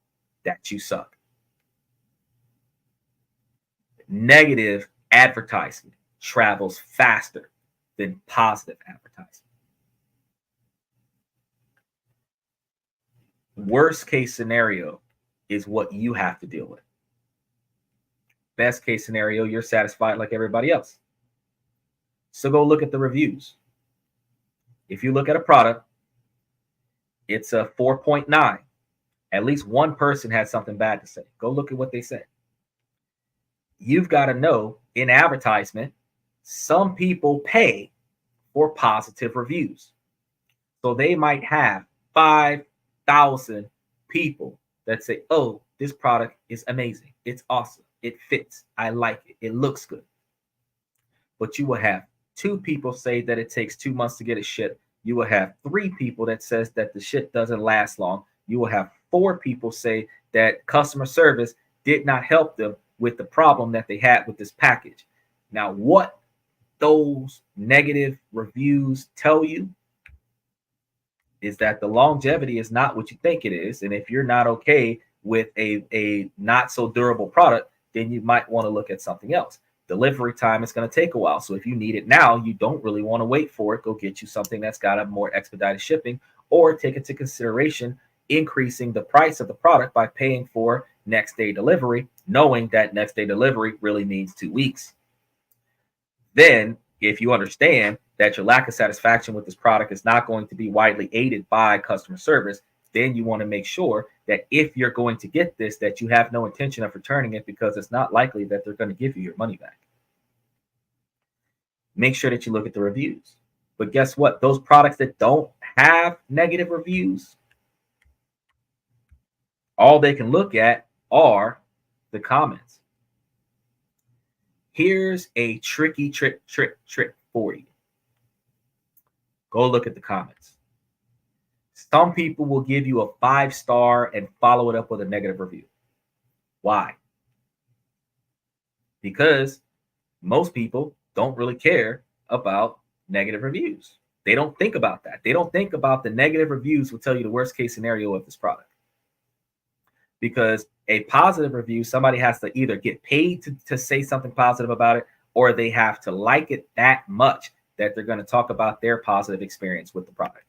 that you suck. Negative advertisement travels faster than positive advertisement. Worst case scenario is what you have to deal with. Best case scenario, you're satisfied like everybody else. So go look at the reviews. If you look at a product, it's a 4.9. At least one person had something bad to say. Go look at what they said. You've got to know in advertisement, some people pay for positive reviews. So they might have 5,000 people that say, oh, this product is amazing. It's awesome. It fits. I like it. It looks good. But you will have 2 people say that it takes 2 months to get it shipped. You will have 3 people that says that the shit doesn't last long. You will have 4 people say that customer service did not help them with the problem that they had with this package. Now, what those negative reviews tell you is that the longevity is not what you think it is. And if you're not okay with a not so durable product, then you might want to look at something else. Delivery time is going to take a while. So if you need it now, you don't really want to wait for it. Go get you something that's got a more expedited shipping, or take into consideration increasing the price of the product by paying for next day delivery, knowing that next day delivery really means 2 weeks. Then, if you understand that your lack of satisfaction with this product is not going to be widely aided by customer service, then you want to make sure that if you're going to get this, that you have no intention of returning it, because it's not likely that they're going to give you your money back. Make sure that you look at the reviews. But guess what? Those products that don't have negative reviews, all they can look at are the comments. Here's a tricky trick for you. Go look at the comments. Some people will give you a 5-star and follow it up with a negative review. Why? Because most people don't really care about negative reviews. They don't think about that. They don't think about the negative reviews will tell you the worst case scenario of this product. Because a positive review, somebody has to either get paid to say something positive about it, or they have to like it that much that they're going to talk about their positive experience with the product.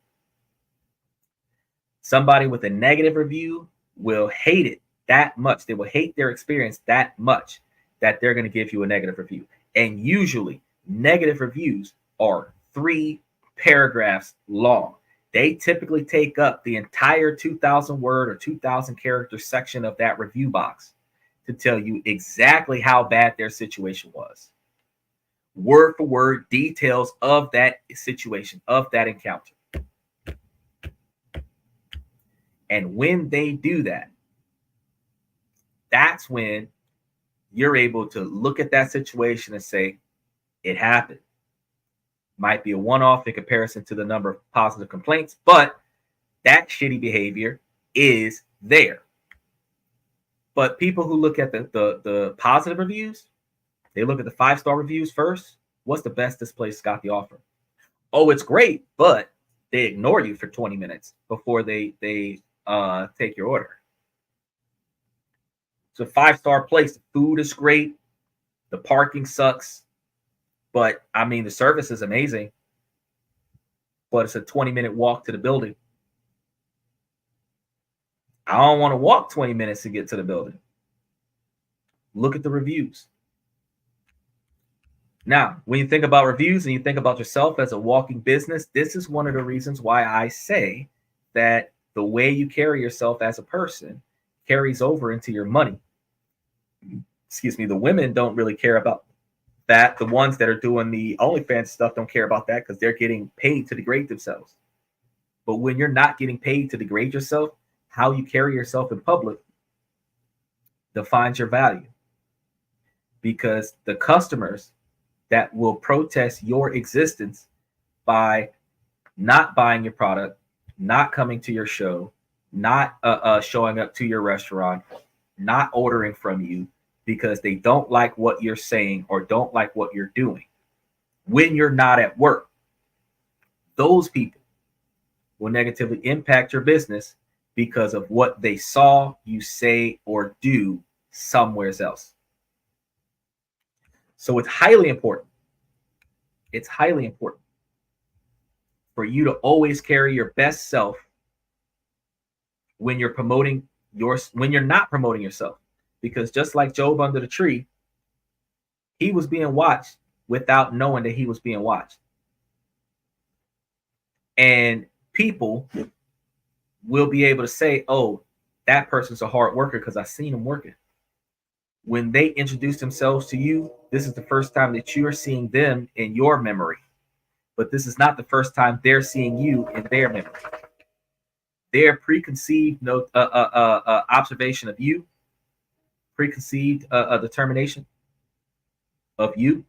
Somebody with a negative review will hate it that much. They will hate their experience that much that they're going to give you a negative review. And usually negative reviews are 3 paragraphs long. They typically take up the entire 2,000 word or 2,000 character section of that review box to tell you exactly how bad their situation was. Word for word details of that situation, of that encounter. And when they do that, that's when you're able to look at that situation and say, it happened. Might be a one-off in comparison to the number of positive complaints, but that shitty behavior is there. But people who look at the positive reviews, they look at the 5-star reviews first. What's the best this place got the offer? Oh, it's great, but they ignore you for 20 minutes before they take your order. It's a 5-star place. The food is great. The parking sucks. But I mean, the service is amazing. But it's a 20-minute walk to the building. I don't want to walk 20 minutes to get to the building. Look at the reviews. Now, when you think about reviews and you think about yourself as a walking business, this is one of the reasons why I say that the way you carry yourself as a person carries over into your money. Excuse me, the women don't really care about that. The ones that are doing the OnlyFans stuff don't care about that because they're getting paid to degrade themselves. But when you're not getting paid to degrade yourself, how you carry yourself in public defines your value. Because the customers that will protest your existence by not buying your product, not coming to your show, not showing up to your restaurant, not ordering from you because they don't like what you're saying or don't like what you're doing when you're not at work, those people will negatively impact your business because of what they saw you say or do somewhere else. So it's highly important. It's highly important for you to always carry your best self when you're when you're not promoting yourself. Because just like Job under the tree, he was being watched without knowing that he was being watched. And people will be able to say, oh, that person's a hard worker because I've seen them working. When they introduce themselves to you, this is the first time that you are seeing them in your memory. But this is not the first time they're seeing you in their memory. Their preconceived observation of you, preconceived determination of you,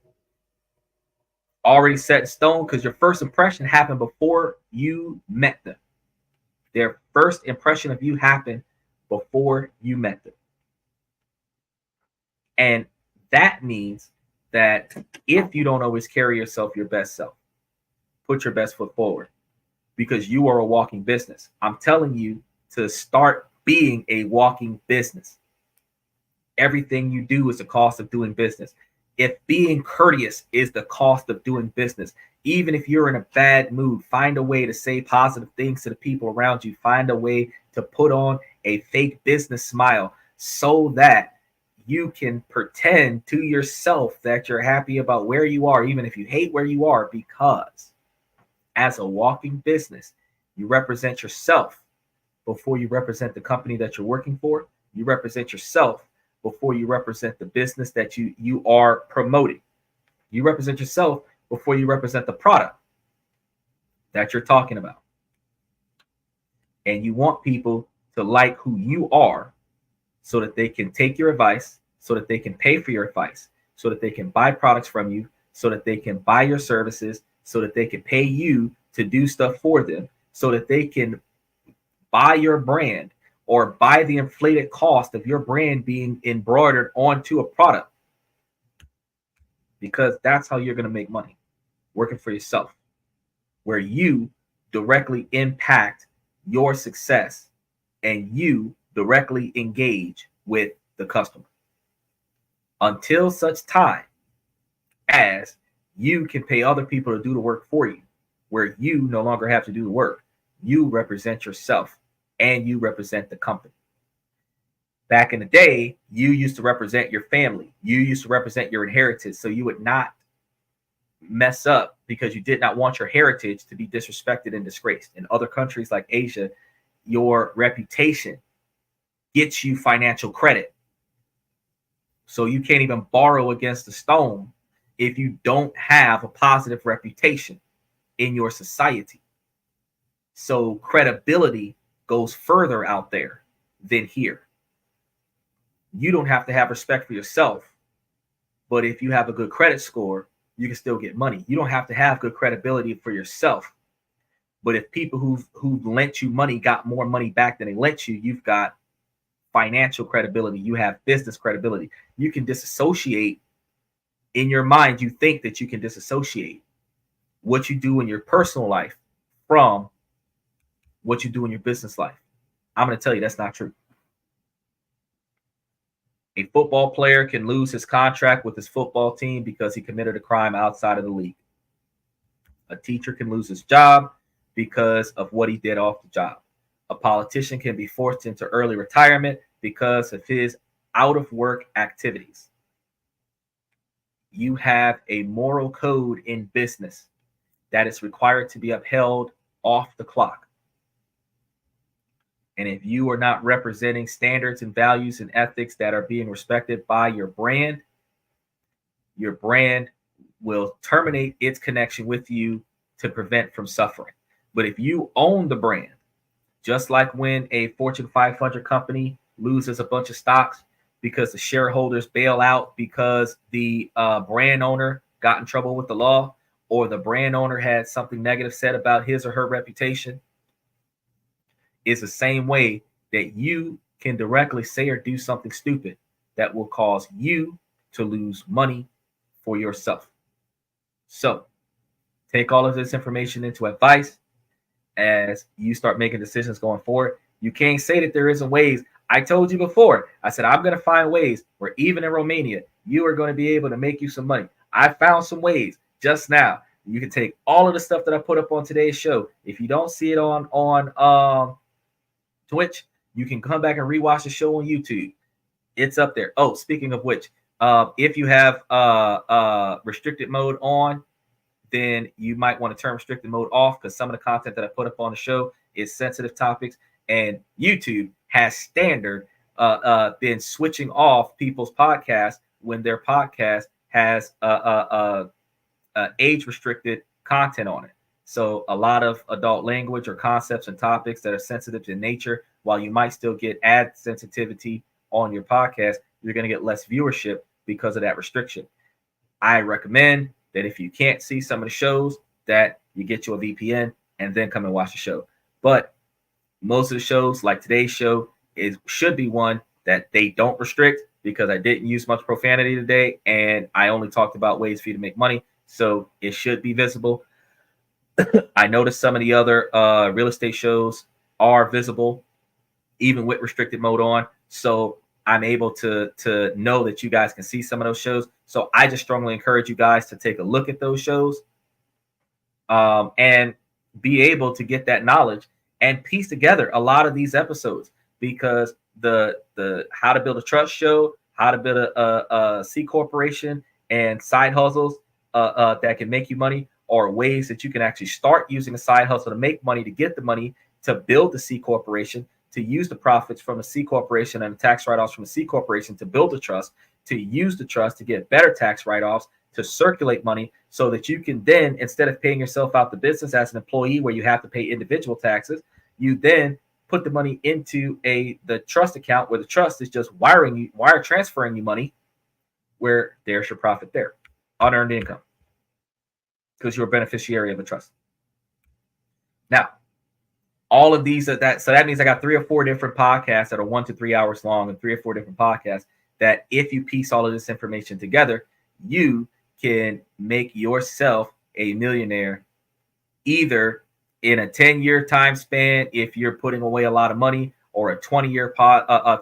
already set in stone because your first impression happened before you met them. Their first impression of you happened before you met them. And that means that if you don't always carry yourself your best self, put your best foot forward, because you are a walking business. I'm telling you to start being a walking business. Everything you do is the cost of doing business. If being courteous is the cost of doing business, even if you're in a bad mood, find a way to say positive things to the people around you. Find a way to put on a fake business smile so that you can pretend to yourself that you're happy about where you are, even if you hate where you are, because as a walking business, you represent yourself before you represent the company that you're working for. You represent yourself before you represent the business that you are promoting. You represent yourself before you represent the product that you're talking about. And you want people to like who you are so that they can take your advice, so that they can pay for your advice, so that they can buy products from you, so that they can buy your services, so that they can pay you to do stuff for them, so that they can buy your brand or buy the inflated cost of your brand being embroidered onto a product. Because that's how you're going to make money, working for yourself, where you directly impact your success and you directly engage with the customer. Until such time as you can pay other people to do the work for you, where you no longer have to do the work, you represent yourself and you represent the company. Back in the day, you used to represent your family. You used to represent your inheritance. So you would not mess up because you did not want your heritage to be disrespected and disgraced. In other countries like Asia, your reputation gets you financial credit. So you can't even borrow against the stone if you don't have a positive reputation in your society. So credibility goes further out there than here. You don't have to have respect for yourself, but if you have a good credit score, you can still get money. You don't have to have good credibility for yourself, but if people who've lent you money got more money back than they lent you, you've got financial credibility. You have business credibility. You can disassociate in your mind. You think that you can disassociate what you do in your personal life from what you do in your business life. I'm going to tell you that's not true. A football player can lose his contract with his football team because he committed a crime outside of the league. A teacher can lose his job because of what he did off the job. A politician can be forced into early retirement because of his out of work activities. You have a moral code in business that is required to be upheld off the clock. And if you are not representing standards and values and ethics that are being respected by your brand will terminate its connection with you to prevent from suffering. But if you own the brand, just like when a Fortune 500 company loses a bunch of stocks because the shareholders bail out because the brand owner got in trouble with the law, or the brand owner had something negative said about his or her reputation, is the same way that you can directly say or do something stupid that will cause you to lose money for yourself. So take all of this information into advice as you start making decisions going forward. You can't say that there isn't ways. I told you before, I said, I'm going to find ways where even in Romania, you are going to be able to make you some money. I found some ways just now. You can take all of the stuff that I put up on today's show. If you don't see it on Twitch, you can come back and rewatch the show on YouTube. It's up there. Oh, speaking of which, if you have restricted mode on, then you might want to turn restricted mode off, because some of the content that I put up on the show is sensitive topics And YouTube has standard been switching off people's podcasts when their podcast has age restricted content on it. So a lot of adult language or concepts and topics that are sensitive in nature, while you might still get ad sensitivity on your podcast, you're going to get less viewership because of that restriction. I recommend that if you can't see some of the shows, that you get you a VPN and then come and watch the show. But most of the shows, like today's show, should be one that they don't restrict, because I didn't use much profanity today and I only talked about ways for you to make money. So it should be visible. I noticed some of the other real estate shows are visible, even with restricted mode on. So I'm able to know that you guys can see some of those shows. So I just strongly encourage you guys to take a look at those shows and be able to get that knowledge and piece together a lot of these episodes, because the How to Build a Trust show, How to Build a C corporation, and side hustles that can make you money, or ways that you can actually start using a side hustle to make money, to get the money to build the C corporation, to use the profits from a C corporation and the tax write-offs from a C corporation to build a trust, to use the trust to get better tax write-offs, to circulate money, so that you can then, instead of paying yourself out the business as an employee where you have to pay individual taxes, you then put the money into the trust account, where the trust is just wire transferring you money, where there's your profit there, unearned income, because you're a beneficiary of a trust. Now, all of these so that means I got 3 or 4 different podcasts that are 1 to 3 hours long, and 3 or 4 different podcasts that, if you piece all of this information together, you can make yourself a millionaire, either in a 10-year time span if you're putting away a lot of money, or a 20-year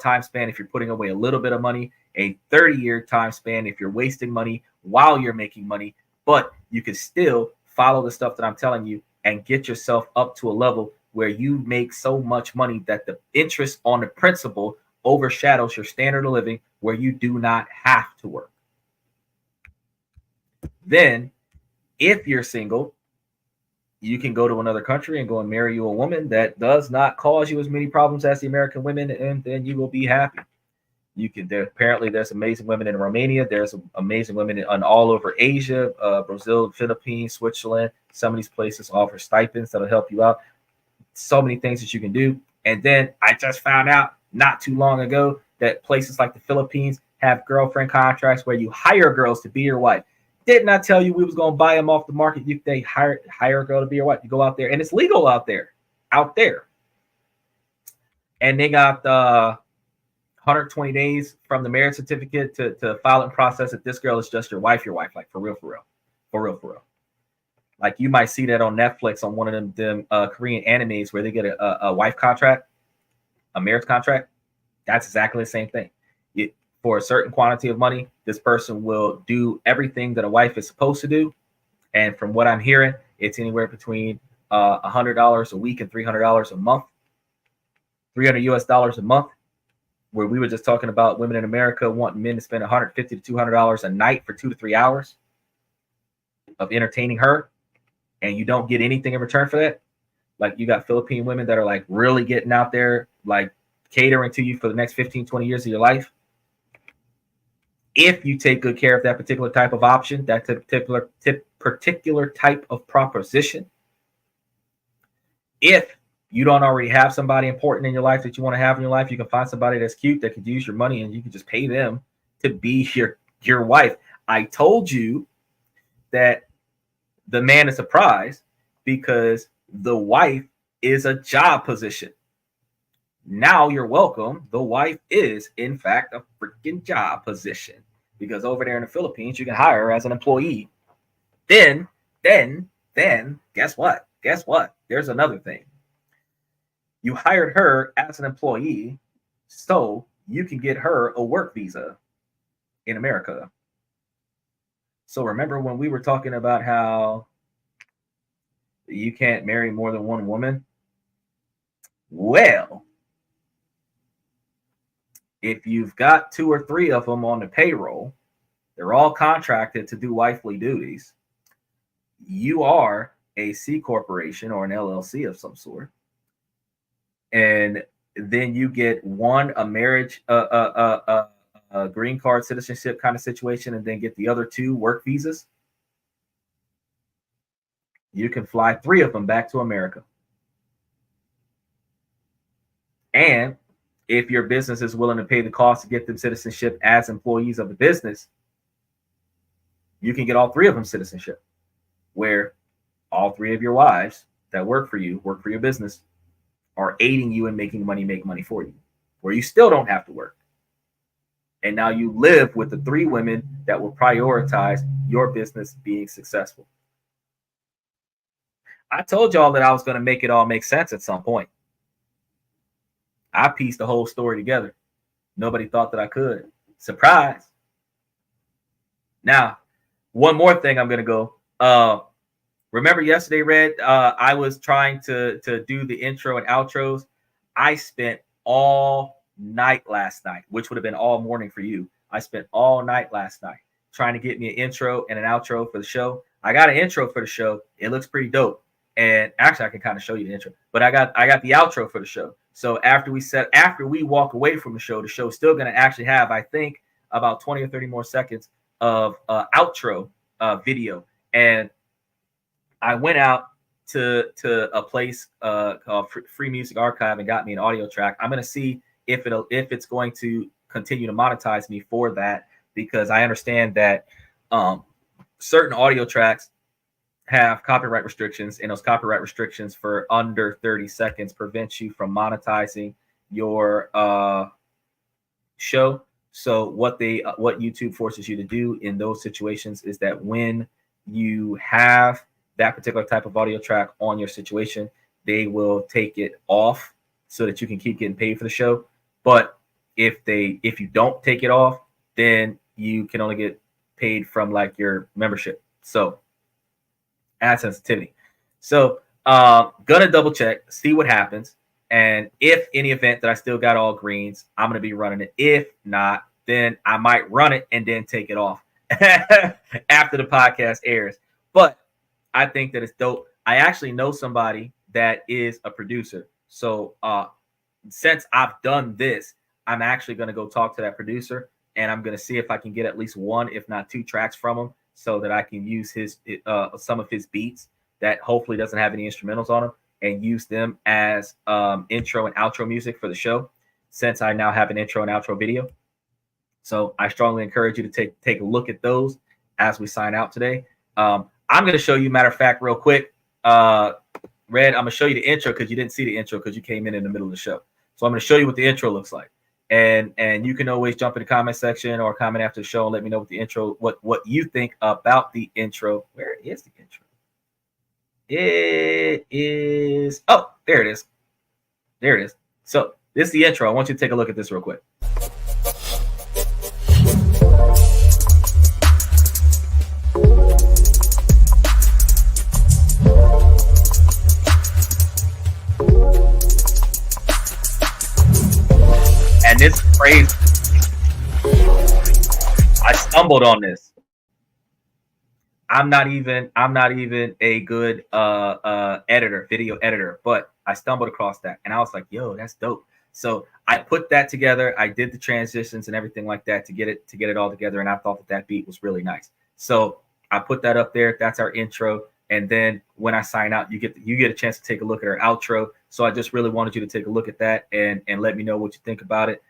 time span if you're putting away a little bit of money, a 30-year time span if you're wasting money while you're making money. But you can still follow the stuff that I'm telling you and get yourself up to a level where you make so much money that the interest on the principal overshadows your standard of living, where you do not have to work. Then, if you're single, you can go to another country and go and marry you a woman that does not cause you as many problems as the American women, and then you will be happy. Apparently there's amazing women in Romania. There's amazing women all over Asia, Brazil, Philippines, Switzerland. Some of these places offer stipends that'll help you out. So many things that you can do. And then I just found out not too long ago that places like the Philippines have girlfriend contracts where you hire girls to be your wife. Didn't I tell you we was going to buy them off the market? They hire a girl to be your wife. You go out there, and it's legal out there. And they got 120 days from the marriage certificate to file and process that this girl is just your wife, like for real. Like, you might see that on Netflix on one of them Korean animes where they get a wife contract, a marriage contract. That's exactly the same thing. For a certain quantity of money, this person will do everything that a wife is supposed to do. And from what I'm hearing, it's anywhere between $100 a week and $300 a month, $300 a month. Where we were just talking about women in America wanting men to spend $150 to $200 a night for 2 to 3 hours of entertaining her, and you don't get anything in return for that. Like, you got Philippine women that are like really getting out there, like catering to you for the next 15, 20 years of your life. If you take good care of that particular type of option, that particular type of proposition, if you don't already have somebody important in your life that you want to have in your life, you can find somebody that's cute that could use your money, and you can just pay them to be your wife. I told you that the man is a prize because the wife is a job position. Now you're welcome. The wife is, in fact, a freaking job position, because over there in the Philippines, you can hire her as an employee. Then, guess what? There's another thing. You hired her as an employee so you can get her a work visa in America. So remember when we were talking about how you can't marry more than one woman? Well, if you've got 2 or 3 of them on the payroll, they're all contracted to do wifely duties. You are a C corporation or an LLC of some sort. and then you get one a marriage, a green card citizenship kind of situation, and then get the other two work visas, you can fly 3 of them back to America. And if your business is willing to pay the cost to get them citizenship as employees of the business, you can get all 3 of them citizenship, where all 3 of your wives that work for you, work for your business, are aiding you in making money, make money for you, where you still don't have to work. And now you live with the 3 women that will prioritize your business being successful. I told y'all that I was going to make it all make sense at some point. I pieced the whole story together. Nobody thought that I could. Surprise. Now, one more thing I'm going to go. Remember yesterday, Red, I was trying to do the intro and outros. I spent all night last night, which would have been all morning for you. I spent all night last night trying to get me an intro and an outro for the show. I got an intro for the show. It looks pretty dope. And actually, I can kind of show you the intro, but I got the outro for the show. So after we walk away from the show's still going to actually have, I think, about 20 or 30 more seconds of outro video. And I went out to a place called Free Music Archive and got me an audio track. I'm going to see if it's going to continue to monetize me for that, because I understand that certain audio tracks have copyright restrictions, and those copyright restrictions for under 30 seconds prevents you from monetizing your show. So what YouTube forces you to do in those situations is that when you have that particular type of audio track on your situation, they will take it off so that you can keep getting paid for the show. But if you don't take it off, then you can only get paid from like your membership. So ad sensitivity. So gonna double check, see what happens. And if any event that I still got all greens, I'm gonna be running it. If not, then I might run it and then take it off after the podcast airs. But I think that it's dope. I actually know somebody that is a producer. So since I've done this, I'm actually going to go talk to that producer, and I'm going to see if I can get at least 1, if not 2 tracks from him, so that I can use some of his beats that hopefully doesn't have any instrumentals on them, and use them as intro and outro music for the show, since I now have an intro and outro video. So I strongly encourage you to take a look at those as we sign out today. I'm going to show you, matter of fact, real quick, Red, I'm going to show you the intro because you didn't see the intro because you came in the middle of the show. So I'm going to show you what the intro looks like. And you can always jump in the comment section or comment after the show and let me know what the intro, what you think about the intro. Where is the intro? It is, oh, there it is. There it is. So this is the intro. I want you to take a look at this real quick. And this is crazy. I stumbled on this. I'm not even a good video editor, but I stumbled across that and I was like, yo, that's dope. So I put that together. I did the transitions and everything like that to get it all together, and I thought that beat was really nice. So I put that up there. That's our intro. And then when I sign out, you get a chance to take a look at our outro. So I just really wanted you to take a look at that and let me know what you think about it.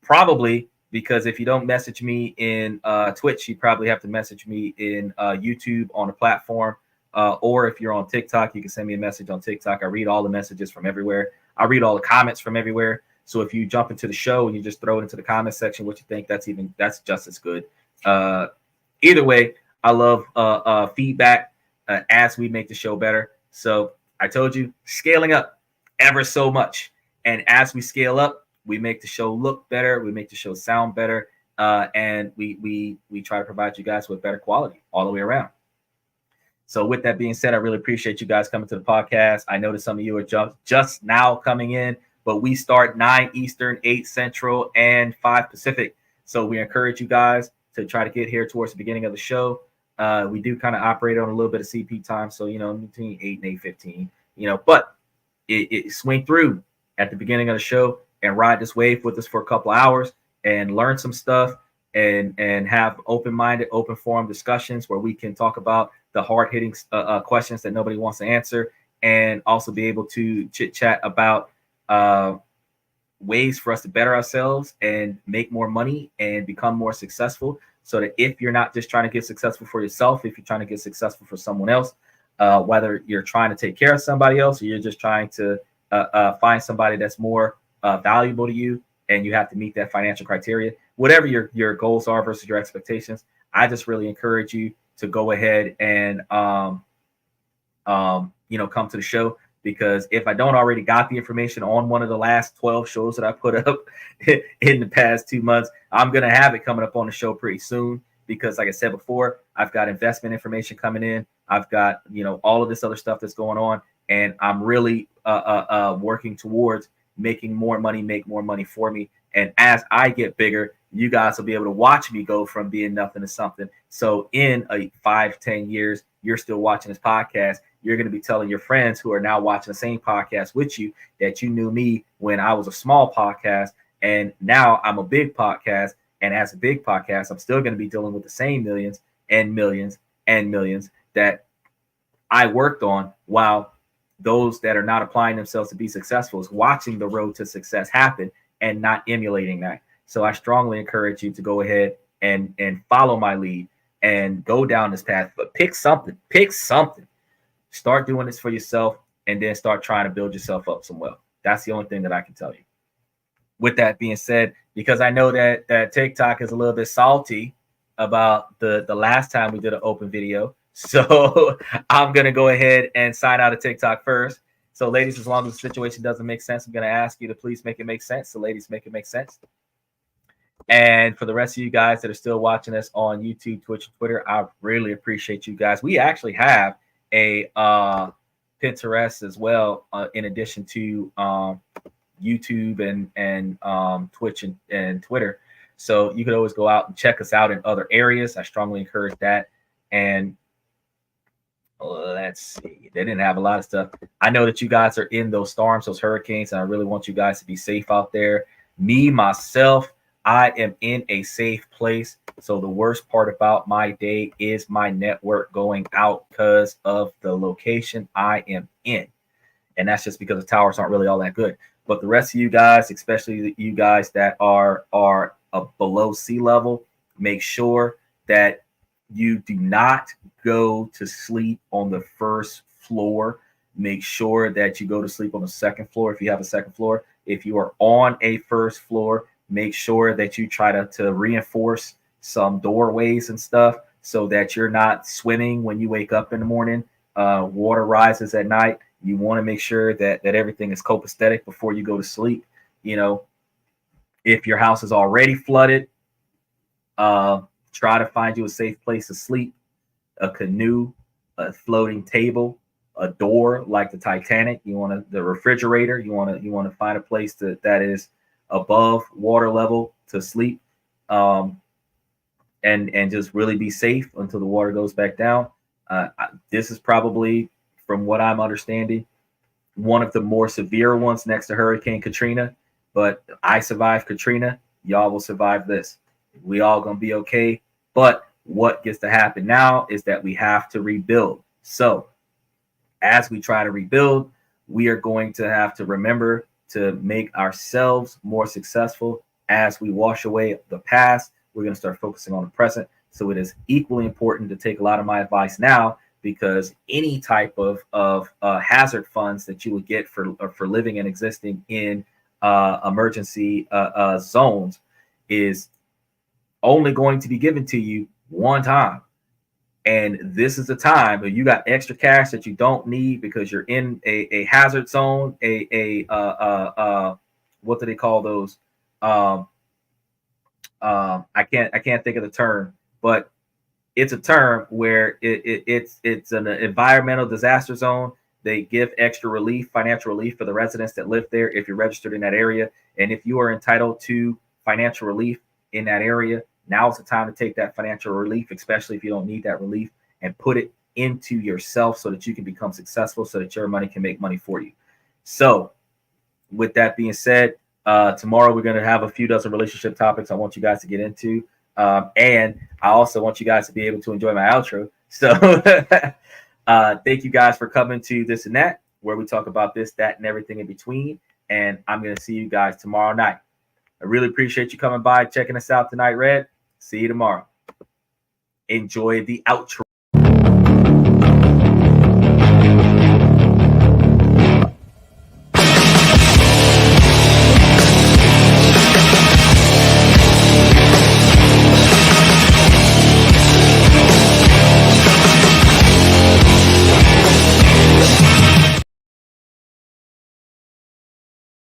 Probably because if you don't message me in Twitch, you probably have to message me in YouTube on a platform. Or if you're on TikTok, you can send me a message on TikTok. I read all the messages from everywhere. I read all the comments from everywhere. So if you jump into the show and you just throw it into the comment section, what you think, that's just as good. Either way, I love feedback as we make the show better. So I told you, scaling up ever so much. And as we scale up, we make the show look better. We make the show sound better. And we try to provide you guys with better quality all the way around. So with that being said, I really appreciate you guys coming to the podcast. I know that some of you are just now coming in, but we start 9 Eastern, 8 Central, and 5 Pacific. So we encourage you guys to try to get here towards the beginning of the show. We do kind of operate on a little bit of CP time. So, between 8 and 8:15, but swing through at the beginning of the show and ride this wave with us for a couple hours and learn some stuff and have open-minded, open forum discussions where we can talk about the hard-hitting questions that nobody wants to answer, and also be able to chit-chat about ways for us to better ourselves and make more money and become more successful, so that if you're not just trying to get successful for yourself, if you're trying to get successful for someone else, whether you're trying to take care of somebody else or you're just trying to find somebody that's more valuable to you, and you have to meet that financial criteria, whatever your goals are versus your expectations, I just really encourage you to go ahead and come to the show. Because if I don't already got the information on one of the last 12 shows that I put up in the past 2 months, I'm going to have it coming up on the show pretty soon. Because like I said before, I've got investment information coming in. I've got, all of this other stuff that's going on. And I'm really working towards making more money, make more money for me. And as I get bigger, you guys will be able to watch me go from being nothing to something. So in 5-10 years, you're still watching this podcast. You're going to be telling your friends who are now watching the same podcast with you that you knew me when I was a small podcast, and now I'm a big podcast. And as a big podcast, I'm still going to be dealing with the same millions and millions and millions that I worked on, while those that are not applying themselves to be successful is watching the road to success happen and not emulating that. So I strongly encourage you to go ahead and follow my lead and go down this path, but pick something. Start doing this for yourself, and then start trying to build yourself up some wealth. That's the only thing that I can tell you. With that being said, because I know that TikTok is a little bit salty about the last time we did an open video, so I'm going to go ahead and sign out of TikTok first. So ladies, as long as the situation doesn't make sense, I'm going to ask you to please make it make sense. So ladies, make it make sense. And for the rest of you guys that are still watching us on YouTube, Twitch, and Twitter, I really appreciate you guys. We actually have a Pinterest as well, in addition to YouTube and Twitch and Twitter. So you could always go out and check us out in other areas. I strongly encourage that. And let's see, they didn't have a lot of stuff. I know that you guys are in those storms, those hurricanes, and I really want you guys to be safe out there. Me, myself, I am in a safe place. So the worst part about my day is my network going out because of the location I am in. And that's just because the towers aren't really all that good. But the rest of you guys, especially you guys that are below sea level, make sure that you do not go to sleep on the first floor. Make sure that you go to sleep on the second floor if you have a second floor. If you are on a first floor, make sure that you try to reinforce some doorways and stuff so that you're not swimming when you wake up in the morning. Water rises at night. You want to make sure that everything is copacetic before you go to sleep. If your house is already flooded, try to find you a safe place to sleep, a canoe, a floating table, a door like the Titanic. The refrigerator. You want to find a place that is above water level to sleep, and just really be safe until the water goes back down. This is probably, from what I'm understanding, one of the more severe ones next to Hurricane Katrina. But I survived Katrina. Y'all will survive this. We all gonna be okay. But what gets to happen now is that we have to rebuild. So as we try to rebuild, we are going to have to remember to make ourselves more successful. As we wash away the past, we're going to start focusing on the present. So it is equally important to take a lot of my advice now, because any type of hazard funds that you would get for living and existing in emergency zones is only going to be given to you one time. And this is the time where you got extra cash that you don't need because you're in a hazard zone, what do they call those? I can't think of the term, but it's a term where it's an environmental disaster zone. They give extra relief, financial relief for the residents that live there if you're registered in that area. And if you are entitled to financial relief in that area, now's the time to take that financial relief, especially if you don't need that relief, and put it into yourself so that you can become successful, so that your money can make money for you. So with that being said, tomorrow we're going to have a few dozen relationship topics I want you guys to get into. And I also want you guys to be able to enjoy my outro. So thank you guys for coming to This and That, where we talk about this, that, and everything in between. And I'm going to see you guys tomorrow night. I really appreciate you coming by, checking us out tonight, Red. See you tomorrow. Enjoy the outro.